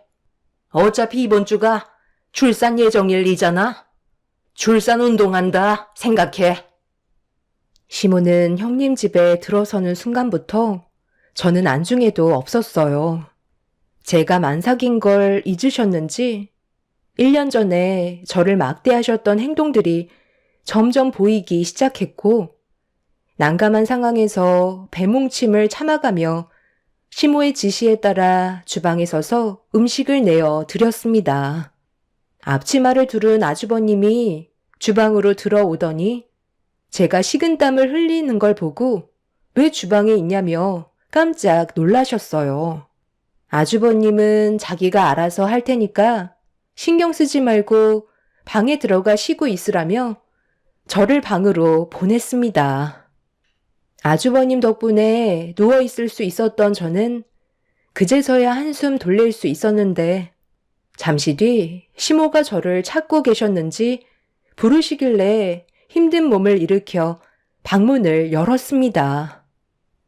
어차피 이번 주가 출산 예정일이잖아. 출산 운동한다 생각해. 시모는 형님 집에 들어서는 순간부터 저는 안중에도 없었어요. 제가 만삭인 걸 잊으셨는지 1년 전에 저를 막대하셨던 행동들이 점점 보이기 시작했고 난감한 상황에서 배뭉침을 참아가며 시모의 지시에 따라 주방에 서서 음식을 내어 드렸습니다. 앞치마를 두른 아주버님이 주방으로 들어오더니 제가 식은땀을 흘리는 걸 보고 왜 주방에 있냐며 깜짝 놀라셨어요. 아주버님은 자기가 알아서 할 테니까 신경 쓰지 말고 방에 들어가 쉬고 있으라며 저를 방으로 보냈습니다. 아주버님 덕분에 누워있을 수 있었던 저는 그제서야 한숨 돌릴 수 있었는데 잠시 뒤 시모가 저를 찾고 계셨는지 부르시길래 힘든 몸을 일으켜 방문을 열었습니다.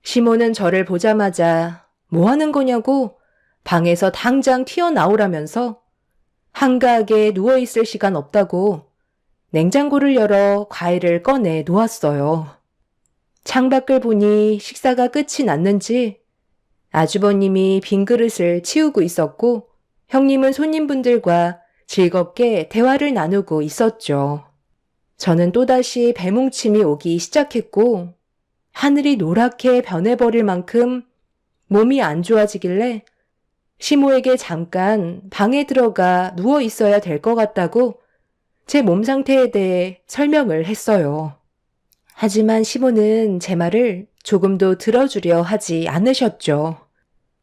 시모는 저를 보자마자 뭐 하는 거냐고 방에서 당장 튀어나오라면서 한가하게 누워있을 시간 없다고 냉장고를 열어 과일을 꺼내 놓았어요. 창밖을 보니 식사가 끝이 났는지 아주버님이 빈 그릇을 치우고 있었고 형님은 손님분들과 즐겁게 대화를 나누고 있었죠. 저는 또다시 배뭉침이 오기 시작했고 하늘이 노랗게 변해버릴 만큼 몸이 안 좋아지길래 시모에게 잠깐 방에 들어가 누워 있어야 될 것 같다고 제 몸 상태에 대해 설명을 했어요. 하지만 시모는 제 말을 조금도 들어주려 하지 않으셨죠.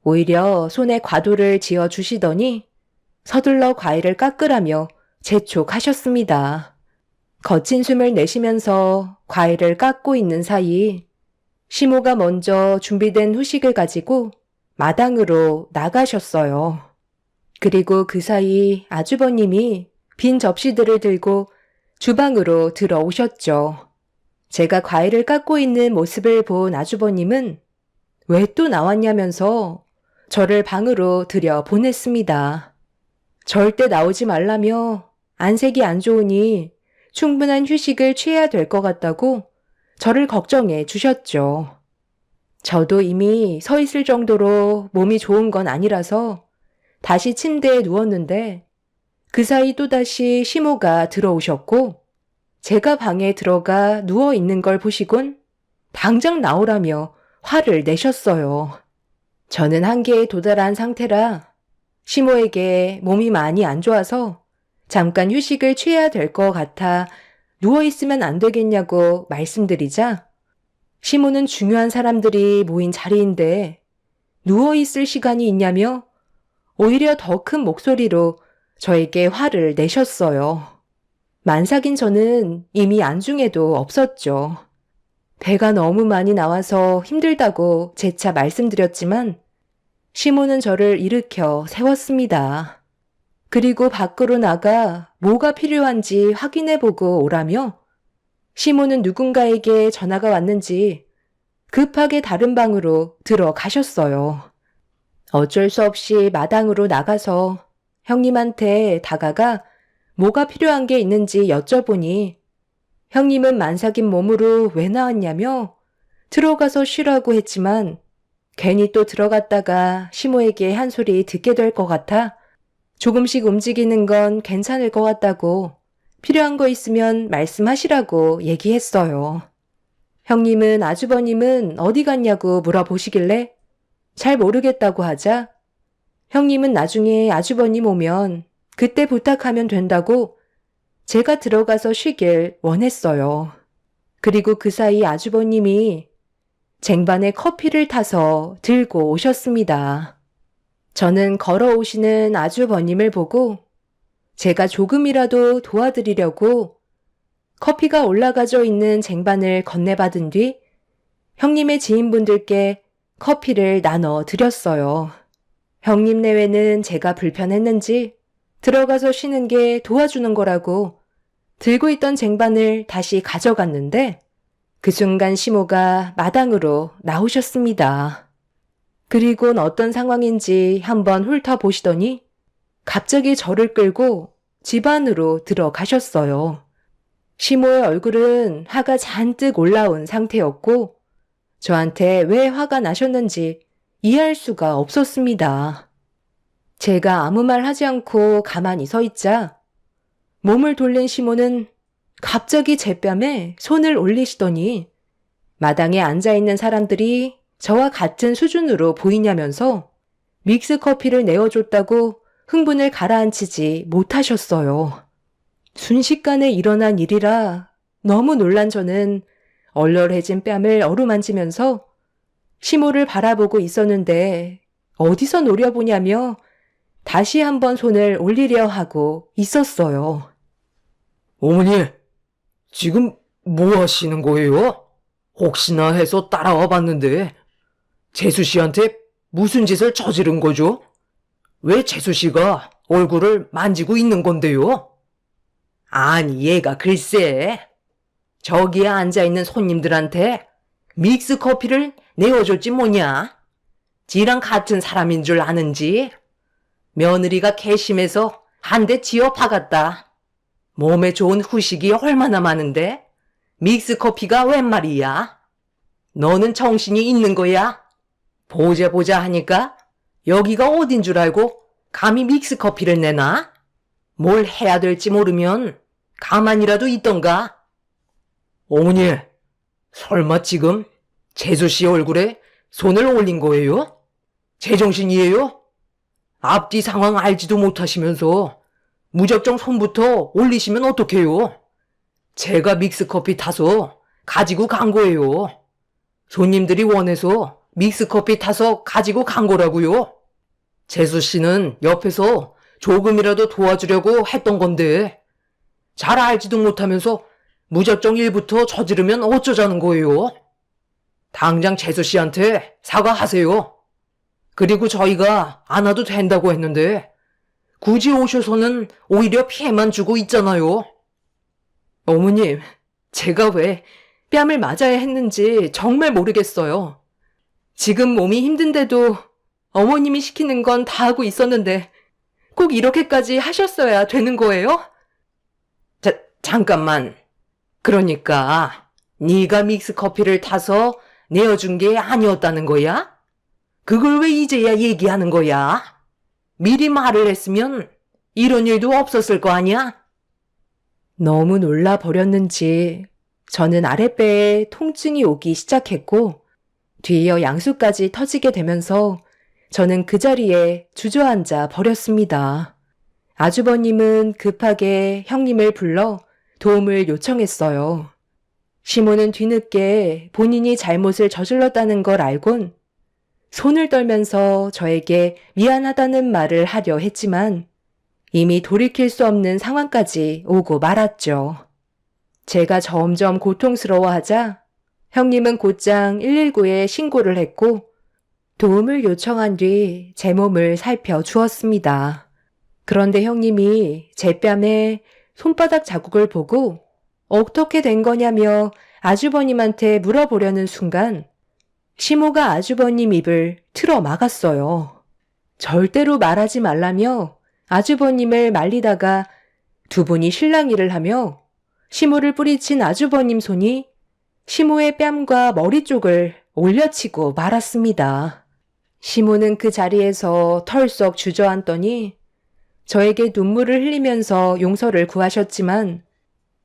오히려 손에 과도를 지어 주시더니 서둘러 과일을 깎으라며 재촉하셨습니다. 거친 숨을 내쉬면서 과일을 깎고 있는 사이 시모가 먼저 준비된 후식을 가지고 마당으로 나가셨어요. 그리고 그 사이 아주버님이 빈 접시들을 들고 주방으로 들어오셨죠. 제가 과일을 깎고 있는 모습을 본 아주버님은 왜 또 나왔냐면서 저를 방으로 들여보냈습니다. 절대 나오지 말라며 안색이 안 좋으니 충분한 휴식을 취해야 될 것 같다고 저를 걱정해 주셨죠. 저도 이미 서 있을 정도로 몸이 좋은 건 아니라서 다시 침대에 누웠는데 그 사이 또다시 시모가 들어오셨고 제가 방에 들어가 누워 있는 걸 보시곤 당장 나오라며 화를 내셨어요. 저는 한계에 도달한 상태라 시모에게 몸이 많이 안 좋아서 잠깐 휴식을 취해야 될 것 같아 누워있으면 안 되겠냐고 말씀드리자 시모는 중요한 사람들이 모인 자리인데 누워있을 시간이 있냐며 오히려 더 큰 목소리로 저에게 화를 내셨어요. 만삭인 저는 이미 안중에도 없었죠. 배가 너무 많이 나와서 힘들다고 재차 말씀드렸지만 시모는 저를 일으켜 세웠습니다. 그리고 밖으로 나가 뭐가 필요한지 확인해보고 오라며 시모는 누군가에게 전화가 왔는지 급하게 다른 방으로 들어가셨어요. 어쩔 수 없이 마당으로 나가서 형님한테 다가가 뭐가 필요한 게 있는지 여쭤보니 형님은 만삭인 몸으로 왜 나왔냐며 들어가서 쉬라고 했지만 괜히 또 들어갔다가 시모에게 한 소리 듣게 될 것 같아 조금씩 움직이는 건 괜찮을 것 같다고 필요한 거 있으면 말씀하시라고 얘기했어요. 형님은 아주버님은 어디 갔냐고 물어보시길래 잘 모르겠다고 하자 형님은 나중에 아주버님 오면 그때 부탁하면 된다고 제가 들어가서 쉬길 원했어요. 그리고 그 사이 아주버님이 쟁반에 커피를 타서 들고 오셨습니다. 저는 걸어오시는 아주버님을 보고 제가 조금이라도 도와드리려고 커피가 올라가져 있는 쟁반을 건네받은 뒤 형님의 지인분들께 커피를 나눠 드렸어요. 형님 내외는 제가 불편했는지 들어가서 쉬는 게 도와주는 거라고 들고 있던 쟁반을 다시 가져갔는데 그 순간 시모가 마당으로 나오셨습니다. 그리곤 어떤 상황인지 한번 훑어보시더니 갑자기 저를 끌고 집 안으로 들어가셨어요. 시모의 얼굴은 화가 잔뜩 올라온 상태였고 저한테 왜 화가 나셨는지 이해할 수가 없었습니다. 제가 아무 말 하지 않고 가만히 서 있자 몸을 돌린 시모는 갑자기 제 뺨에 손을 올리시더니 마당에 앉아있는 사람들이 저와 같은 수준으로 보이냐면서 믹스커피를 내어줬다고 흥분을 가라앉히지 못하셨어요. 순식간에 일어난 일이라 너무 놀란 저는 얼얼해진 뺨을 어루만지면서 시모를 바라보고 있었는데 어디서 노려보냐며 다시 한번 손을 올리려 하고 있었어요. 어머니, 지금 뭐 하시는 거예요? 혹시나 해서 따라와 봤는데 재수 씨한테 무슨 짓을 저지른 거죠? 왜 재수 씨가 얼굴을 만지고 있는 건데요? 아니, 얘가 글쎄 저기에 앉아있는 손님들한테 믹스 커피를 내어줬지 뭐냐? 지랑 같은 사람인 줄 아는지? 며느리가 괘씸해서 한 대 지어 박았다. 몸에 좋은 후식이 얼마나 많은데? 믹스커피가 웬 말이야? 너는 정신이 있는 거야? 보자 보자 하니까 여기가 어딘 줄 알고 감히 믹스커피를 내놔? 뭘 해야 될지 모르면 가만히라도 있던가? 어머니, 설마 지금 재수 씨 얼굴에 손을 올린 거예요? 제정신이에요? 앞뒤 상황 알지도 못하시면서 무작정 손부터 올리시면 어떡해요? 제가 믹스커피 타서 가지고 간 거예요. 손님들이 원해서 믹스커피 타서 가지고 간 거라고요. 재수 씨는 옆에서 조금이라도 도와주려고 했던 건데 잘 알지도 못하면서 무작정 일부터 저지르면 어쩌자는 거예요? 당장 재수 씨한테 사과하세요. 그리고 저희가 안 와도 된다고 했는데 굳이 오셔서는 오히려 피해만 주고 있잖아요. 어머님, 제가 왜 뺨을 맞아야 했는지 정말 모르겠어요. 지금 몸이 힘든데도 어머님이 시키는 건 다 하고 있었는데 꼭 이렇게까지 하셨어야 되는 거예요? 잠깐만. 그러니까 네가 믹스커피를 타서 내어준 게 아니었다는 거야? 그걸 왜 이제야 얘기하는 거야? 미리 말을 했으면 이런 일도 없었을 거 아니야? 너무 놀라 버렸는지 저는 아랫배에 통증이 오기 시작했고 뒤이어 양수까지 터지게 되면서 저는 그 자리에 주저앉아 버렸습니다. 아주버님은 급하게 형님을 불러 도움을 요청했어요. 시모는 뒤늦게 본인이 잘못을 저질렀다는 걸 알곤 손을 떨면서 저에게 미안하다는 말을 하려 했지만 이미 돌이킬 수 없는 상황까지 오고 말았죠. 제가 점점 고통스러워하자 형님은 곧장 119에 신고를 했고 도움을 요청한 뒤 제 몸을 살펴주었습니다. 그런데 형님이 제 뺨에 손바닥 자국을 보고 어떻게 된 거냐며 아주버님한테 물어보려는 순간 시모가 아주버님 입을 틀어 막았어요. 절대로 말하지 말라며 아주버님을 말리다가 두 분이 실랑이를 하며 시모를 뿌리친 아주버님 손이 시모의 뺨과 머리 쪽을 올려치고 말았습니다. 시모는 그 자리에서 털썩 주저앉더니 저에게 눈물을 흘리면서 용서를 구하셨지만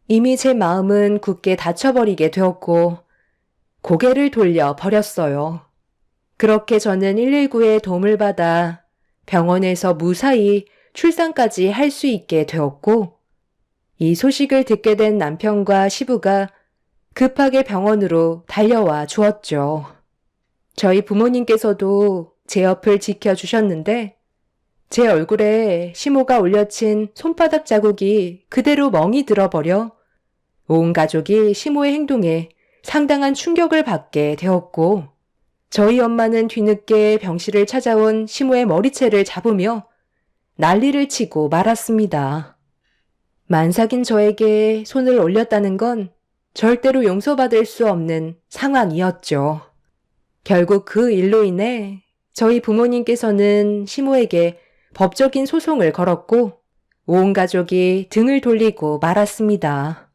이미 제 마음은 굳게 닫혀버리게 되었고 고개를 돌려 버렸어요. 그렇게 저는 119의 도움을 받아 병원에서 무사히 출산까지 할 수 있게 되었고 이 소식을 듣게 된 남편과 시부가 급하게 병원으로 달려와 주었죠. 저희 부모님께서도 제 옆을 지켜주셨는데 제 얼굴에 시모가 올려친 손바닥 자국이 그대로 멍이 들어버려 온 가족이 시모의 행동에 상당한 충격을 받게 되었고 저희 엄마는 뒤늦게 병실을 찾아온 시모의 머리채를 잡으며 난리를 치고 말았습니다. 만삭인 저에게 손을 올렸다는 건 절대로 용서받을 수 없는 상황이었죠. 결국 그 일로 인해 저희 부모님께서는 시모에게 법적인 소송을 걸었고 온 가족이 등을 돌리고 말았습니다.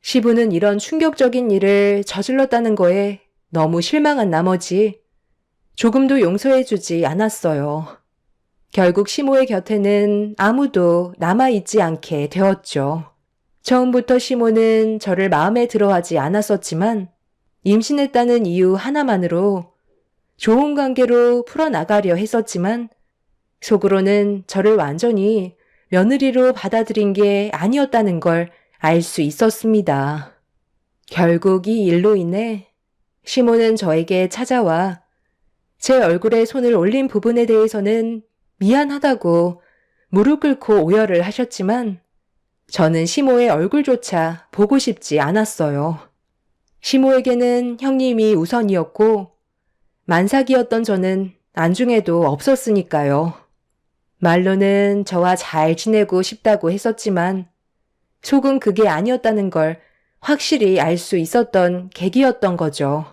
시부는 이런 충격적인 일을 저질렀다는 거에 너무 실망한 나머지 조금도 용서해주지 않았어요. 결국 시모의 곁에는 아무도 남아있지 않게 되었죠. 처음부터 시모는 저를 마음에 들어하지 않았었지만 임신했다는 이유 하나만으로 좋은 관계로 풀어나가려 했었지만 속으로는 저를 완전히 며느리로 받아들인 게 아니었다는 걸 알 수 있었습니다. 결국 이 일로 인해 시모는 저에게 찾아와 제 얼굴에 손을 올린 부분에 대해서는 미안하다고 무릎 꿇고 오열을 하셨지만 저는 시모의 얼굴조차 보고 싶지 않았어요. 시모에게는 형님이 우선이었고 만삭이었던 저는 안중에도 없었으니까요. 말로는 저와 잘 지내고 싶다고 했었지만 속은 그게 아니었다는 걸 확실히 알 수 있었던 계기였던 거죠.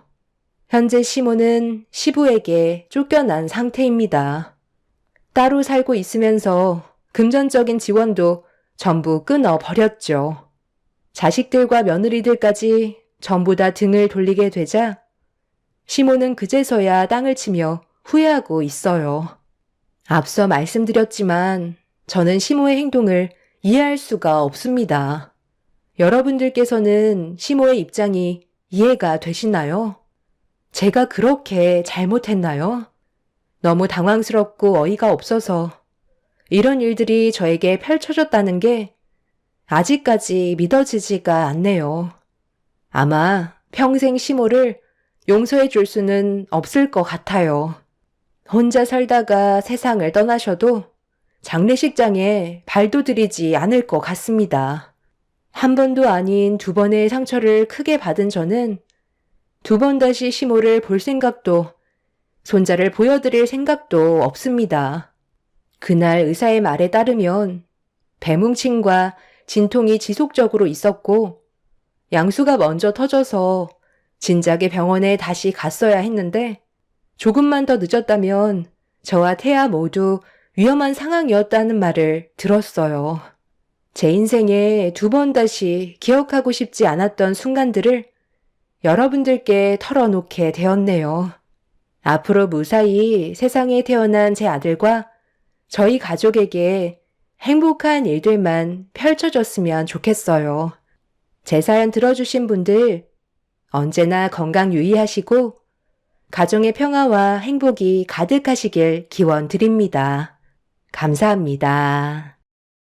현재 시모는 시부에게 쫓겨난 상태입니다. 따로 살고 있으면서 금전적인 지원도 전부 끊어버렸죠. 자식들과 며느리들까지 전부 다 등을 돌리게 되자 시모는 그제서야 땅을 치며 후회하고 있어요. 앞서 말씀드렸지만 저는 시모의 행동을 이해할 수가 없습니다. 여러분들께서는 시모의 입장이 이해가 되시나요? 제가 그렇게 잘못했나요? 너무 당황스럽고 어이가 없어서 이런 일들이 저에게 펼쳐졌다는 게 아직까지 믿어지지가 않네요. 아마 평생 시모를 용서해 줄 수는 없을 것 같아요. 혼자 살다가 세상을 떠나셔도 장례식장에 발도 들이지 않을 것 같습니다. 한 번도 아닌 두 번의 상처를 크게 받은 저는 두 번 다시 시모를 볼 생각도 손자를 보여드릴 생각도 없습니다. 그날 의사의 말에 따르면 배뭉침과 진통이 지속적으로 있었고 양수가 먼저 터져서 진작에 병원에 다시 갔어야 했는데 조금만 더 늦었다면 저와 태아 모두 위험한 상황이었다는 말을 들었어요. 제 인생에 두 번 다시 기억하고 싶지 않았던 순간들을 여러분들께 털어놓게 되었네요. 앞으로 무사히 세상에 태어난 제 아들과 저희 가족에게 행복한 일들만 펼쳐졌으면 좋겠어요. 제 사연 들어주신 분들 언제나 건강 유의하시고 가정의 평화와 행복이 가득하시길 기원 드립니다. 감사합니다.